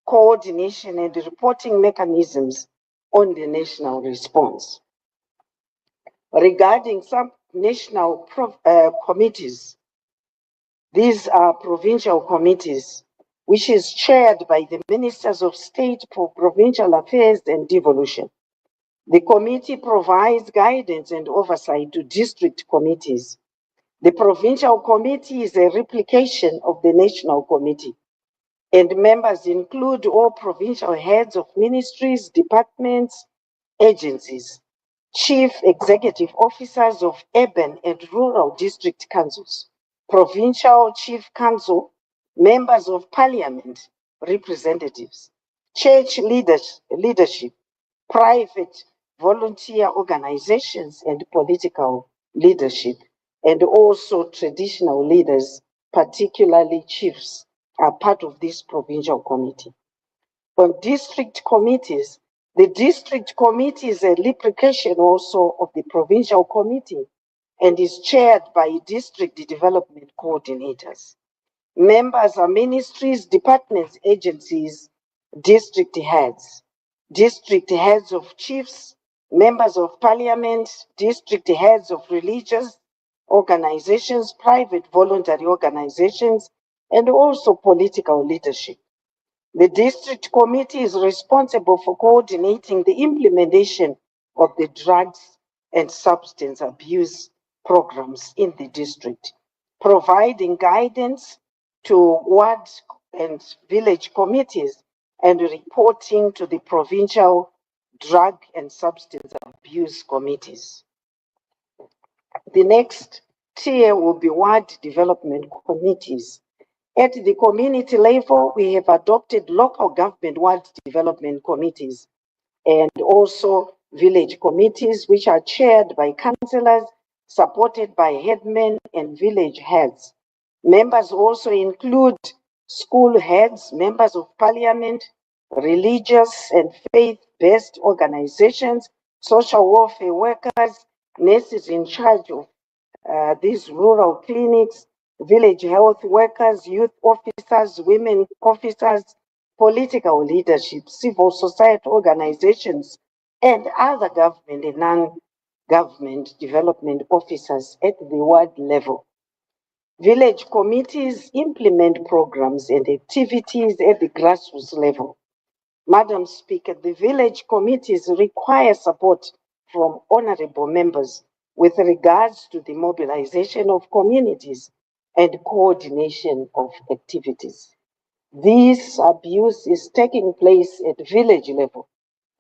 coordination, and reporting mechanisms on the national response. Regarding some national committees, these are provincial committees, which is chaired by the Ministers of State for Provincial Affairs and Devolution. The committee provides guidance and oversight to district committees. The provincial committee is a replication of the national committee, and members include all provincial heads of ministries, departments, agencies, chief executive officers of urban and rural district councils, provincial chief council, members of parliament, representatives, church leadership, private volunteer organizations and political leadership, and also traditional leaders, particularly chiefs, are part of this provincial committee. On district committees, the district committee is a replication also of the provincial committee and is chaired by district development coordinators. Members are ministries, departments, agencies, district heads of chiefs, members of parliament, district heads of religious organizations, private voluntary organizations, and also political leadership. The district committee is responsible for coordinating the implementation of the drugs and substance abuse programs in the district, providing guidance to ward and village committees and reporting to the provincial drug and substance abuse committees. The next tier will be ward development committees. At the community level, we have adopted local government ward development committees and also village committees, which are chaired by councillors, supported by headmen and village heads. Members also include school heads, members of parliament, religious and faith-based organizations, social welfare workers, nurses in charge of these rural clinics, village health workers, youth officers, women officers, political leadership, civil society organizations, and other government and non-government development officers at the ward level. Village committees implement programs and activities at the grassroots level. Madam Speaker, the village committees require support from honorable members with regards to the mobilization of communities and coordination of activities. This abuse is taking place at village level,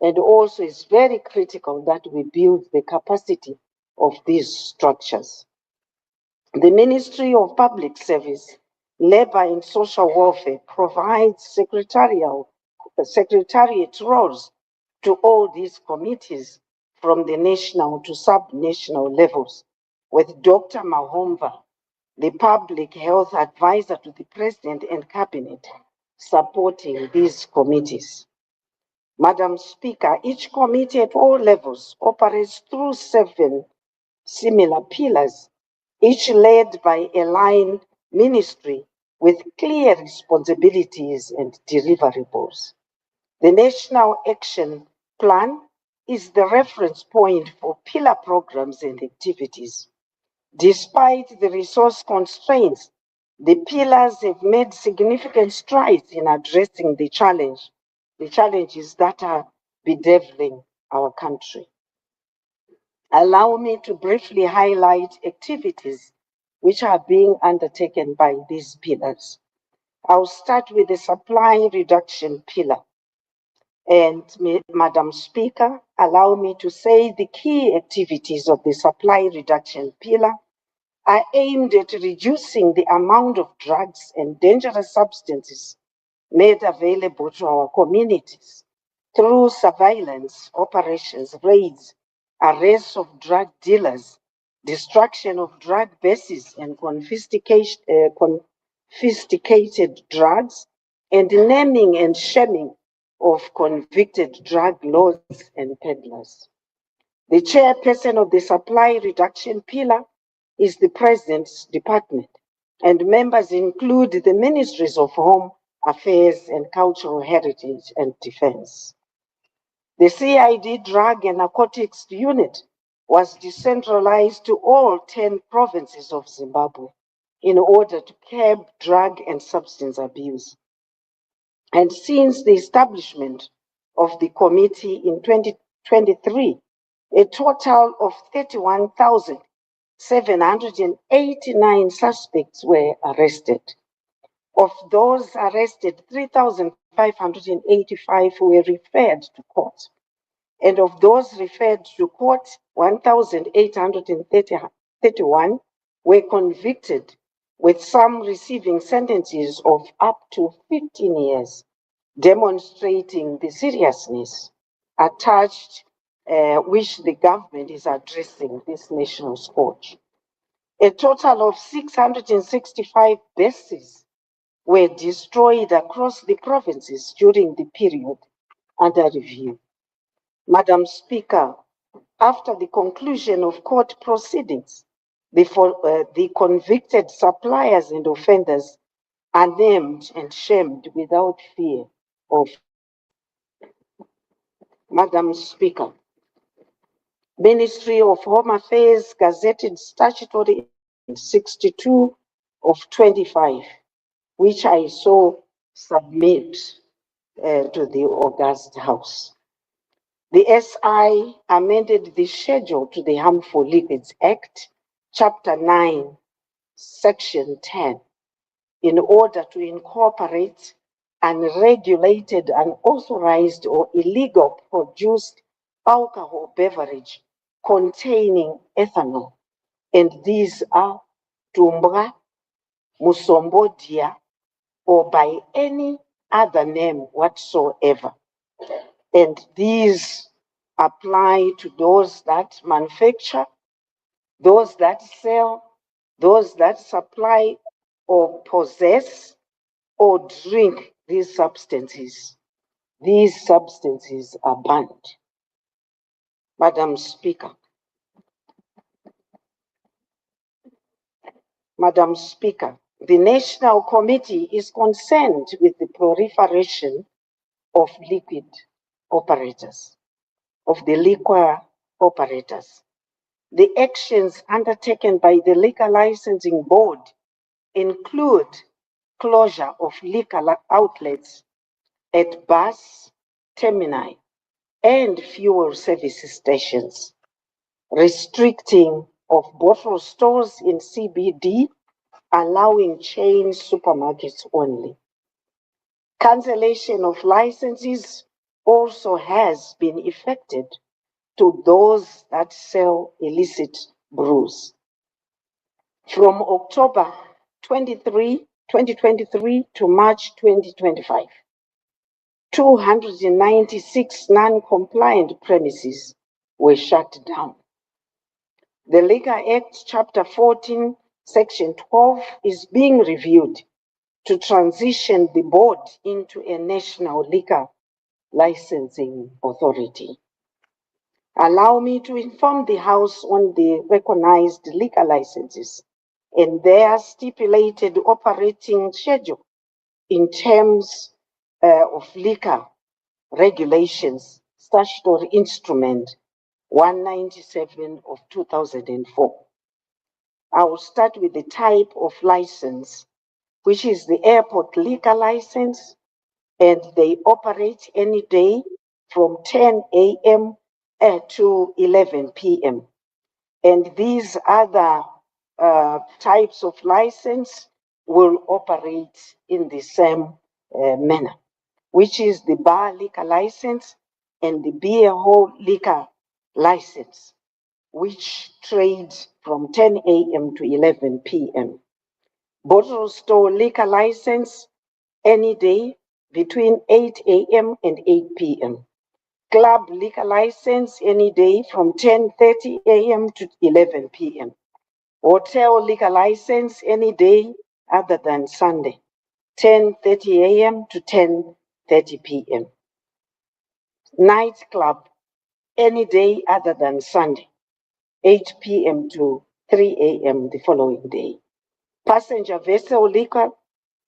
and also it's very critical that we build the capacity of these structures. The Ministry of Public Service, Labor and Social Welfare provides secretariat roles to all these committees from the national to sub-national levels, with Dr. Mahomva, the public health advisor to the President and Cabinet, supporting these committees. Madam Speaker, each committee at all levels operates through 7 similar pillars, each led by a line ministry with clear responsibilities and deliverables. The National Action Plan is the reference point for pillar programs and activities. Despite the resource constraints, the pillars have made significant strides in addressing the challenges that are bedeviling our country. Allow me to briefly highlight activities which are being undertaken by these pillars. I'll start with the supply reduction pillar. And Madam Speaker, allow me to say the key activities of the supply reduction pillar are aimed at reducing the amount of drugs and dangerous substances made available to our communities through surveillance operations, raids, arrests of drug dealers, destruction of drug bases and confiscated drugs, and naming and shaming of convicted drug lords and peddlers. The chairperson of the supply reduction pillar is the President's Department, and members include the Ministries of Home Affairs and Cultural Heritage and Defense. The CID Drug and Narcotics Unit was decentralized to all 10 provinces of Zimbabwe in order to curb drug and substance abuse. And since the establishment of the committee in 2023, a total of 31,789 suspects were arrested. Of those arrested, 3,585 were referred to court. And of those referred to court, 1,831 were convicted with some receiving sentences of up to 15 years, demonstrating the seriousness attached which the government is addressing this national scourge. A total of 665 bases were destroyed across the provinces during the period under review. Madam Speaker, after the conclusion of court proceedings, the convicted suppliers and offenders are named and shamed without fear of. Madam Speaker, Ministry of Home Affairs gazetted statutory 62 of 25, which I so submit to the August House. The SI amended the schedule to the Harmful Liquids Act, Chapter 9, Section 10, in order to incorporate unregulated, unauthorized, or illegal produced alcohol beverage containing ethanol. And these are Tumbra, Musombodia, or by any other name whatsoever. And these apply to those that manufacture, those that sell, those that supply or possess or drink these substances. These substances are banned. Madam Speaker, the National Committee is concerned with the proliferation of liquid operators, of the liquor operators. The actions undertaken by the Liquor Licensing Board include closure of liquor outlets at bus termini and fuel service stations, restricting of bottle stores in CBD, allowing chain supermarkets only. Cancellation of licenses also has been effected to those that sell illicit brews. From October 2023 to March 2025, 296 non-compliant premises were shut down. The Liquor Act, Chapter 14, Section 12 is being reviewed to transition the board into a national liquor licensing authority. Allow me to inform the House on the recognized liquor licenses and their stipulated operating schedule in terms of liquor regulations, statutory instrument 197 of 2004. I will start with the type of license, which is the airport liquor license, and they operate any day from 10 a.m. to 11 p.m. And these other types of license will operate in the same manner, which is the bar liquor license and the beer hall liquor license, which trades from 10 a.m. to 11 p.m. Bottle store liquor license any day between 8 a.m. and 8 p.m. Club liquor license any day from 10:30 a.m. to 11 p.m. Hotel liquor license any day other than Sunday, 10:30 a.m. to 10:30 p.m. Nightclub any day other than Sunday, 8 p.m. to 3 a.m. the following day. Passenger vessel liquor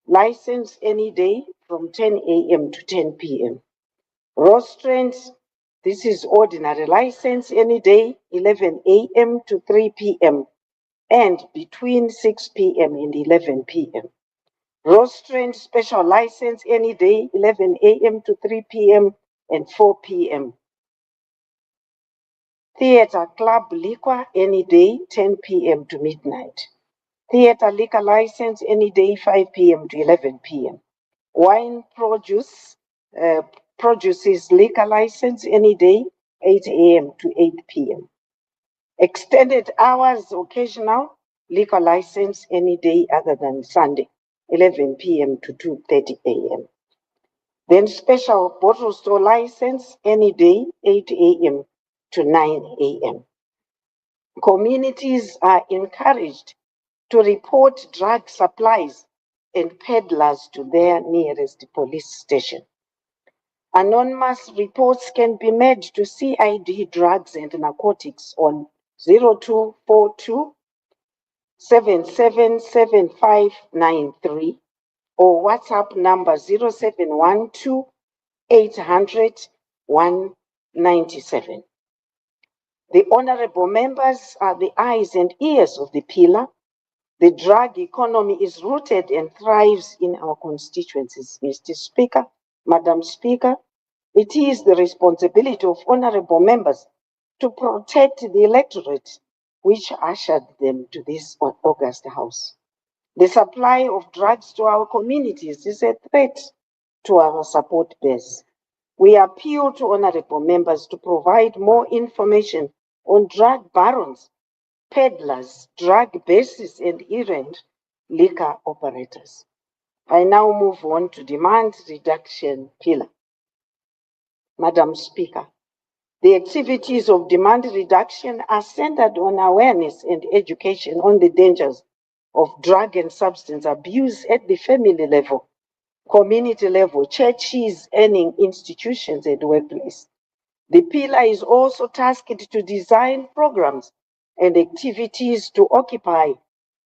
license any day from 10 a.m. to 10 p.m. Restaurants, this is ordinary license any day, 11 a.m. to 3 p.m. and between 6 p.m. and 11 p.m. Restaurant special license any day, 11 a.m. to 3 p.m. and 4 p.m. Theater club liquor any day, 10 p.m. to midnight. Theater liquor license any day, 5 p.m. to 11 p.m. Wine produces liquor license any day, 8 a.m. to 8 p.m. Extended hours occasional liquor license any day other than Sunday, 11 p.m. to 2:30 a.m. Then special bottle store license any day, 8 a.m. to 9 a.m. Communities are encouraged to report drug supplies and peddlers to their nearest police station. Anonymous reports can be made to CID Drugs and Narcotics on 0242 777593 or WhatsApp number 0712 800 197. The honorable members are the eyes and ears of the pillar. The drug economy is rooted and thrives in our constituencies. Mr. Speaker, Madam Speaker, it is the responsibility of honorable members to protect the electorate which ushered them to this august house. The supply of drugs to our communities is a threat to our support base. We appeal to honorable members to provide more information on drug barons, peddlers, drug bases, and errant liquor operators. I now move on to demand reduction pillar. Madam Speaker, the activities of demand reduction are centered on awareness and education on the dangers of drug and substance abuse at the family level, community level, churches, earning institutions, and workplace. The pillar is also tasked to design programs and activities to occupy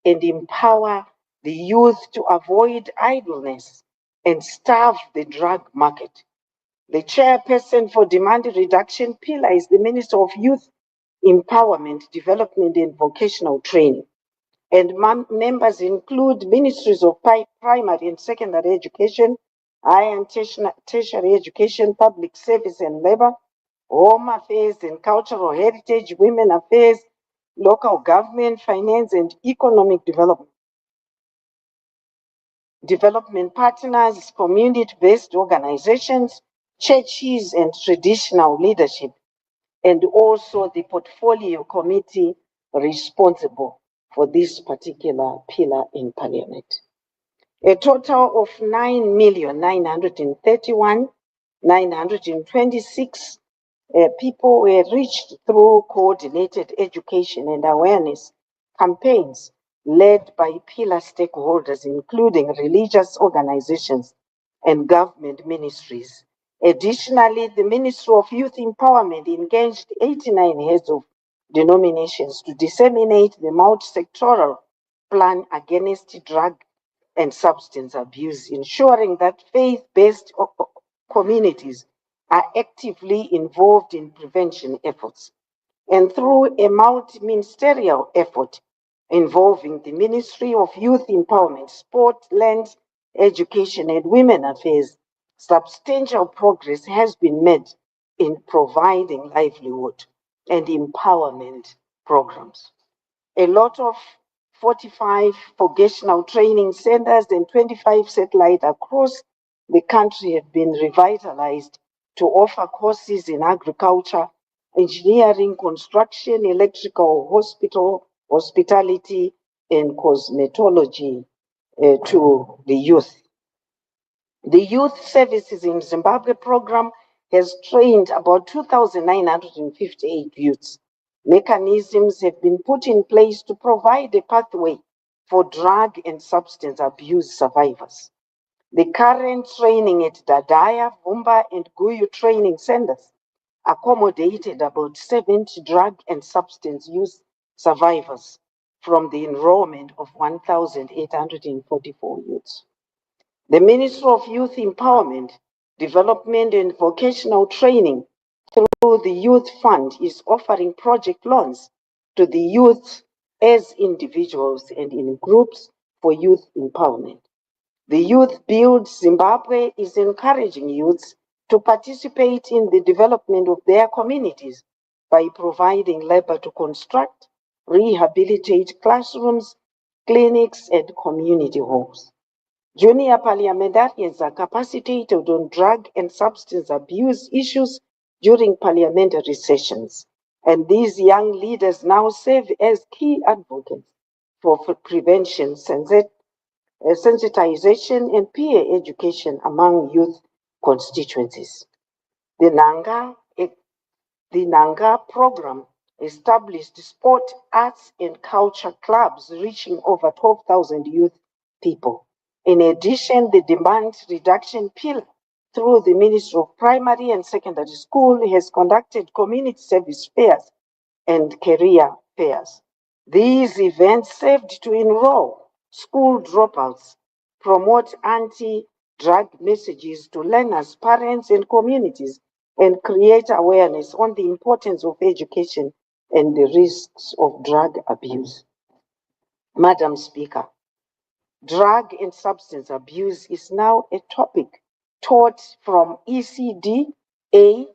and empower the youth to avoid idleness and starve the drug market. The chairperson for demand reduction pillar is the Minister of Youth Empowerment, Development and Vocational Training. And members include ministries of primary and secondary education, higher and tertiary education, public service and labor, home affairs and cultural heritage, women affairs, local government, finance and economic development. Development partners, community-based organizations, churches and traditional leadership, and also the portfolio committee responsible for this particular pillar in Parliament. A total of 9,931,926 people were reached through coordinated education and awareness campaigns led by pillar stakeholders, including religious organizations and government ministries. Additionally, the Ministry of Youth Empowerment engaged 89 heads of denominations to disseminate the multi-sectoral plan against drug and substance abuse, ensuring that faith-based communities are actively involved in prevention efforts. And through a multi-ministerial effort involving the Ministry of Youth Empowerment, Sport, Land, Education and Women Affairs, substantial progress has been made in providing livelihood and empowerment programs. A lot of 45 vocational training centers and 25 satellites across the country have been revitalized to offer courses in agriculture, engineering, construction, electrical, hospitality, and cosmetology to the youth. The Youth Services in Zimbabwe program has trained about 2,958 youths. Mechanisms have been put in place to provide a pathway for drug and substance abuse survivors. The current training at Dadaya, Vumba, and Guyu training centers accommodated about 70 drug and substance use survivors from the enrollment of 1,844 youths. The Ministry of Youth Empowerment, Development and Vocational Training through the Youth Fund is offering project loans to the youth as individuals and in groups for youth empowerment. The Youth Build Zimbabwe is encouraging youths to participate in the development of their communities by providing labor to construct, rehabilitate classrooms, clinics, and community halls. Junior parliamentarians are capacitated on drug and substance abuse issues during parliamentary sessions, and these young leaders now serve as key advocates for prevention, sensitization, and peer education among youth constituencies. The Nanga program established sport, arts, and culture clubs reaching over 12,000 youth people. In addition, the demand reduction pillar through the Ministry of Primary and Secondary School has conducted community service fairs and career fairs. These events served to enroll school dropouts, promote anti-drug messages to learners, parents, and communities, and create awareness on the importance of education and the risks of drug abuse. Madam Speaker, drug and substance abuse is now a topic taught from ECD A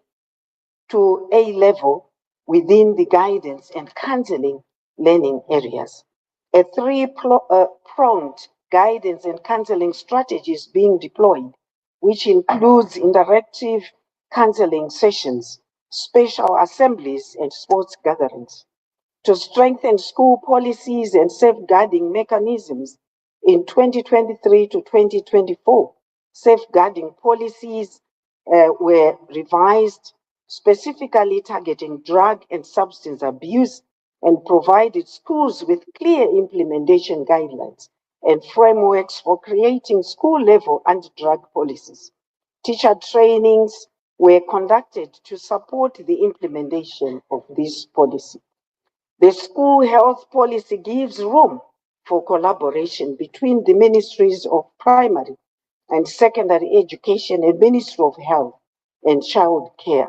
to A level within the guidance and counseling learning areas. A three-pronged guidance and counseling strategy is being deployed, which includes interactive counseling sessions, special assemblies, and sports gatherings. To strengthen school policies and safeguarding mechanisms in 2023 to 2024, safeguarding policies were revised, specifically targeting drug and substance abuse, and provided schools with clear implementation guidelines and frameworks for creating school-level anti-drug policies. Teacher trainings were conducted to support the implementation of this policy. The school health policy gives room for collaboration between the ministries of primary and secondary education and Ministry of Health and Child Care.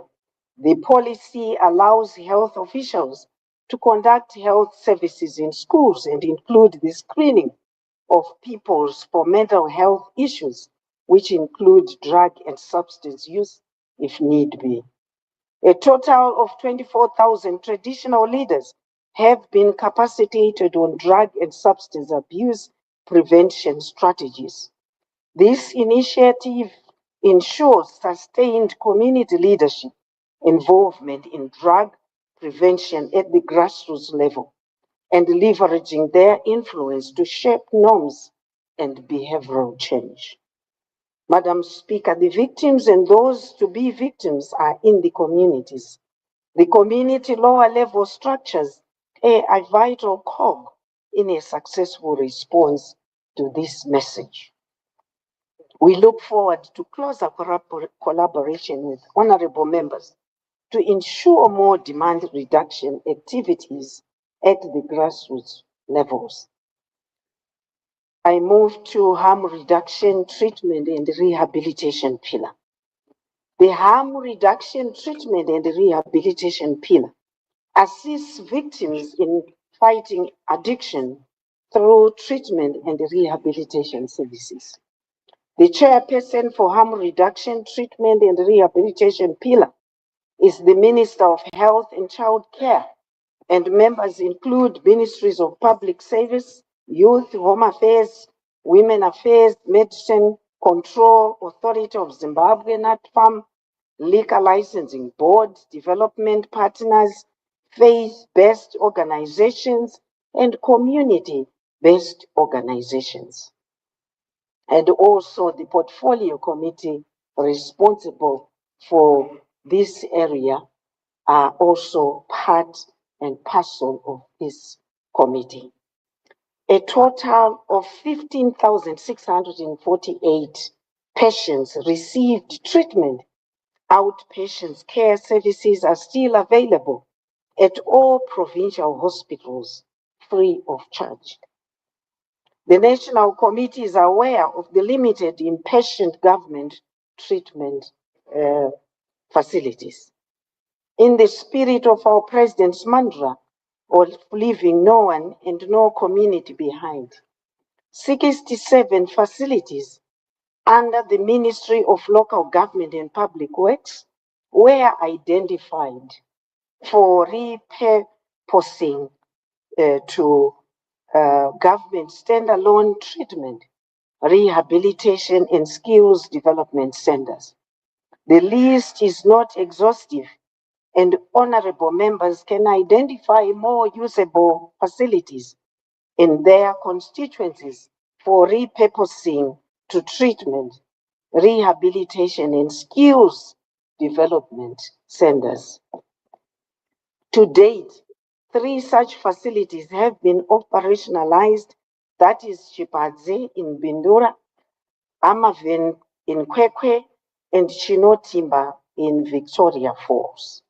The policy allows health officials to conduct health services in schools and include the screening of pupils for mental health issues, which include drug and substance use if need be. A total of 24,000 traditional leaders have been capacitated on drug and substance abuse prevention strategies. This initiative ensures sustained community leadership involvement in drug prevention at the grassroots level and leveraging their influence to shape norms and behavioral change. Madam Speaker, the victims and those to be victims are in the communities. The community lower level structures play a vital cog in a successful response to this message. We look forward to closer collaboration with honorable members to ensure more demand reduction activities at the grassroots levels. I move to harm reduction, treatment, and rehabilitation pillar. The harm reduction, treatment, and rehabilitation pillar assists victims in fighting addiction through treatment and rehabilitation services. The chairperson for harm reduction, treatment, and rehabilitation pillar is the Minister of Health and Child Care, and members include Ministries of Public Service, Youth, Home Affairs, Women Affairs, Medicine Control Authority of Zimbabwe, NATFAM, Liquor Licensing Board, Development Partners, faith-based organizations, and community-based organizations. And also the portfolio committee responsible for this area are also part and parcel of this committee. A total of 15,648 patients received treatment. Outpatient care services are still available at all provincial hospitals free of charge. The National Committee is aware of the limited inpatient government treatment facilities. In the spirit of our President's mantra of leaving no one and no community behind, 67 facilities under the Ministry of Local Government and Public Works were identified for repurposing to government standalone treatment, rehabilitation, and skills development centers. The list is not exhaustive, and honorable members can identify more usable facilities in their constituencies for repurposing to treatment, rehabilitation, and skills development centers. To date, 3 such facilities have been operationalized, that is Chipadze in Bindura, Amaven in Kwekwe, and Chinotimba in Victoria Falls.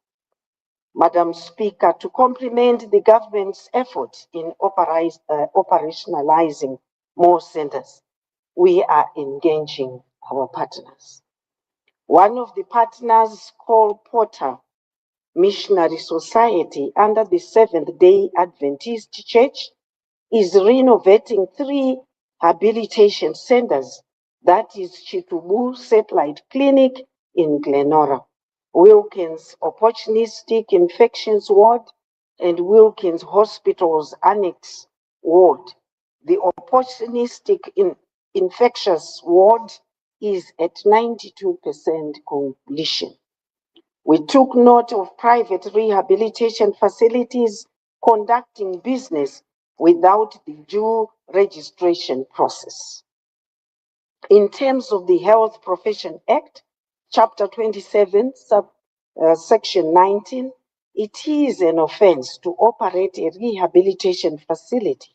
Madam Speaker, to complement the government's effort in operationalizing more centers, we are engaging our partners. One of the partners, called Porter Missionary Society under the Seventh-day Adventist Church, is renovating 3 habilitation centers, that is Chitubu Satellite Clinic in Glenora, Wilkins Opportunistic Infections Ward, and Wilkins Hospital's Annex Ward. The Opportunistic Infectious Ward is at 92% completion. We took note of private rehabilitation facilities conducting business without the due registration process. In terms of the Health Profession Act, Chapter 27, Section 19, it is an offense to operate a rehabilitation facility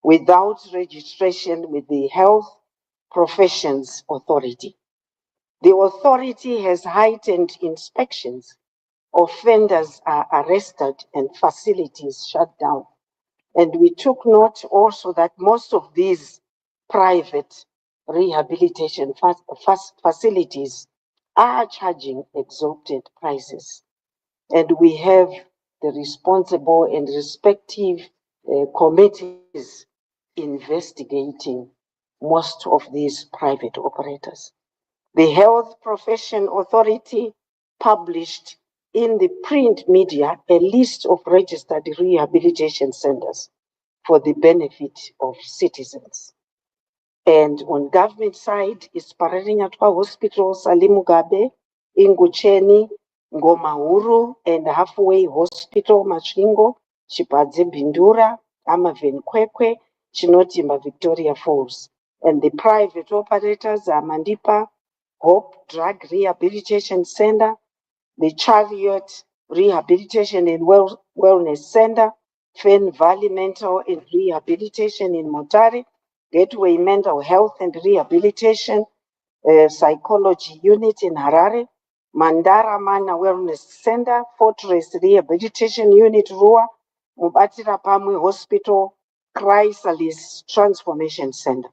without registration with the Health Professions Authority. The authority has heightened inspections. Offenders are arrested and facilities shut down. And we took note also that most of these private rehabilitation facilities are charging exorbitant prices. And we have the responsible and respective committees investigating most of these private operators. The Health Profession Authority published in the print media a list of registered rehabilitation centers for the benefit of citizens. And on government side is Pararinyatwa Hospital, Salimu Gabe, Ingucheni, Ngomahuru, and Halfway Hospital, Machingo, Chipadze Bindura, Amaven Kwekwe, Chinotimba, Victoria Falls. And the private operators are Mandipa Hope Drug Rehabilitation Center, the Chariot Rehabilitation and Wellness Center, Fen Valley Mental and Rehabilitation in Motari, Gateway Mental Health and Rehabilitation Psychology Unit in Harare, Mandara Mana Wellness Center, Fortress Rehabilitation Unit Rua, Mubatira Pamwe Hospital, Chrysalis Transformation Center.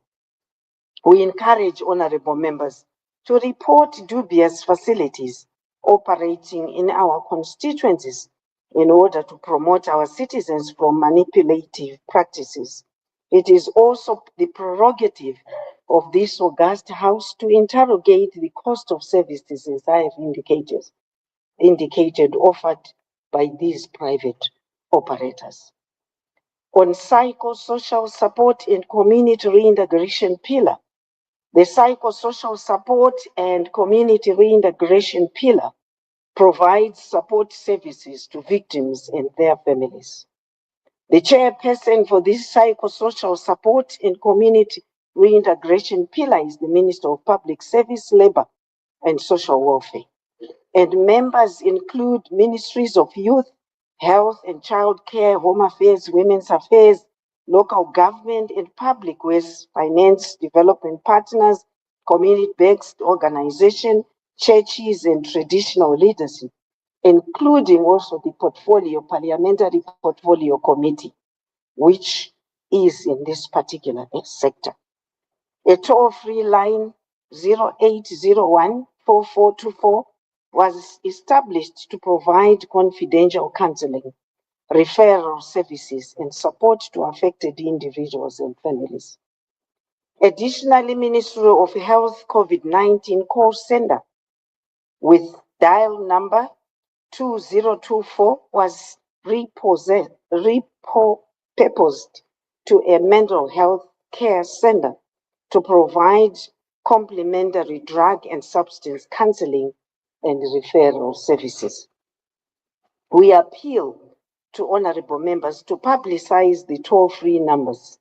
We encourage honorable members to report dubious facilities operating in our constituencies in order to promote our citizens from manipulative practices. It is also the prerogative of this august house to interrogate the cost of services, as I have indicated offered by these private operators. On psychosocial support and community reintegration pillar, the psychosocial support and community reintegration pillar provides support services to victims and their families. The chairperson for this psychosocial support and community reintegration pillar is the Minister of Public Service, Labor and Social Welfare. And members include Ministries of Youth, Health and Child Care, Home Affairs, Women's Affairs, local government and public works, finance, development partners, community-based organization, churches and traditional leadership, including also the parliamentary portfolio committee, which is in this particular sector. A toll-free line 0801-4424 was established to provide confidential counseling, referral services, and support to affected individuals and families. Additionally, Ministry of Health COVID-19 call center with dial number 2024 was repurposed to a mental health care center to provide complementary drug and substance counseling and referral services. We appeal to honorable members to publicize the toll-free numbers.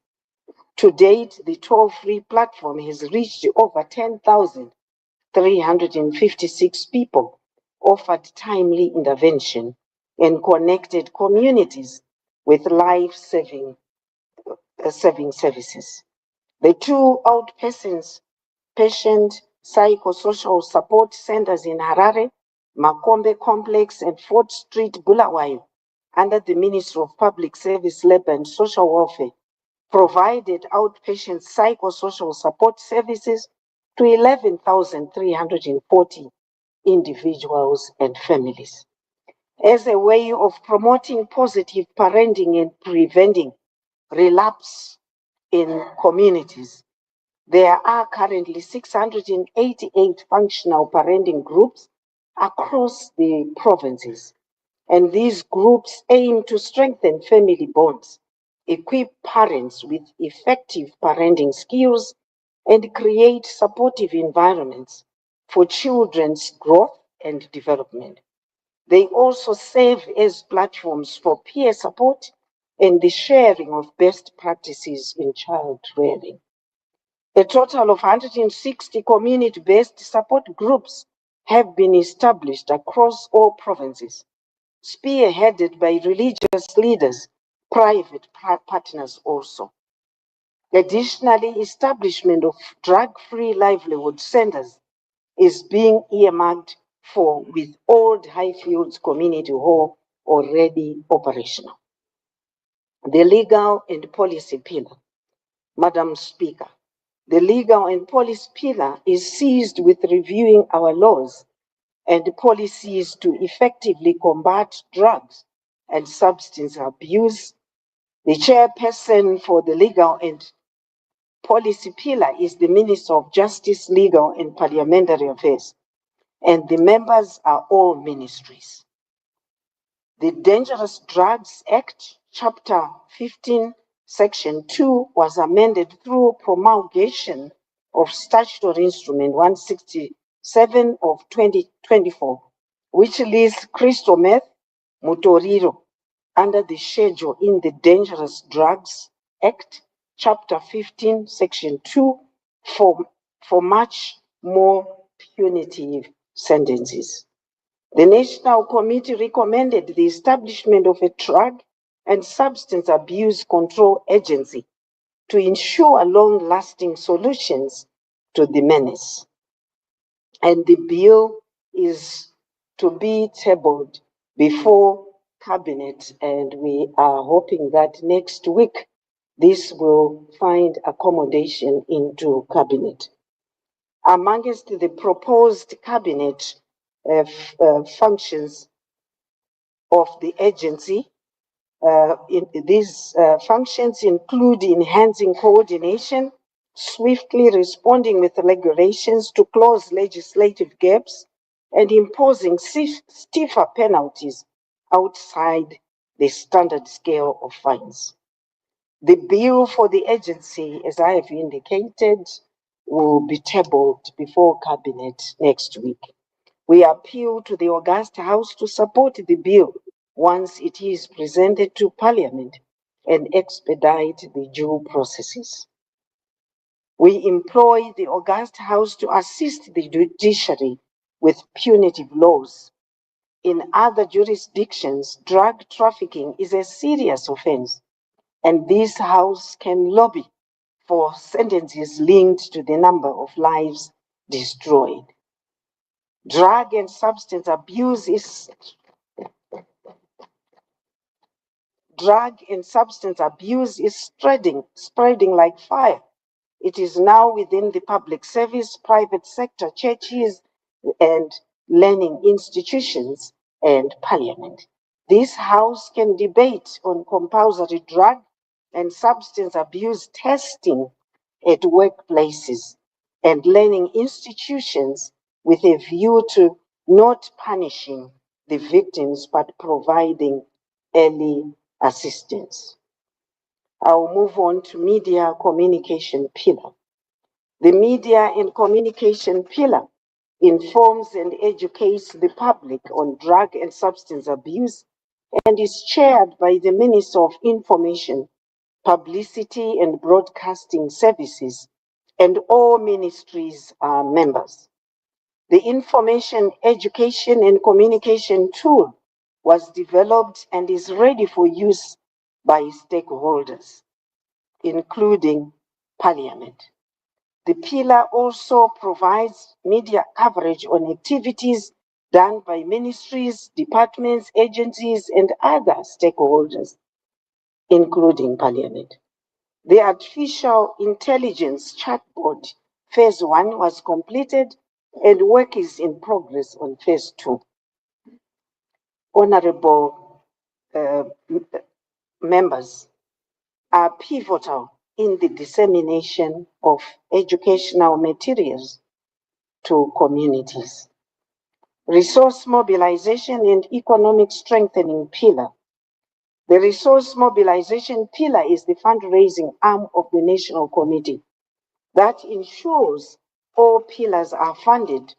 To date, the toll-free platform has reached over 10,356 people, offered timely intervention, and connected communities with life-saving services. The two outpatient patient psychosocial support centers in Harare, Makombe Complex, and 4th Street, Bulawayo, under the Ministry of Public Service, Labor and Social Welfare, provided outpatient psychosocial support services to 11,340 individuals and families. As a way of promoting positive parenting and preventing relapse in communities, there are currently 688 functional parenting groups across the provinces, and these groups aim to strengthen family bonds, equip parents with effective parenting skills, and create supportive environments for children's growth and development. They also serve as platforms for peer support and the sharing of best practices in child rearing. A total of 160 community-based support groups have been established across all provinces, spearheaded by religious leaders, private partners also. Additionally, establishment of drug-free livelihood centers is being earmarked for, with Old Highfields Community Hall already operational. The legal and policy pillar. Madam Speaker, the legal and policy pillar is seized with reviewing our laws and policies to effectively combat drugs and substance abuse. The chairperson for the legal and policy pillar is the Minister of Justice, Legal and Parliamentary Affairs, and the members are all ministries. The Dangerous Drugs Act, Chapter 15, Section 2, was amended through promulgation of Statutory Instrument 167 of 2024, which lists crystal meth, Motoriro, under the schedule in the Dangerous Drugs Act, Chapter 15, Section 2, for much more punitive sentences. The National Committee recommended the establishment of a Drug and Substance Abuse Control Agency to ensure long-lasting solutions to the menace. And the bill is to be tabled before Cabinet, and we are hoping that next week this will find accommodation into Cabinet. Amongst the proposed Cabinet functions of the agency, these functions include enhancing coordination, swiftly responding with regulations to close legislative gaps, and imposing stiffer penalties outside the standard scale of fines. The bill for the agency, as I have indicated, will be tabled before Cabinet next week. We appeal to the August House to support the bill once it is presented to Parliament and expedite the due processes. We employ the August House to assist the judiciary with punitive laws. In other jurisdictions, drug trafficking is a serious offense, and this House can lobby for sentences linked to the number of lives destroyed. Drug and substance abuse is spreading like fire. It is now within the public service, private sector, churches, and learning institutions and Parliament. This House can debate on compulsory drug and substance abuse testing at workplaces and learning institutions with a view to not punishing the victims but providing early assistance. I'll move on to media communication pillar. The media and communication pillar informs and educates the public on drug and substance abuse and is chaired by the Minister of Information, Publicity and Broadcasting Services, and all ministries are members. The Information, Education and Communication tool was developed and is ready for use by stakeholders, including Parliament. The pillar also provides media coverage on activities done by ministries, departments, agencies, and other stakeholders, including Parliament. The artificial intelligence chatbot phase 1 was completed and work is in progress on phase 2. Honorable members are pivotal in the dissemination of educational materials to communities. Resource mobilization and economic strengthening pillar. The resource mobilization pillar is the fundraising arm of the National Committee that ensures all pillars are funded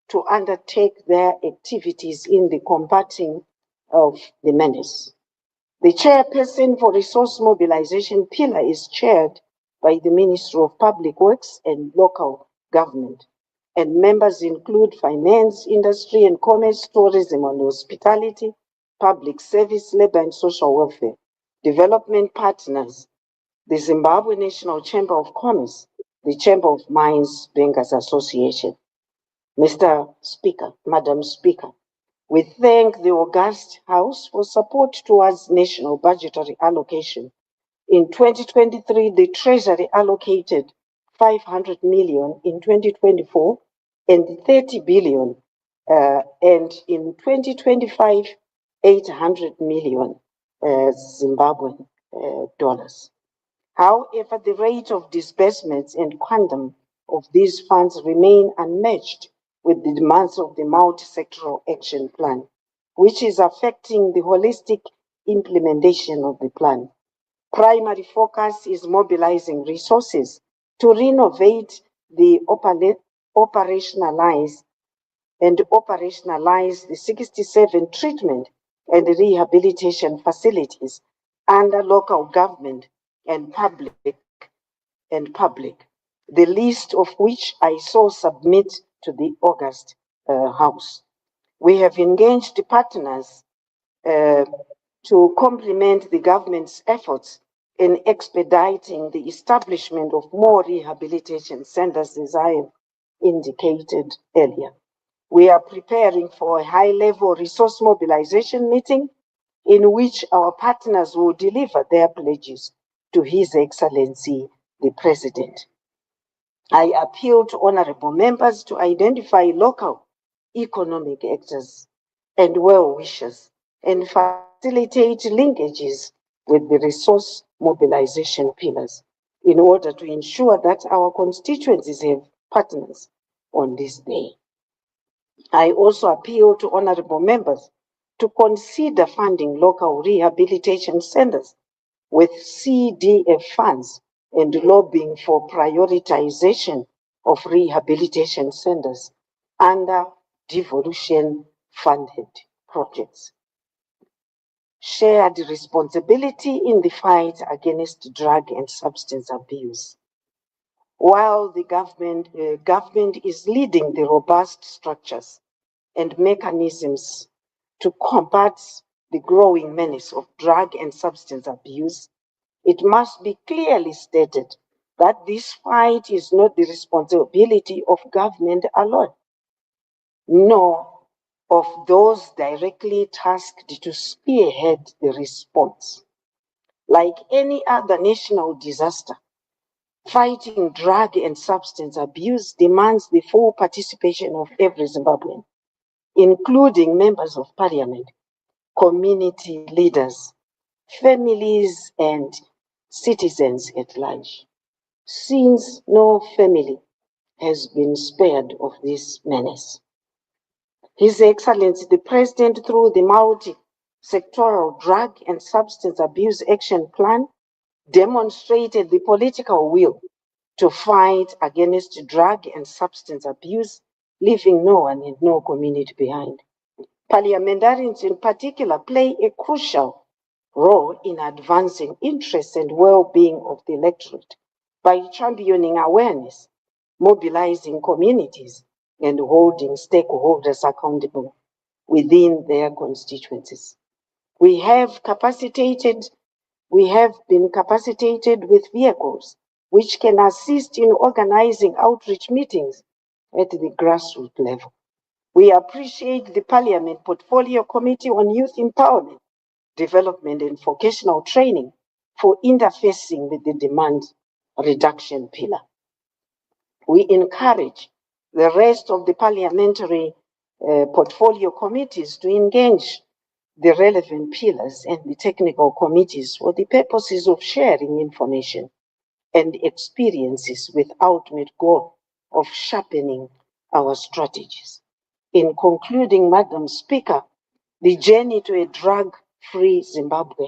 to undertake their activities in the combating of the menace. The chairperson for resource mobilization pillar is chaired by the Ministry of Public Works and Local Government, and members include finance, industry and commerce, tourism and hospitality, public service, labor and social welfare, development partners, the Zimbabwe National Chamber of Commerce, the Chamber of Mines Bankers Association. Mr. Speaker, Madam Speaker, we thank the August House for support towards national budgetary allocation. In 2023, the Treasury allocated 500 million in 2024 and 30 billion, and in 2025, 800 million Zimbabwean dollars. However, the rate of disbursements and quantum of these funds remain unmatched with the demands of the multi-sectoral action plan, which is affecting the holistic implementation of the plan. Primary focus is mobilizing resources to renovate the operationalize the 67 treatment and rehabilitation facilities under local government and public, the list of which I saw submit to the August House. We have engaged partners to complement the government's efforts in expediting the establishment of more rehabilitation centers, as I have indicated earlier. We are preparing for a high-level resource mobilization meeting in which our partners will deliver their pledges to His Excellency, the President. I appeal to honorable members to identify local economic actors and well-wishers and facilitate linkages with the resource mobilization pillars in order to ensure that our constituencies have partners on this day. I also appeal to honorable members to consider funding local rehabilitation centers with CDF funds and lobbying for prioritization of rehabilitation centers under devolution-funded projects. Shared responsibility in the fight against drug and substance abuse. While the government is leading the robust structures and mechanisms to combat the growing menace of drug and substance abuse, it must be clearly stated that this fight is not the responsibility of government alone, nor of those directly tasked to spearhead the response. Like any other national disaster, fighting drug and substance abuse demands the full participation of every Zimbabwean, including members of parliament, community leaders, families, and citizens at large, since no family has been spared of this menace. His Excellency, the President, through the multi-sectoral drug and substance abuse action plan, demonstrated the political will to fight against drug and substance abuse, leaving no one and no community behind. Parliamentarians in particular play a crucial role in advancing interests and well-being of the electorate by championing awareness, mobilizing communities, and holding stakeholders accountable within their constituencies. We have been capacitated with vehicles which can assist in organizing outreach meetings at the grassroots level. We appreciate the Parliament Portfolio Committee on Youth Empowerment, Development and Vocational Training for interfacing with the demand reduction pillar. We encourage the rest of the parliamentary portfolio committees to engage the relevant pillars and the technical committees for the purposes of sharing information and experiences with ultimate goal of sharpening our strategies. In concluding, Madam Speaker, the journey to a drug-free Zimbabwe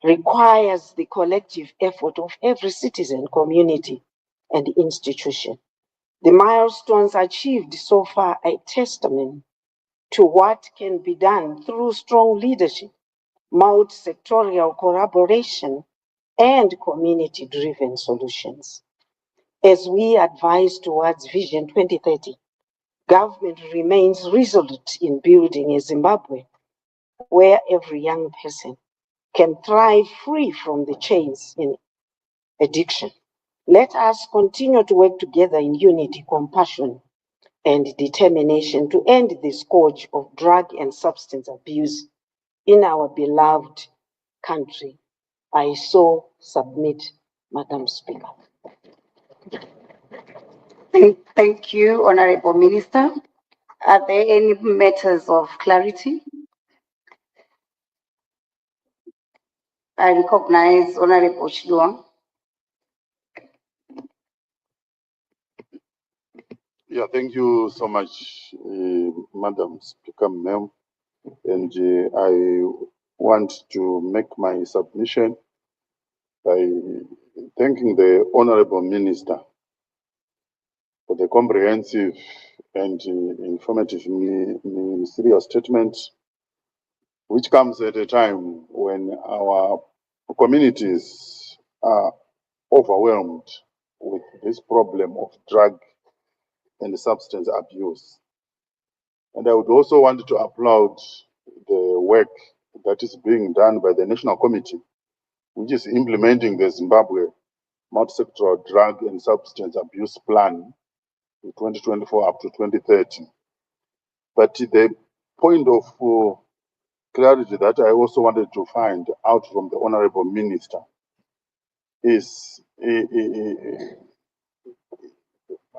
requires the collective effort of every citizen, community, and institution. The milestones achieved so far are a testament to what can be done through strong leadership, multi-sectorial collaboration, and community-driven solutions. As we advance towards Vision 2030, government remains resolute in building a Zimbabwe where every young person can thrive free from the chains in addiction. Let us continue to work together in unity, compassion, and determination to end the scourge of drug and substance abuse in our beloved country. I so submit, Madam Speaker. Thank you, Honorable Minister. Are there any matters of clarity? I recognize Honorable Chidua. Yeah, thank you so much, Madam Speaker, ma'am. And I want to make my submission by thanking the Honorable Minister for the comprehensive and informative ministerial statement, which comes at a time when our communities are overwhelmed with this problem of drug and substance abuse. And I would also want to applaud the work that is being done by the National Committee, which is implementing the Zimbabwe Multi-Sectoral Drug and Substance Abuse Plan 2024 up to 2030. But the point of clarity that I also wanted to find out from the Honorable Minister is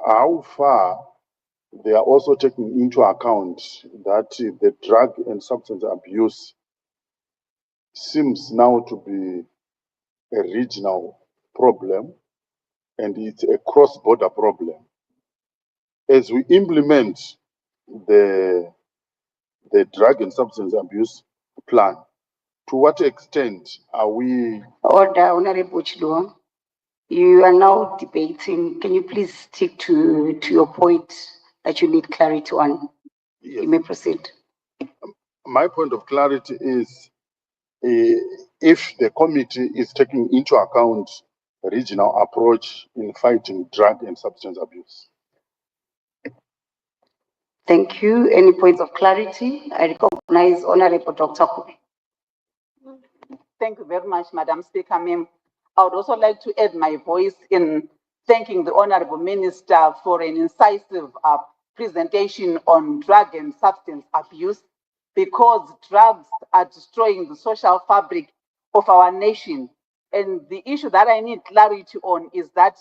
how far they are also taking into account that the drug and substance abuse seems now to be a regional problem and it's a cross-border problem. As we implement the drug and substance abuse plan, to what extent are we... Order, Honorable Chidua. You are now debating. Can you please stick to your point that you need clarity on? Yes. You may proceed. My point of clarity is if the committee is taking into account a regional approach in fighting drug and substance abuse. Thank you. Any points of clarity? I recognize Honorable Dr. Kubi. Thank you very much, Madam Speaker, ma'am. I would also like to add my voice in thanking the Honorable Minister for an incisive presentation on drug and substance abuse, because drugs are destroying the social fabric of our nation. And the issue that I need clarity on is that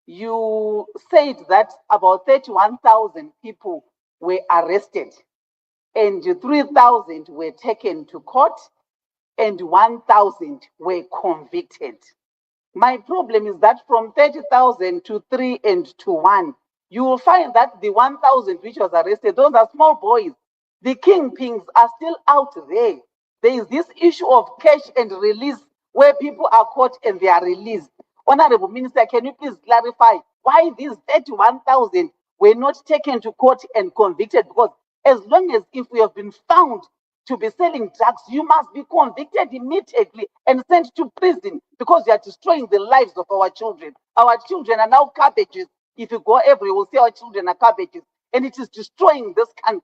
you said that about 31,000 people were arrested and 3,000 were taken to court and 1,000 were convicted. My problem is that from 30,000 to 3 and to 1, you will find that the 1,000 which was arrested, those are small boys. The kingpins are still out there. There is this issue of catch and release where people are caught and they are released. Honorable Minister, can you please clarify why these 31,000 were not taken to court and convicted? Because As long as if we have been found to be selling drugs, you must be convicted immediately and sent to prison because you are destroying the lives of our children. Our children are now cabbages. If you go everywhere, we'll see our children are cabbages, and it is destroying this country.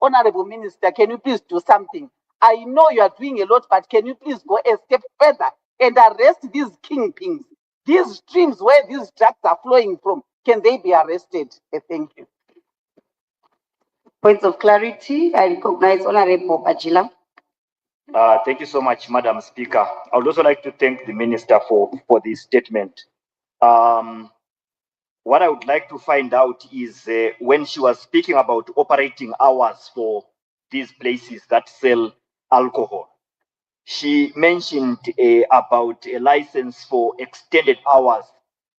Honorable Minister, can you please do something? I know you are doing a lot, but can you please go a step further and arrest these kingpins? These streams where these drugs are flowing from, can they be arrested? Thank you. Points of clarity. I recognize Honorable Bajila. Thank you so much, Madam Speaker. I would also like to thank the Minister for this statement. What I would like to find out is when she was speaking about operating hours for these places that sell alcohol, she mentioned about a license for extended hours,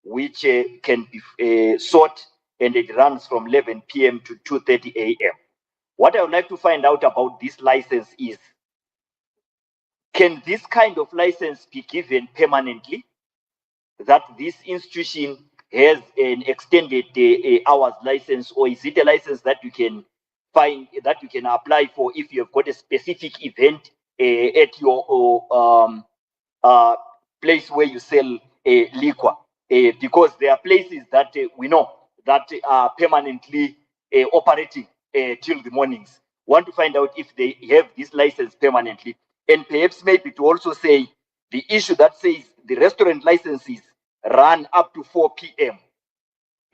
which can be sought, and it runs from 11 p.m. to 2:30 a.m. What I would like to find out about this license is, can this kind of license be given permanently? That this institution has an extended hours license, or is it a license that you can find, that you can apply for if you have got a specific event at your place where you sell liquor? Because there are places that we know that are permanently operating till the mornings. Want to find out if they have this license permanently, and perhaps maybe to also say the issue that says the restaurant licenses run up to 4 p.m.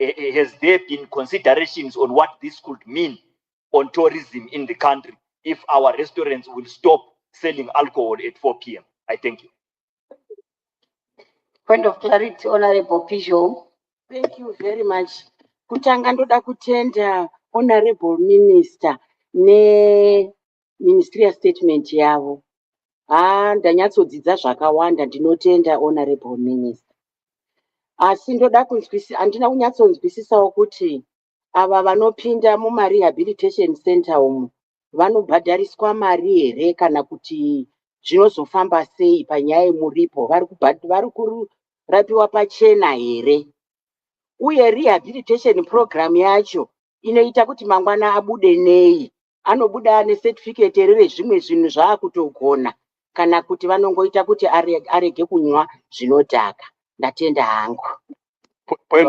Has there been considerations on what this could mean on tourism in the country if our restaurants will stop selling alcohol at 4 p.m.? I thank you. Point of clarity, Honorable Pijo. Thank you very much. Kutanga ndoda kutenda Honorable Minister ne ministerial statement yavo. Ndanyatsodzidza zvakawanda, ndinotenda Honorable Minister. Asi ndoda kunzwisisa, handina kunyatsonzwisisawo kuti ava vanopinda muma-rehabilitation center umu vanobhadhariswa mari here kana kuti zvinozofamba sei panyaya yemuripo, vari kurapiwa pachena here? Uye rehabilitation program yacho inoita kuti mangwana abude nei? Anobuda ane certificate here rezvimwe zvinhu zvaakutogona, kana kuti vanongoita kuti arege kunywa zvinodhaka? Ndatenda hangu. Point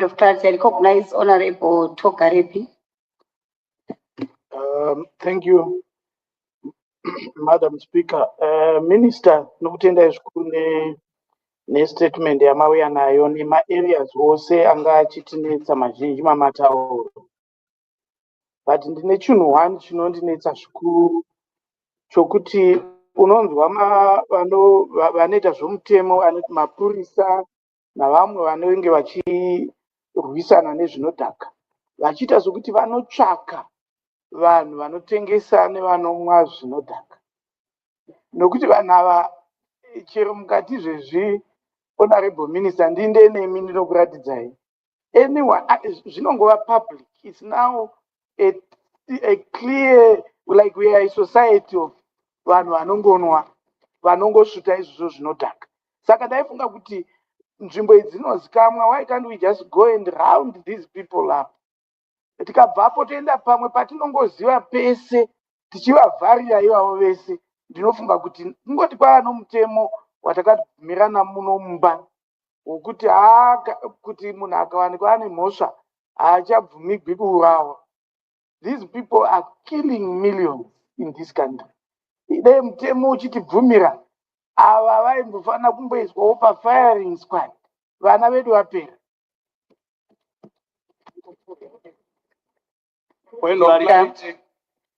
of clarity, I recognize Honorable Tokarepi. Thank you, Madam Speaker. Minister, nokutenda zvikuru nestatement yamauya nayo nema-areas ose anga achitinetsa mazhinji mamatauro. But ndine chinhu one chinondinetsa zvikuru chokuti unonzwa vanoita zvomutemo, anoti mapurisa navamwe vanenge vachirwisana nezvinodhaka, vachiita sokuti vanotsvaka vanhu vanotengesa nevanomwa zvinodhaka. Nokuti vanhu ava chero mukati zvezvi, Honorable Minister, ndinde nemi ndinokuratidzai, anyone, zvinongova public. It's now a clear, like we are a society of vanhu vanongonwa, vanongosvuta izvozvo zvinodhaka. Saka ndaifunga kuti nzvimbo idzi dzinozikamwa, why can't we just go and round these people up? Tikabvapo toenda pamwe patinongoziva pese, tichivavharira ivavo vese. Ndinofunga kuti kungoti kwava nomutemo watakabvumirana muno mumba wokuti kuti munhu akawanikwa ane mhosva haachabvumirwi kuurawa. These people are killing millions in this country. Dai mutemo uchitibvumira, ava vaimbofanira kumboiswawo pafiring squad, vana vedu vapera.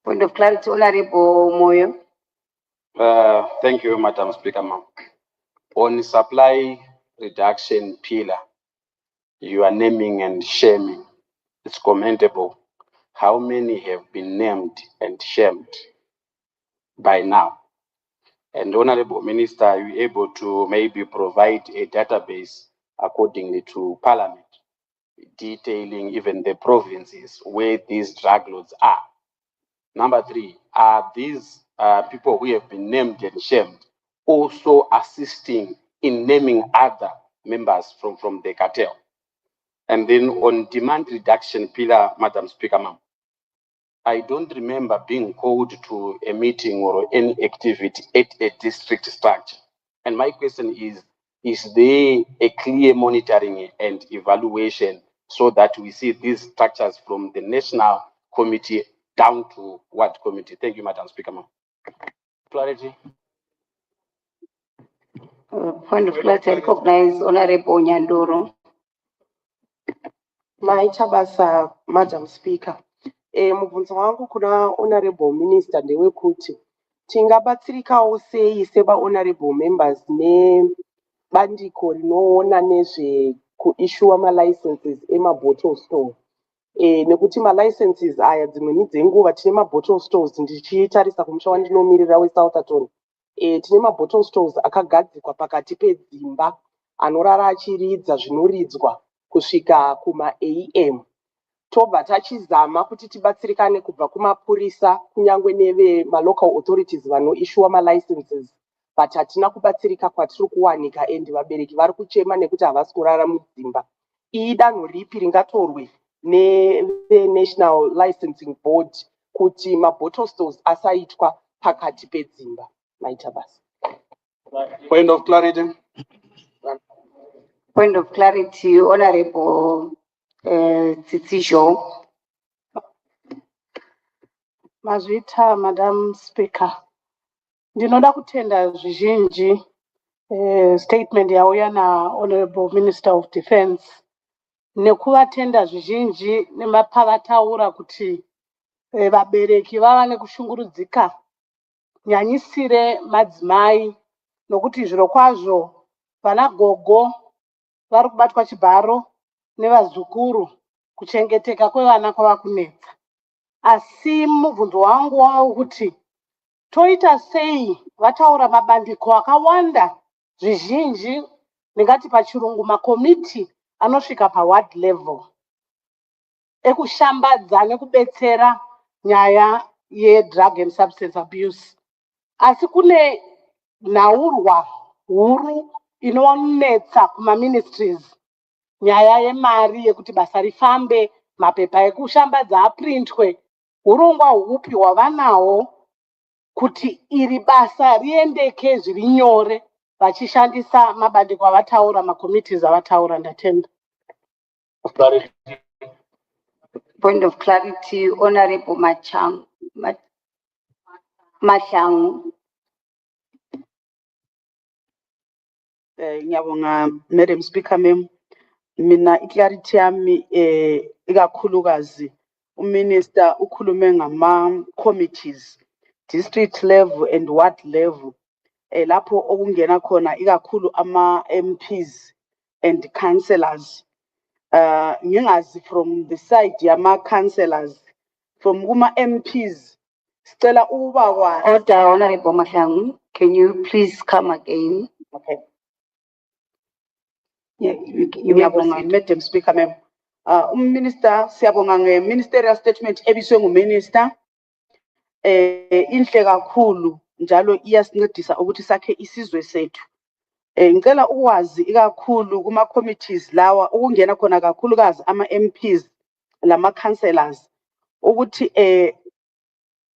Point of clarity, Honorable Moyo. Thank you, Madam Speaker, ma'am. On supply reduction pillar, you are naming and shaming. It's commendable. How many have been named and shamed by now? And Honorable Minister, are you able to maybe provide a database accordingly to Parliament, detailing even the provinces where these drug lords are? Number three, are these people who have been named and shamed also assisting in naming other members from the cartel? And then on demand reduction pillar, Madam Speaker, ma'am, I don't remember being called to a meeting or any activity at a district structure. And my question is there a clear monitoring and evaluation so that we see these structures from the national committee down to what committee? Thank you, Madam Speaker, ma'am. Clarity. Point of clarity, I recognize Honorable Nyandoro. Maita basa, Madam Speaker. Mubvunzo wangu kuna Honorable Minister ndewekuti tingabatsirikawo sei seba honorable members nebandiko rinoona nezve kuissue malicenses emabottle store. Nekuti malicenses aya dzimweni dzenguva tine mabottle stores ndichitarisa kumusha wandinomirira weSouthampton. Tine mabottle stores akagadzikwa pakati pedzimba anorara achiridza zvinoridzwa kusvika kuma-AM. Tobva tachizama kuti tibatsirikane kubva kumapurisa kunyangwe nevemalocal authorities vanoissue malicenses, but hatina kubatsirika kwatiri kuwanika and vabereki vari kuchema nekuti havasi kurara mudzimba. Danho ripi ringatorwe neNational Licensing Board kuti mabottle stores asaitwa pakati pedzimba? Maita basa. Point of clarity. Point of clarity, Honorable Tsitsijo. Mazvita, Madam Speaker. Ndinoda kutenda zvizhinji statement yauya Honorable Minister of Defense. Nekuvatenda zvizhinji nemapavataura kuti vabereki vava nekushungurudzika nyanyisire madzimai nokuti zviro kwazvo vana gogo vari kubatwa chibharo nevazukuru kuchengeteka kwevana kwava kunetsa. Asi mubvunzo wangu waukuti toita sei vataura mabandiko akawanda zvizhinji ndingati pachirungu makomiti anosvika paward level ekushambadza nekubetsera nyaya yedrug and substance abuse. Asi kune nhaurwa huru inonetsa kumaministries nyaya yemari yekuti basa rifambe, mapepa ekushambadza aprintwe. Urongwa hupi hwavanawo kuti iri basa riendeke zviri nyore vachishandisa mabandiko avataura, makomitizi avataura? Ndatenda. Point of clarity, Honorable Mahlangu. Ngiyabonga Madam Speaker ma'am. Mina iclarity yami ikakhulukazi uminister ukhulume ngama committees district level and ward level lapho okungena khona ikakhulu ama MPs and councillors. Ngingazi from the side yama councillors, from kuma MPs sicela ukuba kwazi. Order, Honorable Mahlangu. Can you please come again? Okay. Ngiyabonga Madam Speaker ma'am. Minister siyabonga nge-ministerial statement ebiswe nguminister. Inhle kakhulu njalo iyasincedisa ukuthi sakhe isizwe sethu. Ngicela ukwazi ikakhulu kuma committees lawa ukungena khona kakhulukazi ama MPs lama councillors ukuthi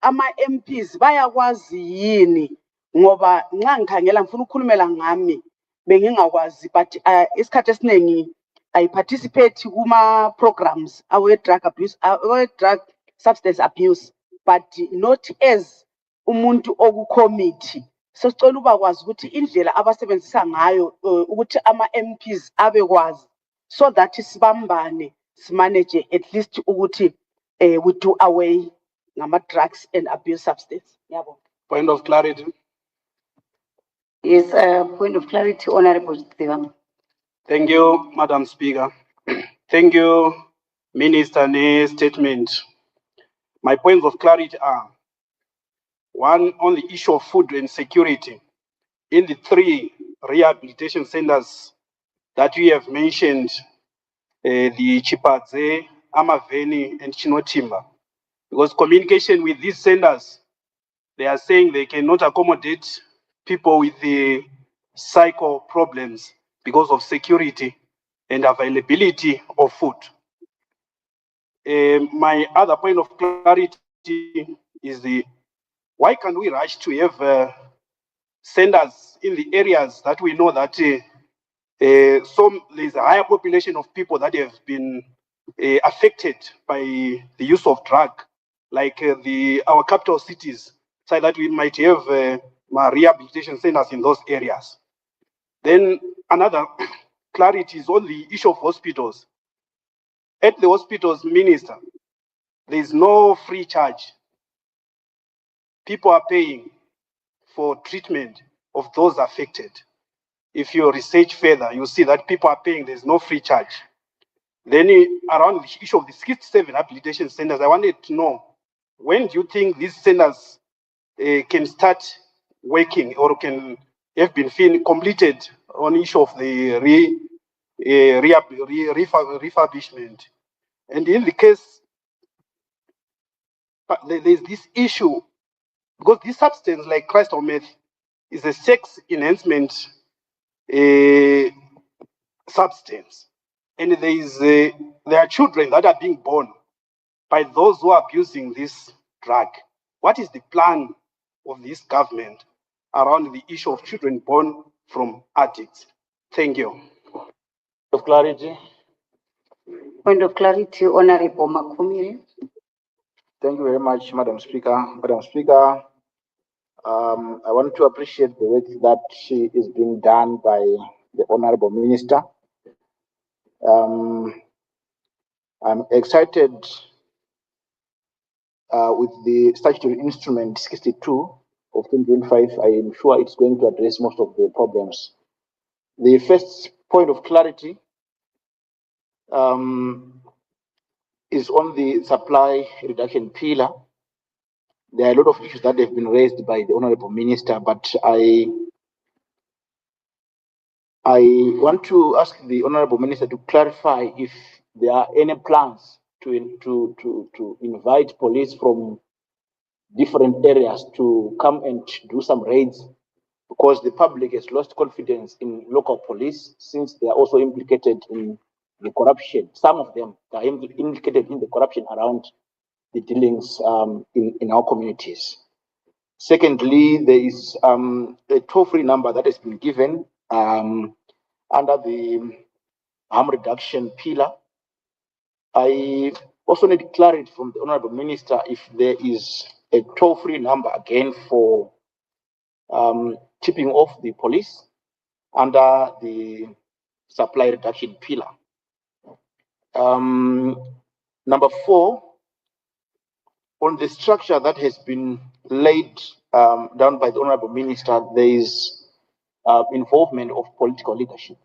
ama MPs bayakwazi yini, ngoba nxa ngikhangela ngifuna ukukhulumela ngami bengingakwazi, but isikhathi esiningi I participate kuma programs awe drug abuse, awe drug substance abuse, but not as umuntu oku committee. So sicela uba kwazi ukuthi indlela abasebenzisa ngayo ukuthi ama MPs abekwazi, so that sibambane simanage at least ukuthi we do away ngama drugs and abuse substance. Yabo. Point of clarity. Yes, point of clarity, Honorable Tsiva. Thank you, Madam Speaker. Thank you, Minister, ne statement. My points of clarity are: one, on the issue of food and security. In the 3 rehabilitation centers that we have mentioned, the Chipadze, Amaveni, and Chinotimba, because communication with these centers, they are saying they cannot accommodate people with the psycho problems because of security and availability of food. My other point of clarity is why can't we rush to have centers in the areas that we know that there's a higher population of people that have been affected by the use of drug, like our capital cities, so that we might have rehabilitation centers in those areas. Then another clarity is on the issue of hospitals. At the hospitals, Minister, there is no free charge. People are paying for treatment of those affected. If you research further, you see that people are paying, there's no free charge. Then around the issue of the 67 rehabilitation centers, I wanted to know, when do you think these centers can start working or can have been completed on issue of the refurbishment? And in the case, there's this issue, because this substance, like crystal meth, is a sex enhancement substance, and there are children that are being born by those who are abusing this drug. What is the plan of this government around the issue of children born from addicts? Thank you. Of clarity. Point of clarity, Honorable Makumiri. Thank you very much, Madam Speaker. Madam Speaker, I want to appreciate the work that is being done by the Honorable Minister. I'm excited with the statutory instrument 62 of 2025. I am sure it's going to address most of the problems. The first point of clarity is on the supply reduction pillar. There are a lot of issues that have been raised by the Honorable Minister, but I want to ask the Honorable Minister to clarify if there are any plans to invite police from different areas to come and do some raids, because the public has lost confidence in local police since they are also implicated in the corruption. Some of them are implicated in the corruption around the dealings in our communities. Secondly, there is a toll-free number that has been given under the harm reduction pillar. I also need clarity from the Honorable Minister if there is a toll-free number again for tipping off the police under the supply reduction pillar. Number 4, on the structure that has been laid down by the Honorable Minister, there is involvement of political leadership.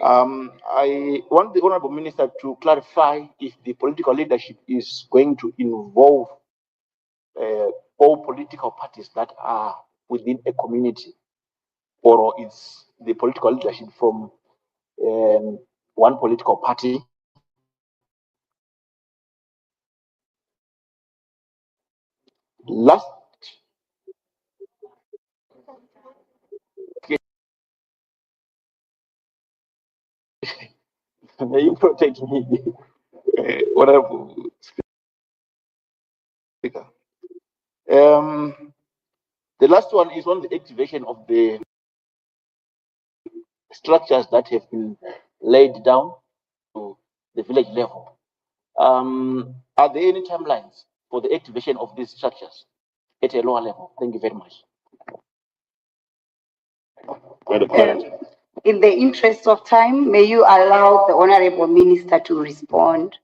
I want the Honorable Minister to clarify if the political leadership is going to involve all political parties that are within a community, or it's the political leadership from one political party. Last, may you protect me, Honorable Speaker. The last one is on the activation of the structures that have been laid down to the village level. Are there any timelines for the activation of these structures at a lower level? Thank you very much. In the interest of time, may you allow the Honorable Minister to respond?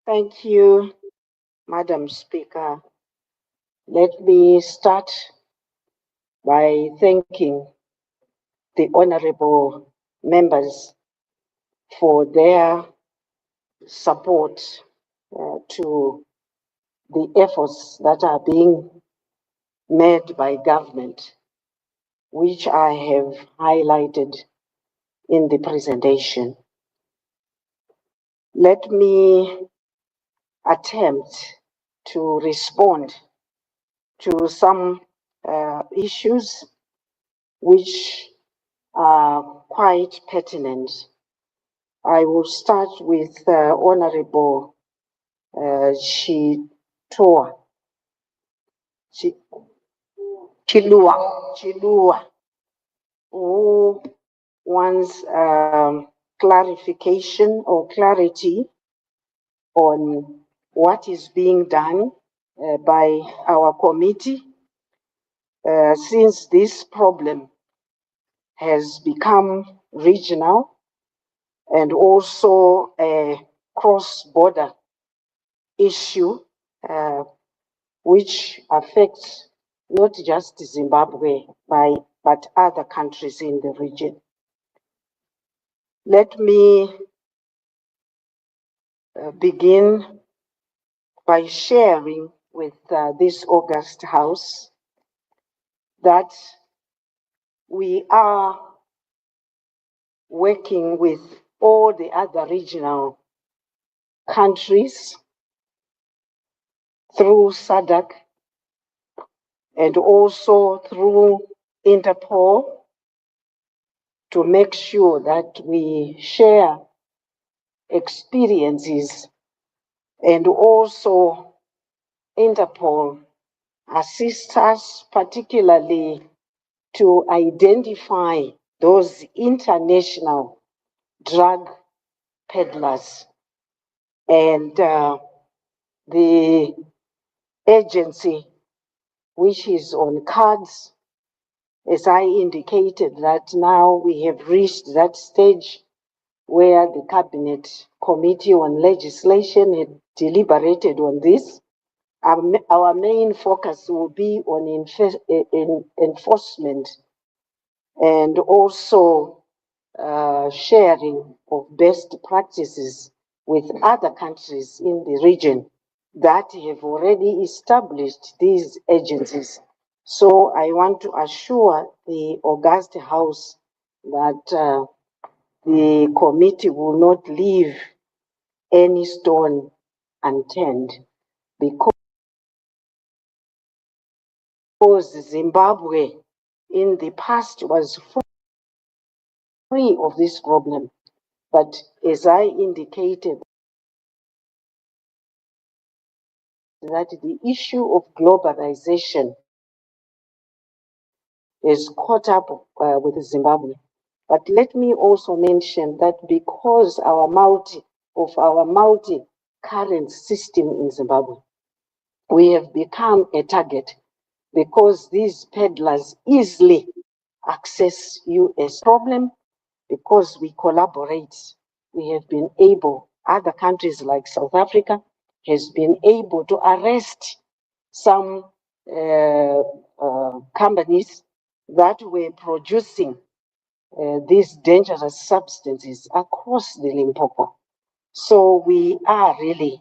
Thank you, Madam Speaker. Let me start by thanking the honorable members for their support to the efforts that are being made by government, which I have highlighted in the presentation. Let me attempt to respond to some issues which are quite pertinent. I will start with Honorable Chilua, who wants clarification or clarity on what is being done by our committee since this problem has become regional and also a cross-border issue which affects not just Zimbabwe but other countries in the region. Let me begin by sharing with this August House that we are working with all the other regional countries through SADC and also through Interpol to make sure that we share experiences, and also Interpol assists us particularly to identify those international drug peddlers. And the agency, which is on cards, as I indicated, that now we have reached that stage where the Cabinet Committee on Legislation had deliberated on this. Our main focus will be on enforcement and also sharing of best practices with other countries in the region that have already established these agencies. So I want to assure the August House that the committee will not leave any stone unturned, because Zimbabwe in the past was free of this problem. But as I indicated, that the issue of globalization is caught up with Zimbabwe. But let me also mention that because our multi-current system in Zimbabwe, we have become a target because these peddlers easily access US problem. Because we collaborate, we have been able, other countries like South Africa has been able to arrest some companies that were producing these dangerous substances across the Limpopo. So we are really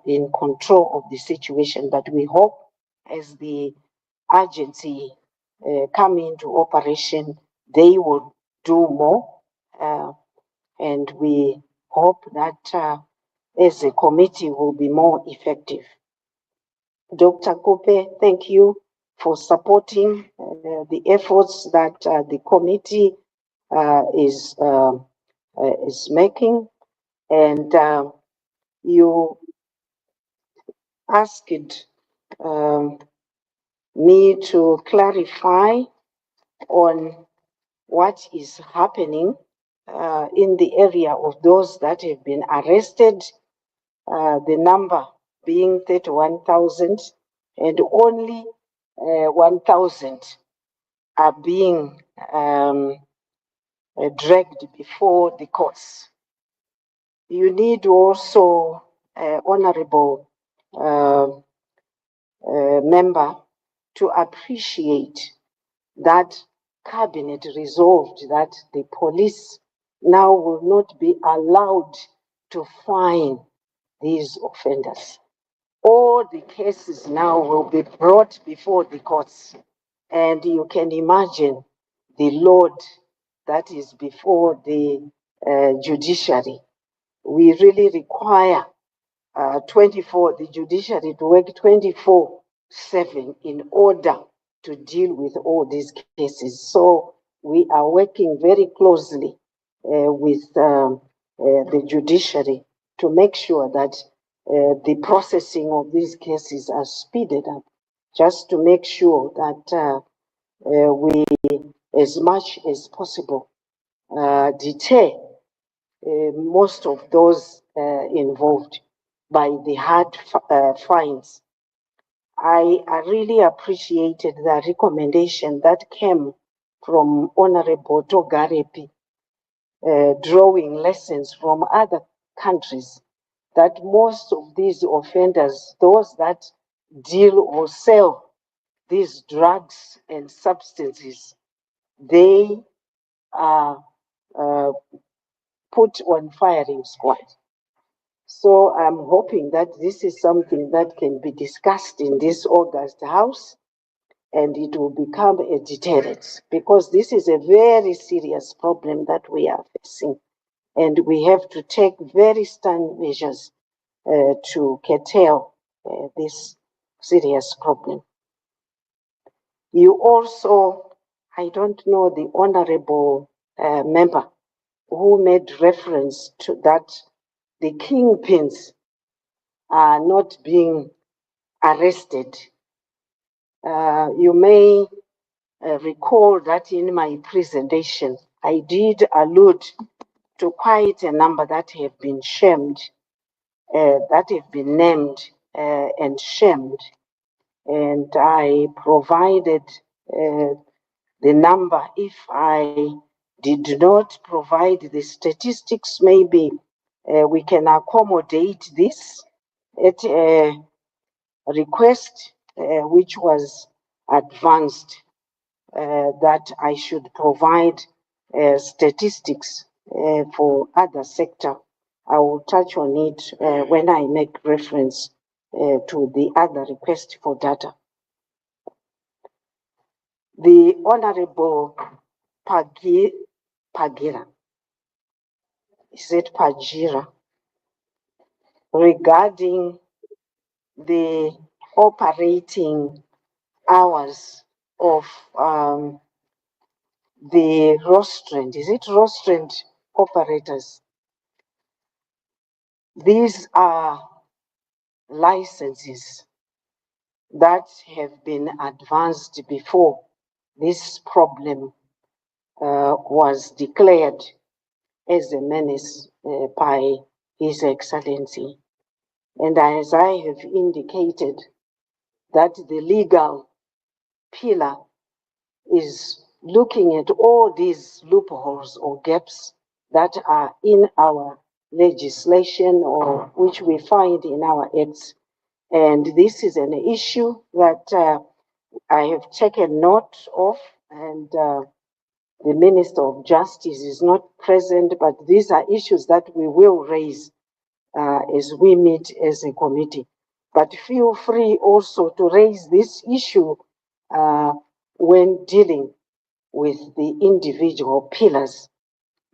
in control of the situation, but we hope as the agency come into operation, they will do more. And we hope that as a committee will be more effective. Dr. Kope, thank you for supporting the efforts that the committee is making. And you asked me to clarify on what is happening in the area of those that have been arrested, the number being 31,000, and only 1,000 are being dragged before the courts. You need also, honorable member, to appreciate that Cabinet resolved that the police now will not be allowed to fine these offenders. All the cases now will be brought before the courts, and you can imagine the load that is before the judiciary. We really require the judiciary to work 24/7 in order to deal with all these cases. So we are working very closely with the judiciary to make sure that the processing of these cases are speeded up, just to make sure that we, as much as possible, deter most of those involved by the hard fines. I really appreciated the recommendation that came from Honorable Togarepi, drawing lessons from other countries, that most of these offenders, those that deal or sell these drugs and substances, they are put on firing squad. So I'm hoping that this is something that can be discussed in this August House, and it will become a deterrent, because this is a very serious problem that we are facing, and we have to take very stern measures to curtail this serious problem. You also, I don't know the honorable member who made reference to that the kingpins are not being arrested. You may recall that in my presentation, I did allude to quite a number that have been shamed, that have been named and shamed. And I provided the number. If I did not provide the statistics, maybe we can accommodate this at a request which was advanced, that I should provide statistics for other sector. I will touch on it when I make reference to the other request for data. The Honorable Pagira, is it Pagira, regarding the operating hours of the restaurant. Is it restaurant operators? These are licenses that have been advanced before this problem was declared as a menace by His Excellency. And as I have indicated, that the legal pillar is looking at all these loopholes or gaps that are in our legislation or which we find in our acts. And this is an issue that I have taken note of, and the Minister of Justice is not present, but these are issues that we will raise as we meet as a committee. But feel free also to raise this issue when dealing with the individual pillars,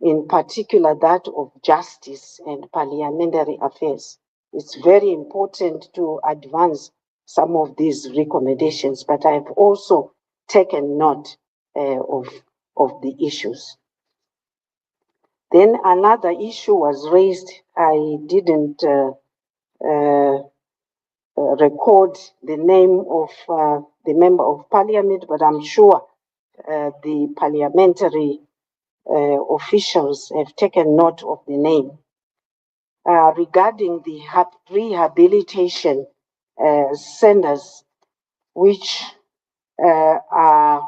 in particular that of justice and parliamentary affairs. It's very important to advance some of these recommendations, but I've also taken note of the issues. Then another issue was raised. I didn't record the name of the member of parliament, but I'm sure the parliamentary officials have taken note of the name. Regarding the rehabilitation centers, which are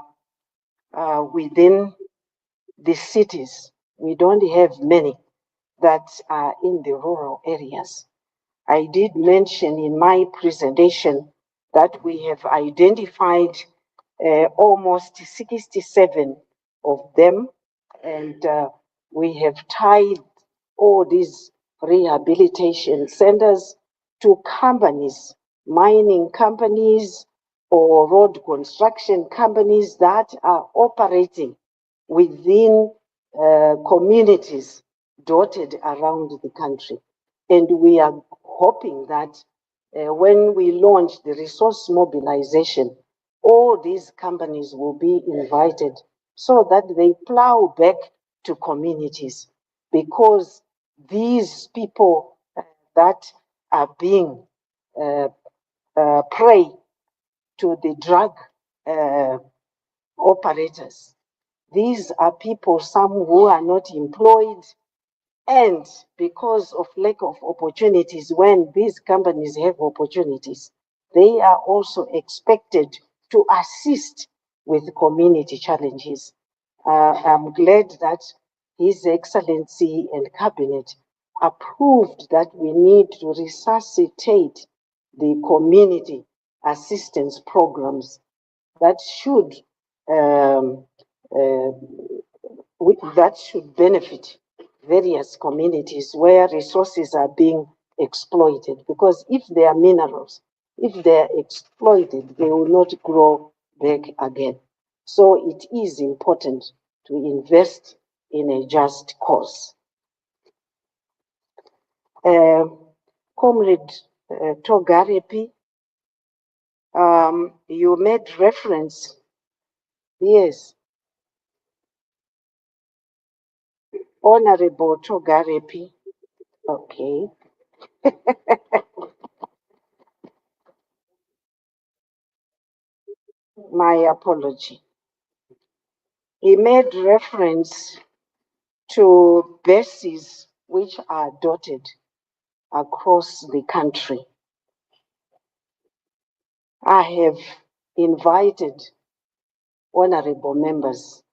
within the cities. We don't have many that are in the rural areas. I did mention in my presentation that we have identified almost 67 of them, and we have tied all these rehabilitation centers to companies, mining companies or road construction companies that are operating within communities dotted around the country. And we are hoping that when we launch the resource mobilization, all these companies will be invited so that they plow back to communities, because these people that are being prey to the drug operators, these are people, some who are not employed, and because of lack of opportunities, when these companies have opportunities, they are also expected to assist with community challenges. I'm glad that His Excellency and Cabinet approved that we need to resuscitate the community assistance programs that should that should benefit various communities where resources are being exploited. Because if they are minerals, if they are exploited, they will not grow back again. So it is important to invest in a just cause. Comrade Togarepi, you made reference, yes, Honorable Togarepi, okay. My apology. He made reference to bases which are dotted across the country. I have invited honorable members,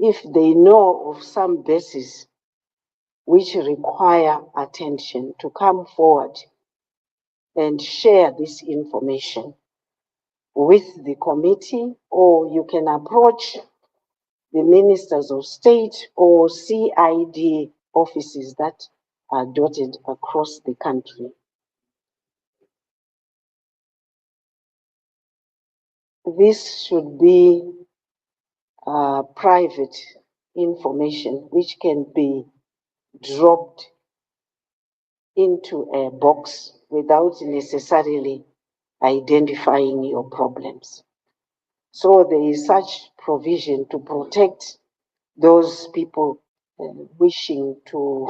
if they know of some bases which require attention, to come forward and share this information with the committee, or you can approach the ministers of state or CID offices that are dotted across the country. This should be private information which can be dropped into a box without necessarily identifying your problems. So there is such provision to protect those people wishing to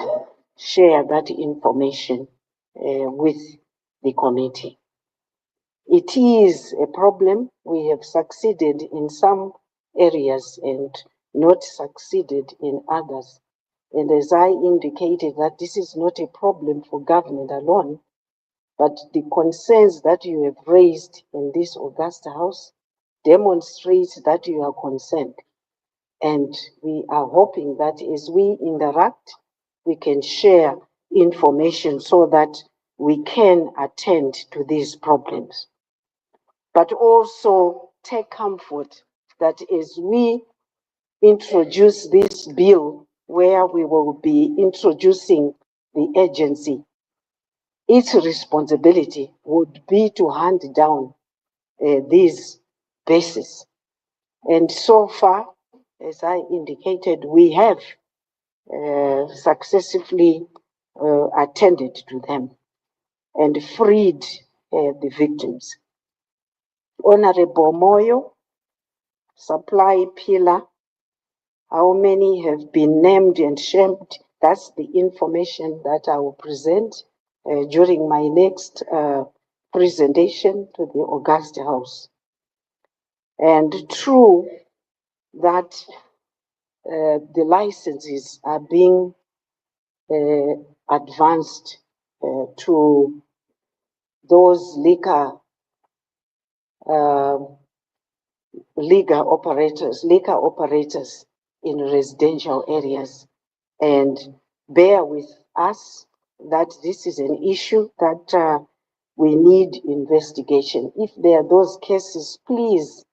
share that information with the committee. It is a problem. We have succeeded in some areas and not succeeded in others. And as I indicated, that this is not a problem for government alone, but the concerns that you have raised in this August House demonstrates that you are concerned. And we are hoping that as we interact, we can share information so that we can attend to these problems. But also take comfort that as we introduce this bill, where we will be introducing the agency, its responsibility would be to hand down these bases. And so far, as I indicated, we have successfully attended to them and freed the victims. Honorable Moyo, supply pillar, how many have been named and shamed? That's the information that I will present during my next presentation to the August House. And true that the licenses are being advanced to those liquor operators in residential areas. And bear with us that this is an issue that we need investigation. If there are those cases, please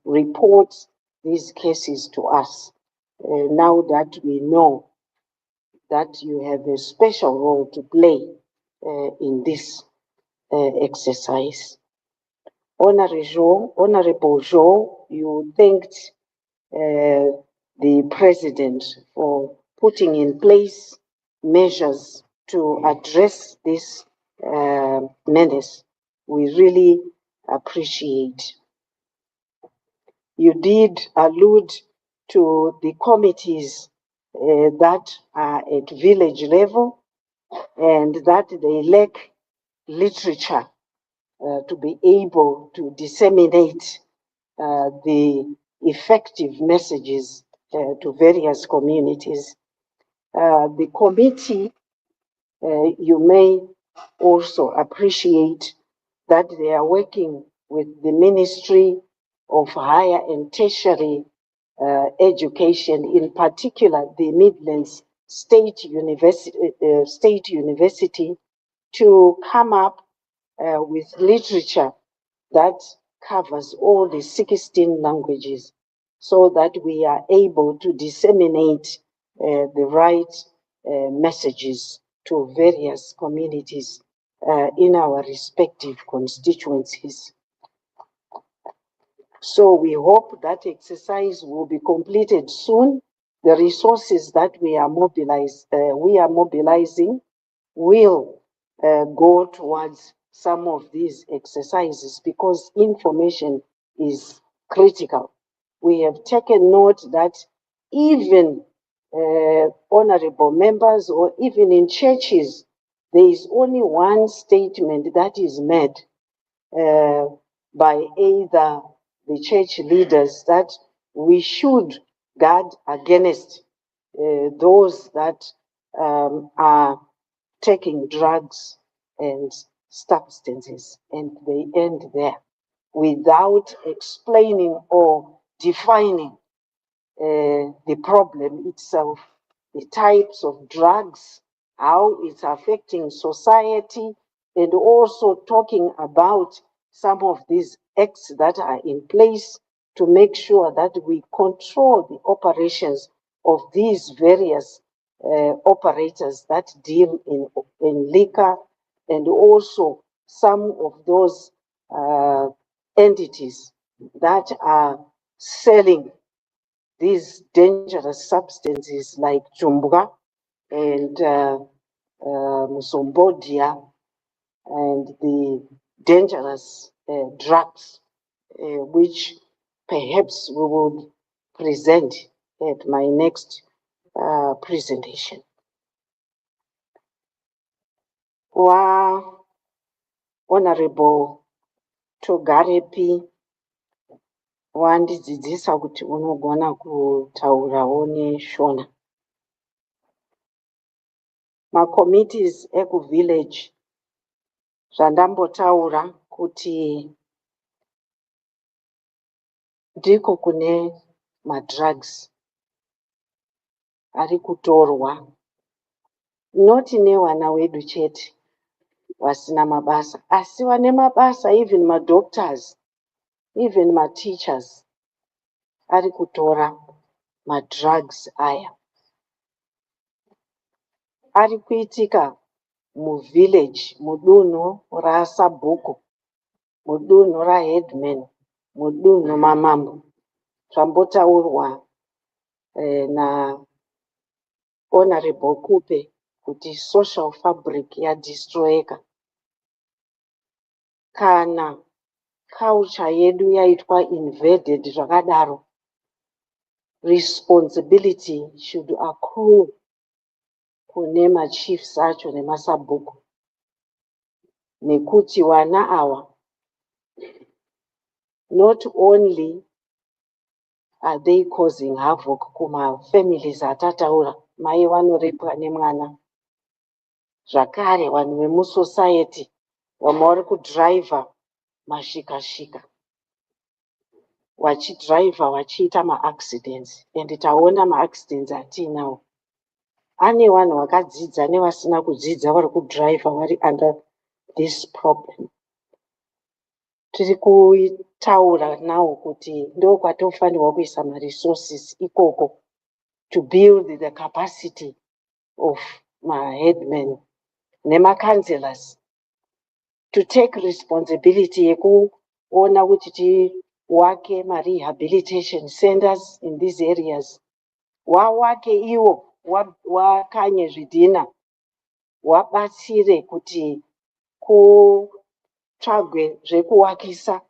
report these cases to us. Now that we know that you have a special role to play in this exercise. Honorable Joe, you thanked the President for putting in place measures to address this menace. We really appreciate. You did allude to the committees that are at village level and that they lack literature to be able to disseminate the effective messages to various communities. The committee, you may also appreciate that they are working with the Ministry of Higher and Tertiary Education, in particular the Midlands State University, to come up with literature that covers all the 16 languages so that we are able to disseminate the right messages to various communities in our respective constituencies. So we hope that exercise will be completed soon. The resources that we are mobilizing will go towards some of these exercises because information is critical. We have taken note that even honorable members or even in churches, there is only one statement that is made by either the church leaders that we should guard against those that are taking drugs and substances, and they end there without explaining or defining the problem itself, the types of drugs, how it's affecting society, and also talking about some of these acts that are in place to make sure that we control the operations of these various operators that deal in liquor, and also some of those entities that are selling these dangerous substances like chumbwa and musombodia and the dangerous drugs, which perhaps we will present at my next presentation. Honorable Togarepi wandidzidzisa kuti unogona kutaurawo neShona. Macommittees ekuVillage zvandambotaura kuti ndiko kune madrugs ari kutorwa, noti nevana wedu chete vasina mabasa, asi vane mabasa, even madoctors, even mateachers ari kutora madrugs aya. Ari kuitika muvillage, mudunhu raSabhuku, mudunhu raHeadman, mudunhu maMambo. Zvambotaurwa na Honorable Kupe kuti social fabric yadestroyeka. Kana culture yedu yaitwa invaded zvakadaro, responsibility should accrue kune machiefs acho nemasabhuku, nekuti vana awa not only are they causing havoc kuma families atataura, mai vanorepwa nemwana, zvakare vanhu vemusociety vamwe vari kudhiraivha mashika-shika, vachidhiraivha vachiita maaccidents, and taona maaccidents atiinawo. Ane vanhu vakadzidza nevasina kudzidza vari kudhiraivha vari under this problem. Tiri kutaura nawo kuti ndo kwatofanirwa kuisa maresources ikoko to build the capacity of maheadmen nemacounselors to take responsibility yekuona kuti tiwake marehabilitation centers in these areas wawake iwo wakanye zvidhina wabatsire kuti kutsvagwe zvekuwakisa.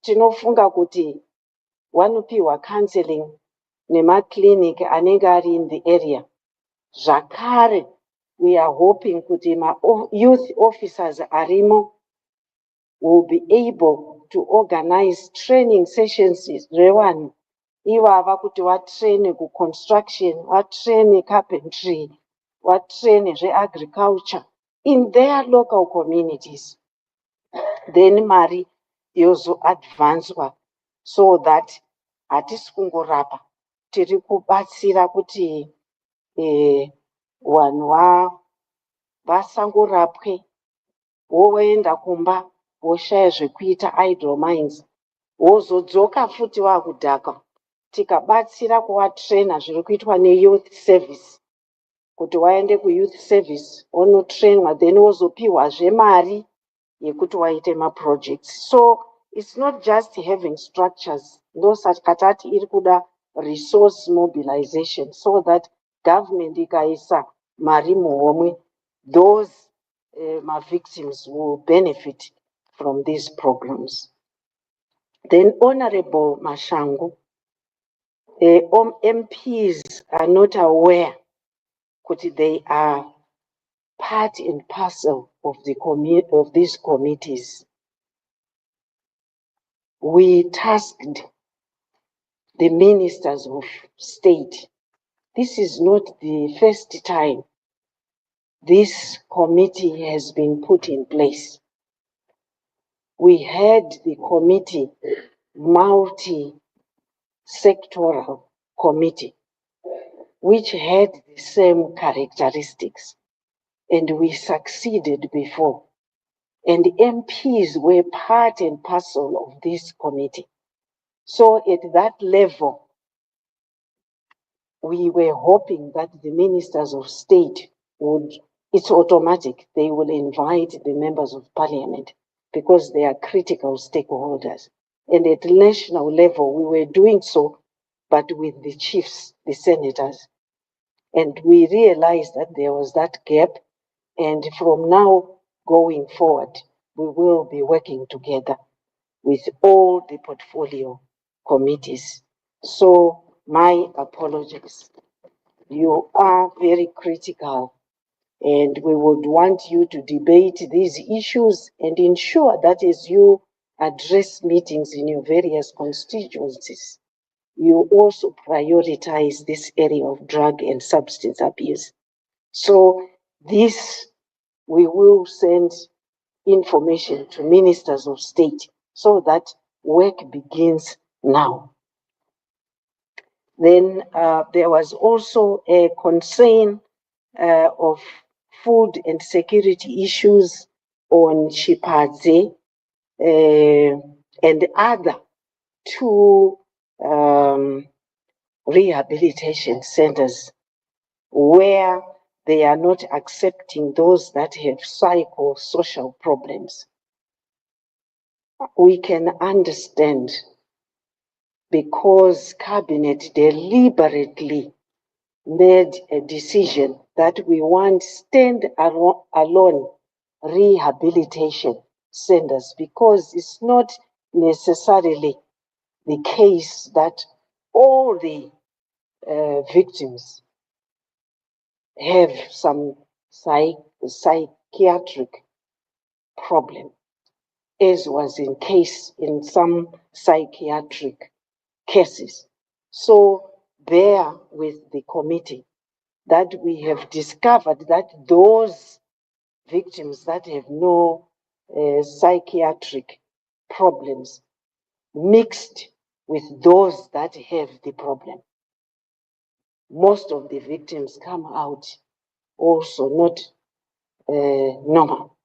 Tinofunga kuti wanopiwa counseling nemaclinic anenge ari in the area. Zvakare, we are hoping kuti youth officers arimo will be able to organize training sessions zvevanhu ivava kuti vatraine kuconstruction, vatraine carpentry, vatraine zveagriculture in their local communities. Then mari yozoadvancwa so that hatisi kungorapa, tiri kubatsira kuti vanhu vasangorapwe woenda kumba woshaya zvekuita idle minds, wozodzoka futi vakudhaka. Tikabatsira kuvatraina zviri kuitwa neyouth service, kuti waende kuyouth service wonotrainwa then wozopiwazve mari yekuti waite maprojects. So it's not just having structures, ndosaka tati iri kuda resource mobilization so that government ikaisa mari muhomwe, those victims will benefit from these programs. Then Honorable Mashangu, MPs are not aware that they are part and parcel of these committees. We tasked the ministers of state. This is not the first time this committee has been put in place. We had the committee, multi-sectoral committee, which had the same characteristics, and we succeeded before. And MPs were part and parcel of this committee. So at that level, we were hoping that the ministers of state would, it's automatic, they will invite the members of parliament because they are critical stakeholders. And at national level, we were doing so, but with the chiefs, the senators. And we realized that there was that gap. And from now going forward, we will be working together with all the portfolio committees. So my apologies. You are very critical, and we would want you to debate these issues and ensure that as you address meetings in your various constituencies, you also prioritize this area of drug and substance abuse. So this, we will send information to ministers of state so that work begins now. Then there was also a concern of food and security issues on Chipadze and other two rehabilitation centers where they are not accepting those that have psychosocial problems. We can understand because Cabinet deliberately made a decision that we want stand-alone rehabilitation centers, because it's not necessarily the case that all the victims have some psychiatric problem, as was in case in some psychiatric cases. So bear with the committee that we have discovered that those victims that have no psychiatric problems mixed with those that have the problem. Most of the victims come out also not normal.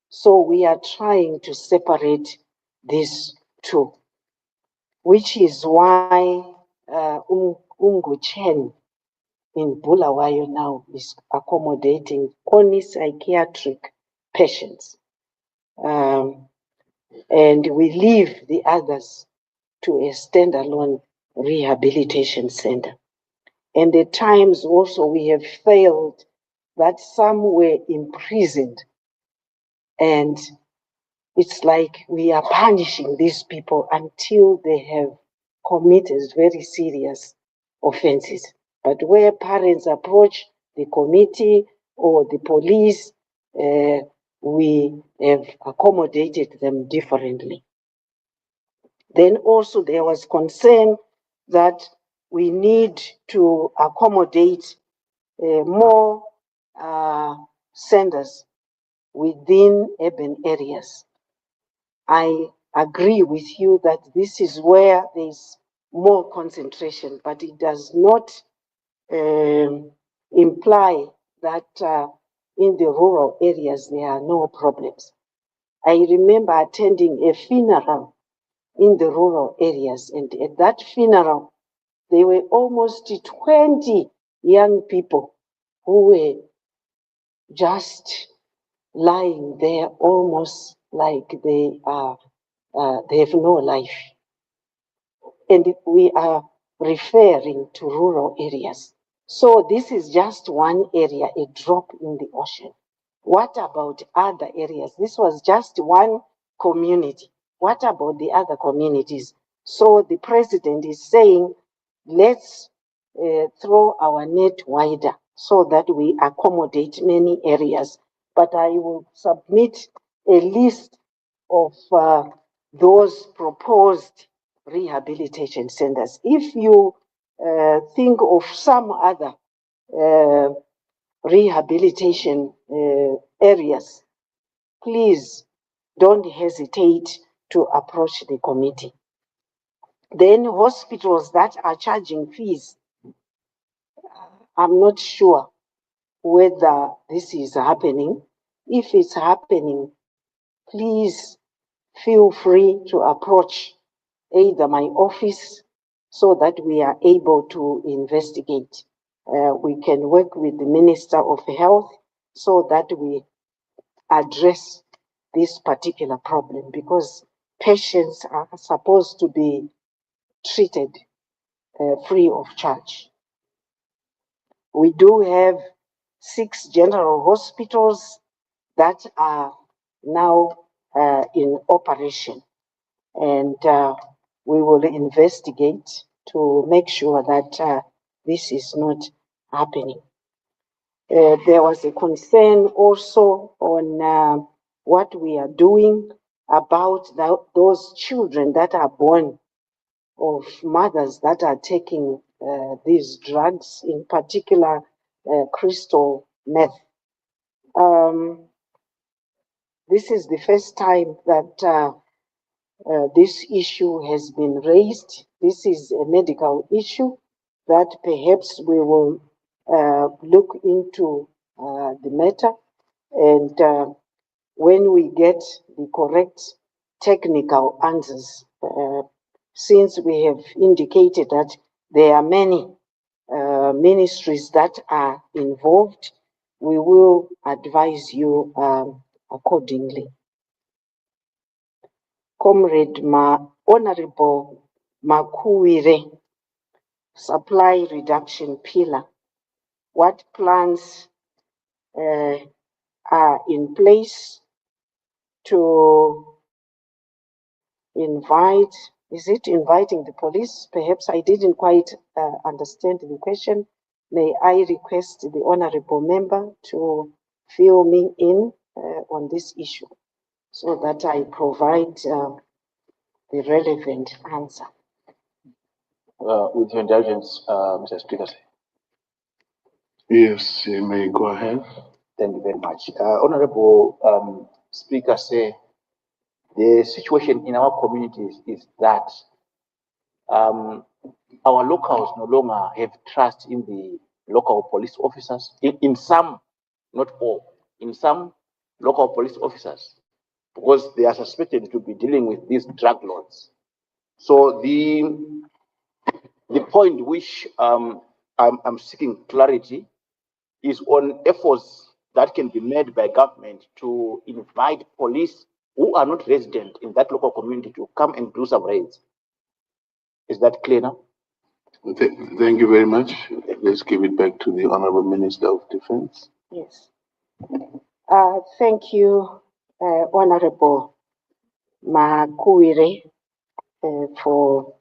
So we are trying to separate these two, which is why Unguchen in Bulawayo now is accommodating only psychiatric patients. And we leave the others to a standalone rehabilitation center. And at times also we have failed that some were imprisoned, and it's like we are punishing these people until they have committed very serious offenses. But where parents approach the committee or the police, we have accommodated them differently. Then also there was concern that we need to accommodate more centers within urban areas. I agree with you that this is where there's more concentration, but it does not imply that in the rural areas there are no problems. I remember attending a funeral in the rural areas, and at that funeral, there were almost 20 young people who were just lying there almost like they have no life. And we are referring to rural areas. So this is just one area, a drop in the ocean. What about other areas? This was just one community. What about the other communities? So the president is saying, let's throw our net wider so that we accommodate many areas. But I will submit a list of those proposed rehabilitation centers. If you think of some other rehabilitation areas, please don't hesitate to approach the committee. Then hospitals that are charging fees, I'm not sure whether this is happening. If it's happening, please feel free to approach either my office so that we are able to investigate. We can work with the Minister of Health so that we address this particular problem, because patients are supposed to be treated free of charge. We do have 6 general hospitals that are now in operation, and we will investigate to make sure that this is not happening. There was a concern also on what we are doing about those children that are born of mothers that are taking these drugs, in particular crystal meth. This is the first time that this issue has been raised. This is a medical issue that perhaps we will look into the matter, and when we get the correct technical answers, since we have indicated that there are many ministries that are involved, we will advise you accordingly. Comrade Honorable Makuire, supply reduction pillar. What plans are in place to invite? Is it inviting the police? Perhaps I didn't quite understand the question. May I request the honorable member to fill me in on this issue so that I provide the relevant answer. With your indulgence, Mr. Speaker. Yes, you may go ahead. Thank you very much. Honorable Speaker, say the situation in our communities is that our locals no longer have trust in the local police officers. In some, not all, in some local police officers, because they are suspected to be dealing with these drug lords. So the point which I'm seeking clarity is on efforts that can be made by government to invite police who are not resident in that local community to come and do some raids. Is that clear now? Thank you very much. Let's give it back to the Honorable Minister of Defense. Yes. Thank you, Honorable Makuire, for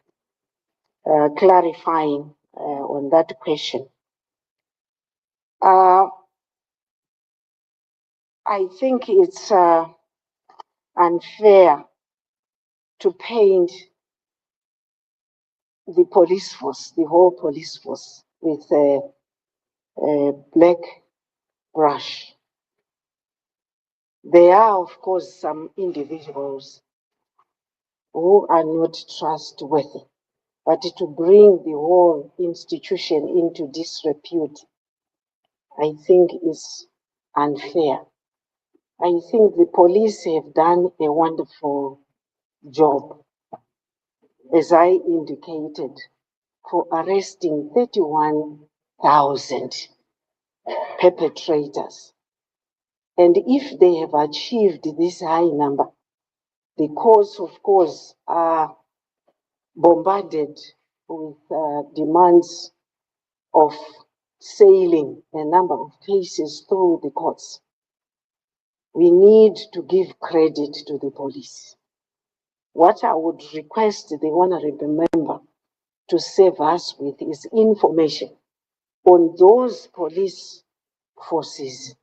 clarifying on that question. I think it's unfair to paint the police force, the whole police force, with a black brush. There are, of course, some individuals who are not trustworthy, but to bring the whole institution into disrepute, I think is unfair. I think the police have done a wonderful job, as I indicated, for arresting 31,000 perpetrators. And if they have achieved this high number, the courts, of course, are bombarded with demands of sailing a number of cases through the courts. We need to give credit to the police. What I would request the honorable member to serve us with is information on those police forces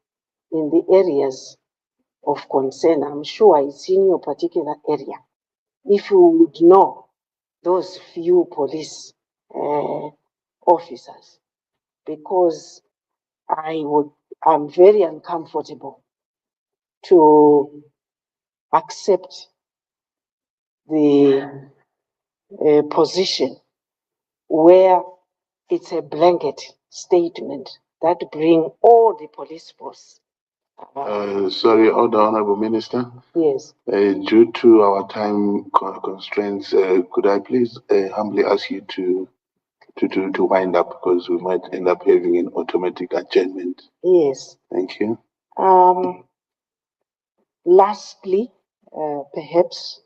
in the areas of concern. I'm sure it's in your particular area. If you would know those few police officers, because I'm very uncomfortable to accept the position where it's a blanket statement that bring all the police force. Sorry, Honorable Minister. Yes. Due to our time constraints, could I please humbly ask you to wind up, because we might end up having an automatic adjournment. Yes. Thank you. Lastly, perhaps,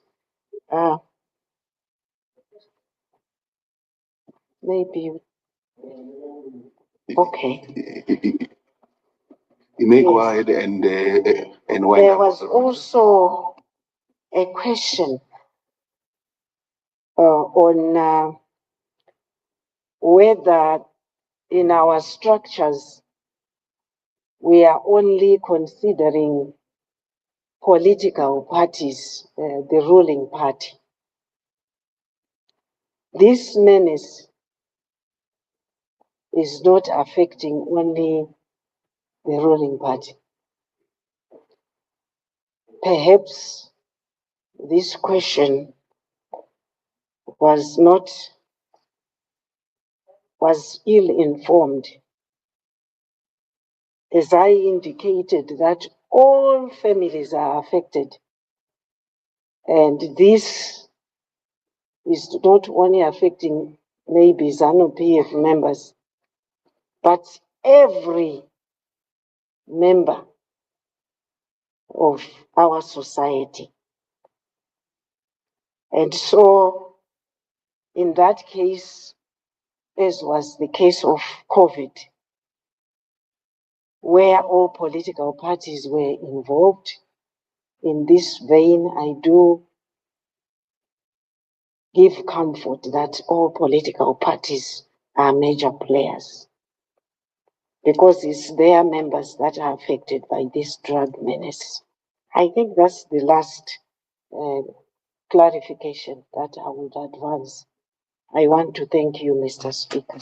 maybe, okay. You may go Yes. ahead and wind There up. was also a question on whether in our structures we are only considering political parties, the ruling party. This menace is not affecting only the ruling party. Perhaps this question was ill-informed, as I indicated that all families are affected. And this is not only affecting maybe ZANU-PF members, but every member of our society. And so, in that case, as was the case of COVID, where all political parties were involved, in this vein, I do give comfort that all political parties are major players, because it's their members that are affected by this drug menace. I think that's the last clarification that I would advance. I want to thank you, Mr. Speaker.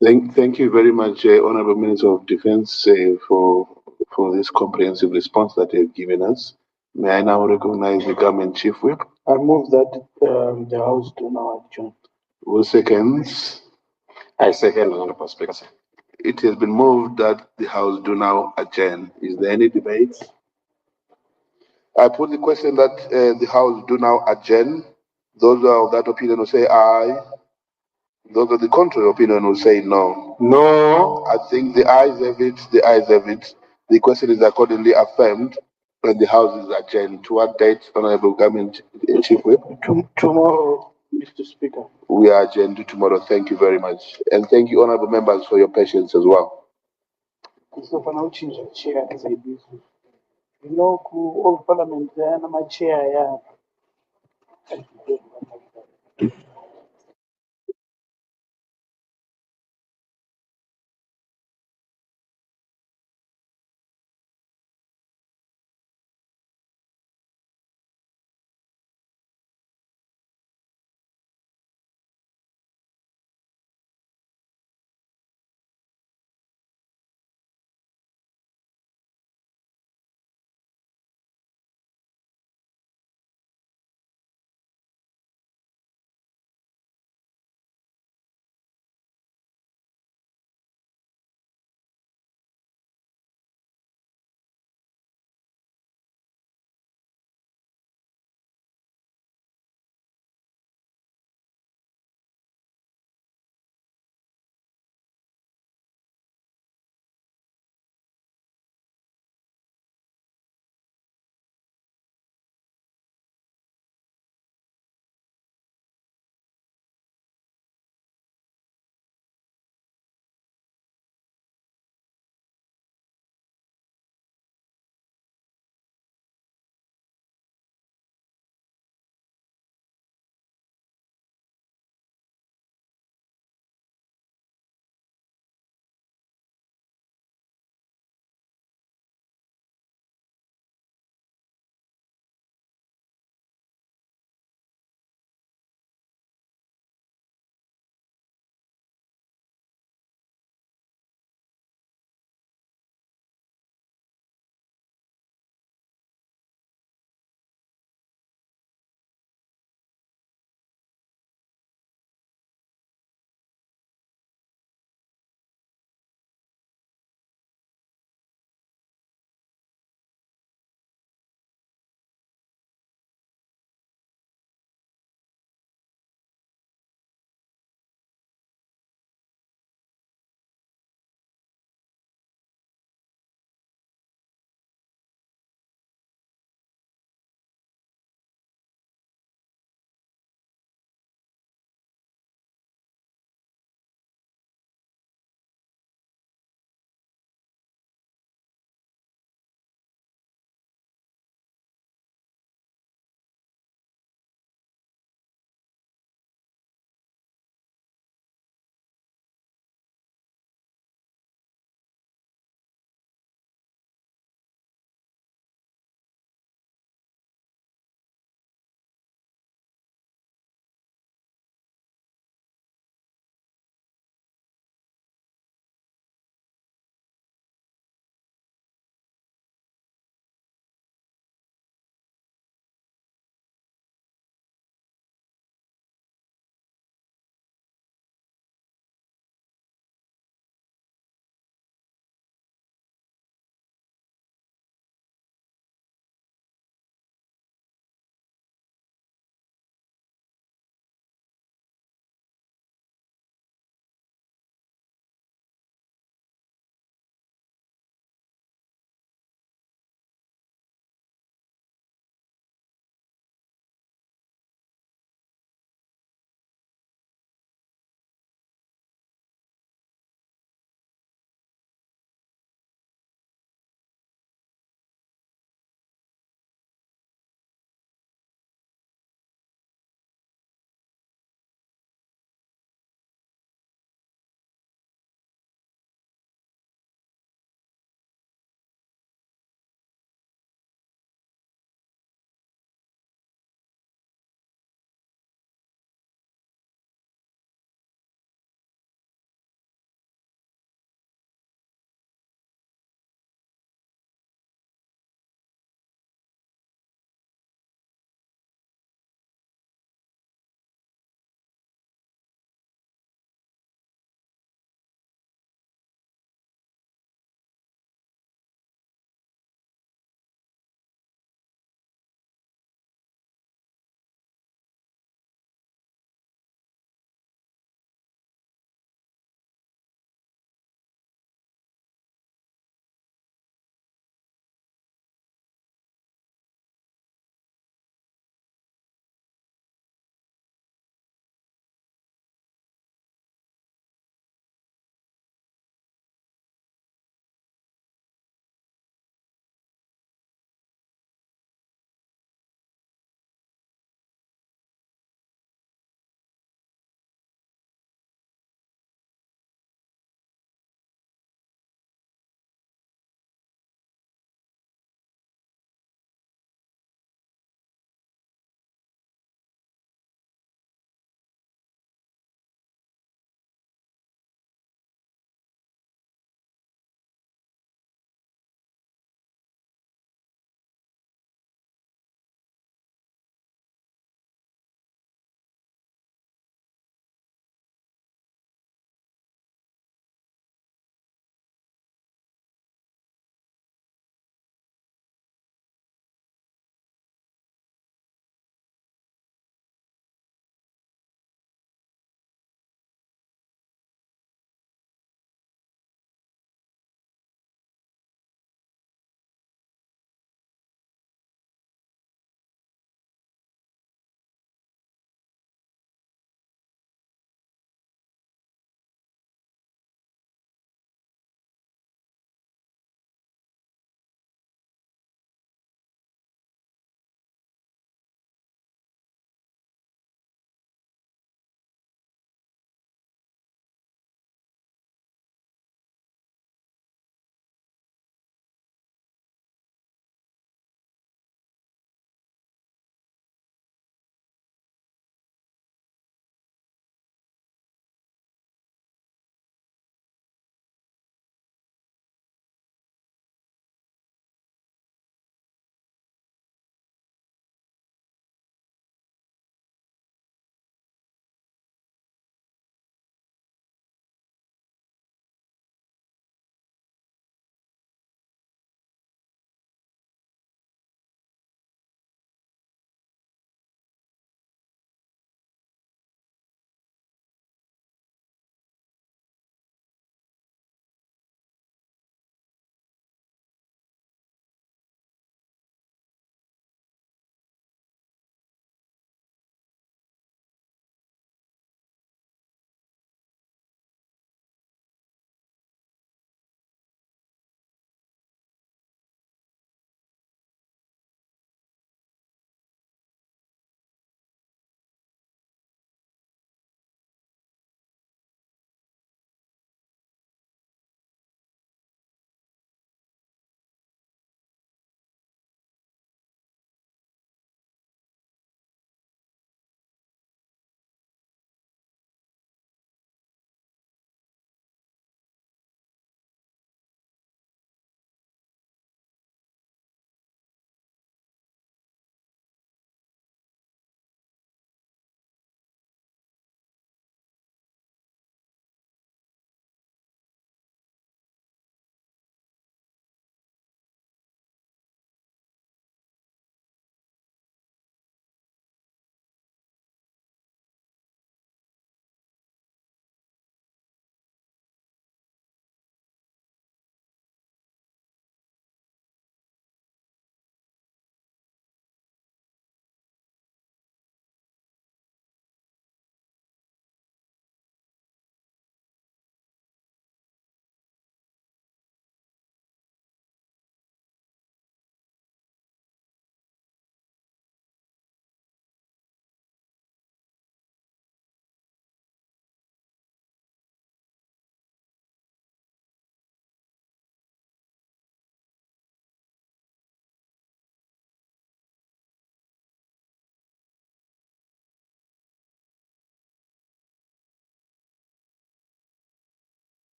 Thank you very much, Honorable Minister of Defense, for this comprehensive response that you have given us. May I now recognize the Government Chief Whip? I move that the House do now adjourn. Who seconds? I second, Honorable Speaker. It has been moved that the House do now adjourn. Is there any debate? I put the question that the House do now adjourn. Those who are of that opinion will say aye. Those of the contrary opinion will say no. No. I think the ayes have it. The ayes have it. The question is accordingly affirmed. And the House is adjourned. To what date, Honorable Government Chief Whip? Tomorrow, Mr. Speaker. We are adjourned to tomorrow. Thank you very much. And thank you, Honorable Members, for your patience as well. Kuzofana uchinja chair ezayibizwa. Lokhu all parliament yana chair ya.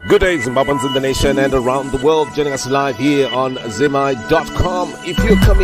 Good day, Zimbabweans in the nation and around the world. Joining us live here on Zimai.com. If you're coming